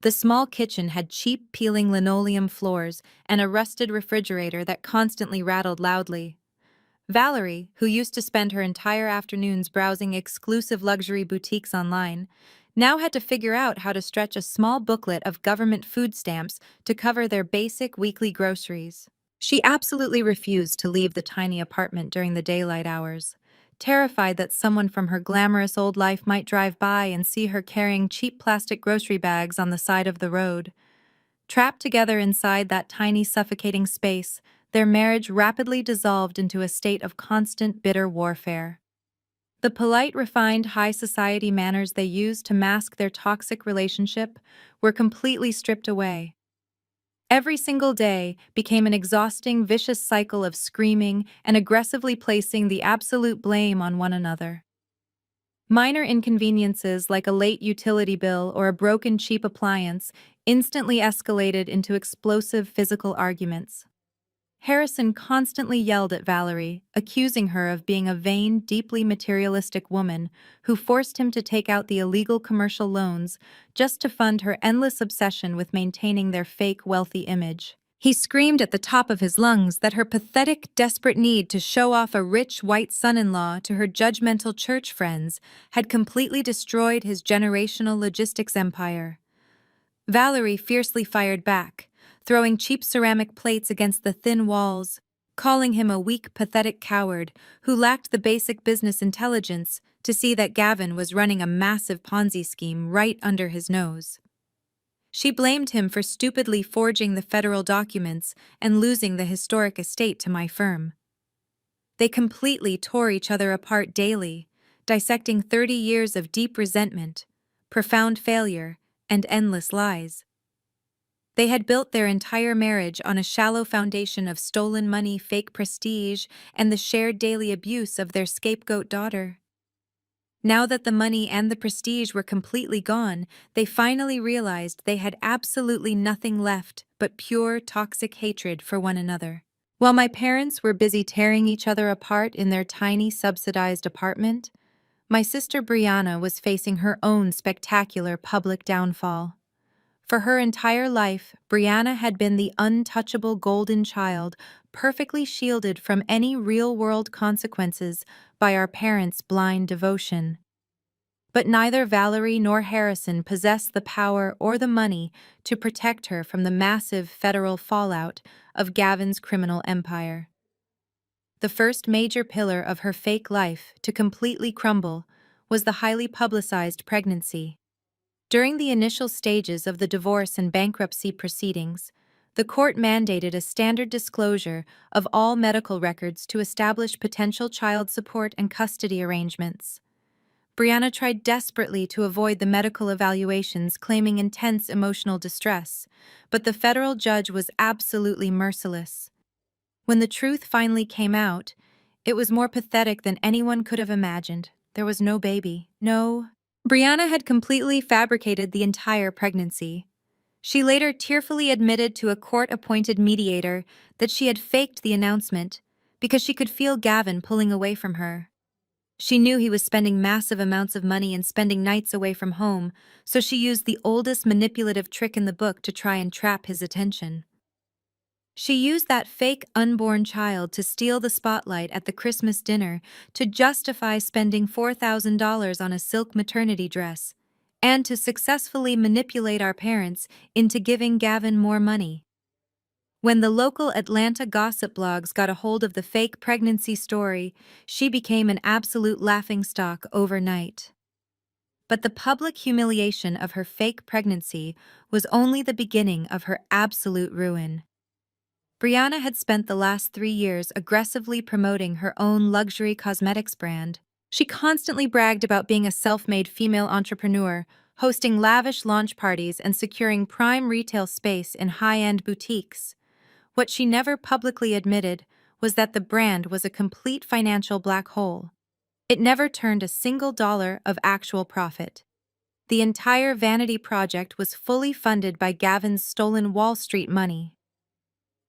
The small kitchen had cheap peeling linoleum floors and a rusted refrigerator that constantly rattled loudly. Valerie, who used to spend her entire afternoons browsing exclusive luxury boutiques online, now had to figure out how to stretch a small booklet of government food stamps to cover their basic weekly groceries. She absolutely refused to leave the tiny apartment during the daylight hours, terrified that someone from her glamorous old life might drive by and see her carrying cheap plastic grocery bags on the side of the road. Trapped together inside that tiny, suffocating space, their marriage rapidly dissolved into a state of constant, bitter warfare. The polite, refined, high society manners they used to mask their toxic relationship were completely stripped away. Every single day became an exhausting, vicious cycle of screaming and aggressively placing the absolute blame on one another. Minor inconveniences like a late utility bill or a broken cheap appliance instantly escalated into explosive physical arguments. Harrison constantly yelled at Valerie, accusing her of being a vain, deeply materialistic woman who forced him to take out the illegal commercial loans just to fund her endless obsession with maintaining their fake wealthy image. He screamed at the top of his lungs that her pathetic, desperate need to show off a rich white son-in-law to her judgmental church friends had completely destroyed his generational logistics empire. Valerie fiercely fired back, throwing cheap ceramic plates against the thin walls, calling him a weak, pathetic coward who lacked the basic business intelligence to see that Gavin was running a massive Ponzi scheme right under his nose. She blamed him for stupidly forging the federal documents and losing the historic estate to my firm. They completely tore each other apart daily, dissecting 30 years of deep resentment, profound failure, and endless lies. They had built their entire marriage on a shallow foundation of stolen money, fake prestige, and the shared daily abuse of their scapegoat daughter. Now that the money and the prestige were completely gone, they finally realized they had absolutely nothing left but pure toxic hatred for one another. While my parents were busy tearing each other apart in their tiny subsidized apartment, my sister Brianna was facing her own spectacular public downfall. For her entire life, Brianna had been the untouchable golden child, perfectly shielded from any real-world consequences by our parents' blind devotion. But neither Valerie nor Harrison possessed the power or the money to protect her from the massive federal fallout of Gavin's criminal empire. The first major pillar of her fake life to completely crumble was the highly publicized pregnancy. During the initial stages of the divorce and bankruptcy proceedings, the court mandated a standard disclosure of all medical records to establish potential child support and custody arrangements. Brianna tried desperately to avoid the medical evaluations, claiming intense emotional distress, but the federal judge was absolutely merciless. When the truth finally came out, it was more pathetic than anyone could have imagined. There was no baby, no. Brianna had completely fabricated the entire pregnancy. She later tearfully admitted to a court-appointed mediator that she had faked the announcement because she could feel Gavin pulling away from her. She knew he was spending massive amounts of money and spending nights away from home, so she used the oldest manipulative trick in the book to try and trap his attention. She used that fake unborn child to steal the spotlight at the Christmas dinner to justify spending $4,000 on a silk maternity dress, and to successfully manipulate our parents into giving Gavin more money. When the local Atlanta gossip blogs got a hold of the fake pregnancy story, she became an absolute laughingstock overnight. But the public humiliation of her fake pregnancy was only the beginning of her absolute ruin. Brianna had spent the last 3 years aggressively promoting her own luxury cosmetics brand. She constantly bragged about being a self-made female entrepreneur, hosting lavish launch parties and securing prime retail space in high-end boutiques. What she never publicly admitted was that the brand was a complete financial black hole. It never turned a single dollar of actual profit. The entire vanity project was fully funded by Gavin's stolen Wall Street money.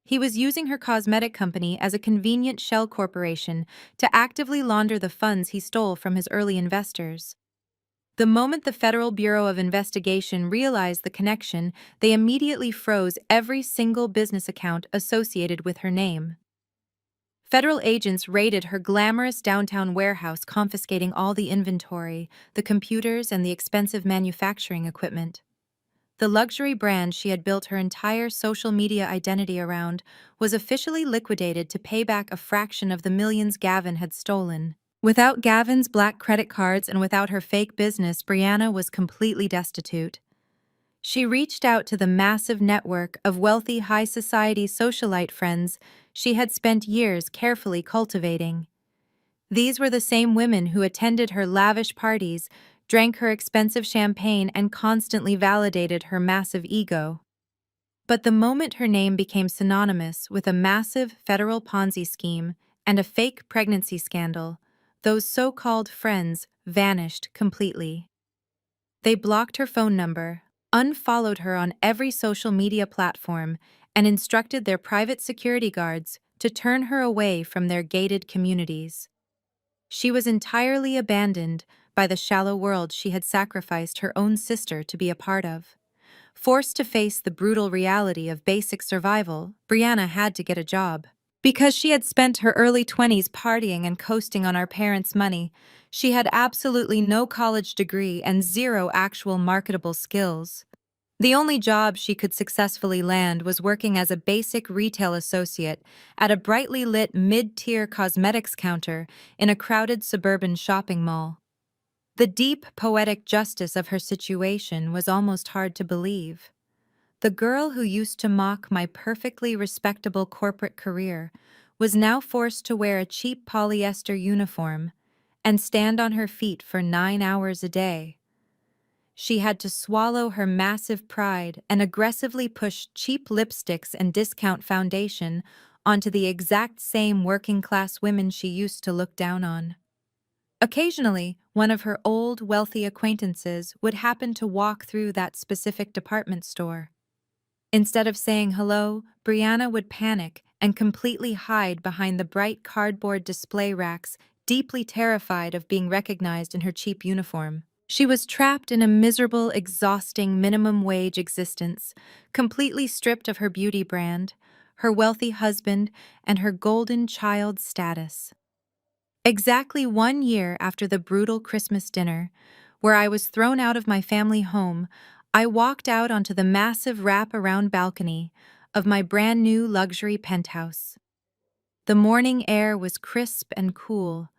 He was using her cosmetic company as a convenient shell corporation to actively launder the funds he stole from his early investors. The moment the Federal Bureau of Investigation realized the connection, they immediately froze every single business account associated with her name. Federal agents raided her glamorous downtown warehouse, confiscating all the inventory, the computers, and the expensive manufacturing equipment. The luxury brand she had built her entire social media identity around was officially liquidated to pay back a fraction of the millions Gavin had stolen. Without Gavin's black credit cards and without her fake business, Brianna was completely destitute. She reached out to the massive network of wealthy high society socialite friends she had spent years carefully cultivating. These were the same women who attended her lavish parties, drank her expensive champagne, and constantly validated her massive ego. But the moment her name became synonymous with a massive federal Ponzi scheme and a fake pregnancy scandal, those so-called friends vanished completely. They blocked her phone number, unfollowed her on every social media platform, and instructed their private security guards to turn her away from their gated communities. She was entirely abandoned by the shallow world she had sacrificed her own sister to be a part of. Forced to face the brutal reality of basic survival, Brianna had to get a job. Because she had spent her early 20s partying and coasting on our parents' money, she had absolutely no college degree and zero actual marketable skills. The only job she could successfully land was working as a basic retail associate at a brightly lit mid-tier cosmetics counter in a crowded suburban shopping mall. The deep, poetic justice of her situation was almost hard to believe. The girl who used to mock my perfectly respectable corporate career was now forced to wear a cheap polyester uniform and stand on her feet for 9 hours a day. She had to swallow her massive pride and aggressively push cheap lipsticks and discount foundation onto the exact same working-class women she used to look down on. Occasionally, one of her old, wealthy acquaintances would happen to walk through that specific department store. Instead of saying hello, Brianna would panic and completely hide behind the bright cardboard display racks, deeply terrified of being recognized in her cheap uniform. She was trapped in a miserable, exhausting minimum wage existence, completely stripped of her beauty brand, her wealthy husband, and her golden child status. Exactly 1 year after the brutal Christmas dinner, where I was thrown out of my family home, I walked out onto the massive wrap-around balcony of my brand-new luxury penthouse. The morning air was crisp and cool,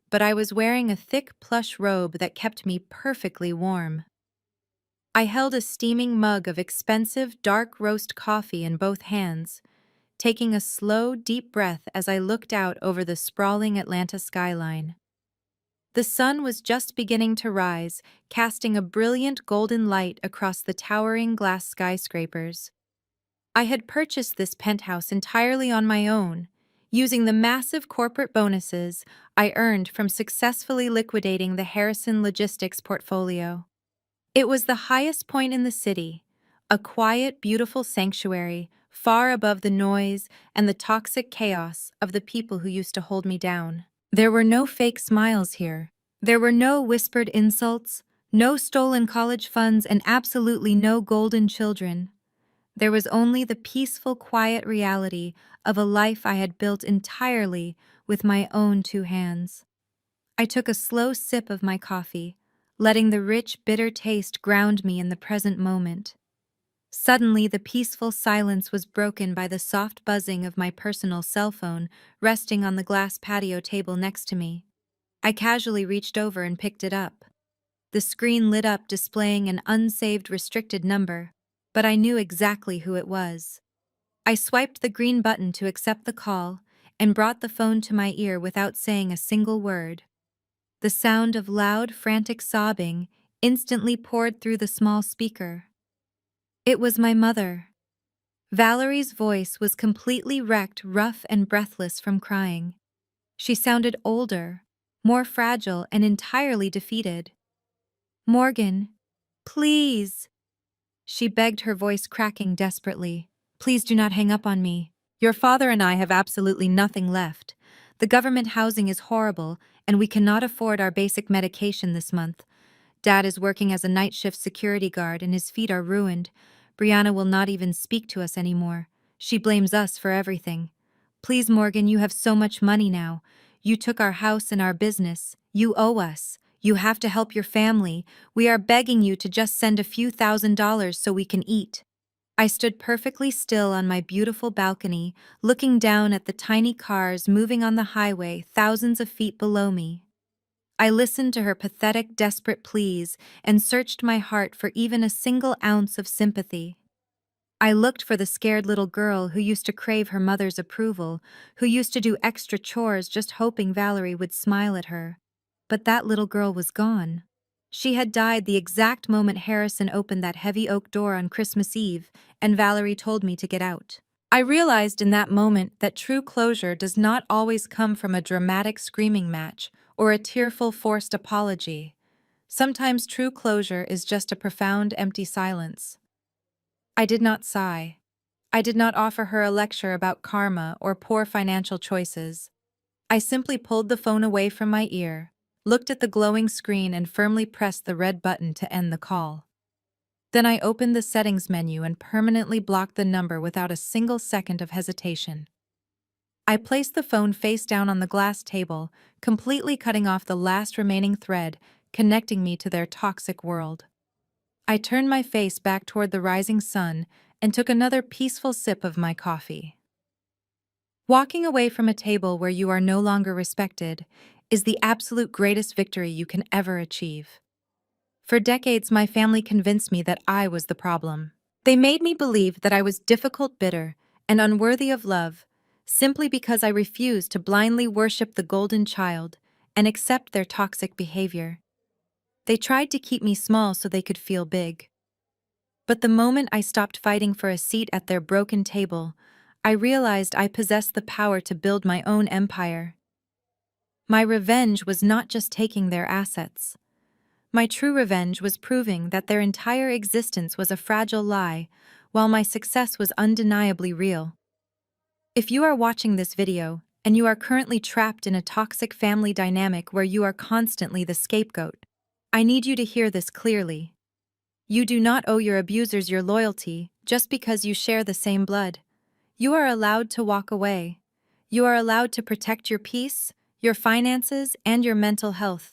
but I was wearing a thick plush robe that kept me perfectly warm. I held a steaming mug of expensive dark roast coffee in both hands, taking a slow, deep breath as I looked out over the sprawling Atlanta skyline. The sun was just beginning to rise, casting a brilliant golden light across the towering glass skyscrapers. I had purchased this penthouse entirely on my own, using the massive corporate bonuses I earned from successfully liquidating the Harrison Logistics portfolio. It was the highest point in the city, a quiet, beautiful sanctuary, far above the noise and the toxic chaos of the people who used to hold me down. There were no fake smiles here. There were no whispered insults, no stolen college funds, and absolutely no golden children. There was only the peaceful, quiet reality of a life I had built entirely with my own 2 hands. I took a slow sip of my coffee, letting the rich, bitter taste ground me in the present moment. Suddenly, the peaceful silence was broken by the soft buzzing of my personal cell phone resting on the glass patio table next to me. I casually reached over and picked it up. The screen lit up displaying an unsaved restricted number, but I knew exactly who it was. I swiped the green button to accept the call and brought the phone to my ear without saying a single word. The sound of loud, frantic sobbing instantly poured through the small speaker. It was my mother. Valerie's voice was completely wrecked, rough and breathless from crying. She sounded older, more fragile, and entirely defeated. "Morgan, please," she begged, her voice cracking desperately. "Please do not hang up on me. Your father and I have absolutely nothing left. The government housing is horrible, and we cannot afford our basic medication this month. Dad is working as a night shift security guard and his feet are ruined. Brianna will not even speak to us anymore. She blames us for everything. Please, Morgan, you have so much money now. You took our house and our business. You owe us. You have to help your family. We are begging you to just send a few $1,000s so we can eat." I stood perfectly still on my beautiful balcony, looking down at the tiny cars moving on the highway thousands of feet below me. I listened to her pathetic, desperate pleas and searched my heart for even a single ounce of sympathy. I looked for the scared little girl who used to crave her mother's approval, who used to do extra chores just hoping Valerie would smile at her. But that little girl was gone. She had died the exact moment Harrison opened that heavy oak door on Christmas Eve, and Valerie told me to get out. I realized in that moment that true closure does not always come from a dramatic screaming match or a tearful forced apology. Sometimes true closure is just a profound empty silence. I did not sigh. I did not offer her a lecture about karma or poor financial choices. I simply pulled the phone away from my ear, looked at the glowing screen, and firmly pressed the red button to end the call. Then I opened the settings menu and permanently blocked the number without a single second of hesitation. I placed the phone face down on the glass table, completely cutting off the last remaining thread connecting me to their toxic world. I turned my face back toward the rising sun and took another peaceful sip of my coffee. Walking away from a table where you are no longer respected is the absolute greatest victory you can ever achieve. For decades, my family convinced me that I was the problem. They made me believe that I was difficult, bitter, and unworthy of love, simply because I refused to blindly worship the golden child and accept their toxic behavior. They tried to keep me small so they could feel big. But the moment I stopped fighting for a seat at their broken table, I realized I possessed the power to build my own empire. My revenge was not just taking their assets. My true revenge was proving that their entire existence was a fragile lie, while my success was undeniably real. If you are watching this video, and you are currently trapped in a toxic family dynamic where you are constantly the scapegoat, I need you to hear this clearly. You do not owe your abusers your loyalty just because you share the same blood. You are allowed to walk away. You are allowed to protect your peace, your finances, and your mental health.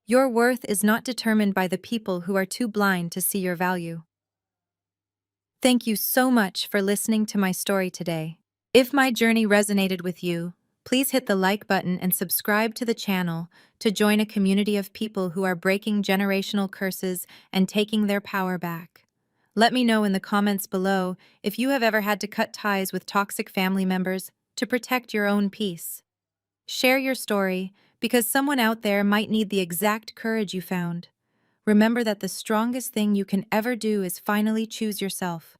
Your worth is not determined by the people who are too blind to see your value. Thank you so much for listening to my story today. If my journey resonated with you, please hit the like button and subscribe to the channel to join a community of people who are breaking generational curses and taking their power back. Let me know in the comments below if you have ever had to cut ties with toxic family members to protect your own peace. Share your story, because someone out there might need the exact courage you found. Remember that the strongest thing you can ever do is finally choose yourself.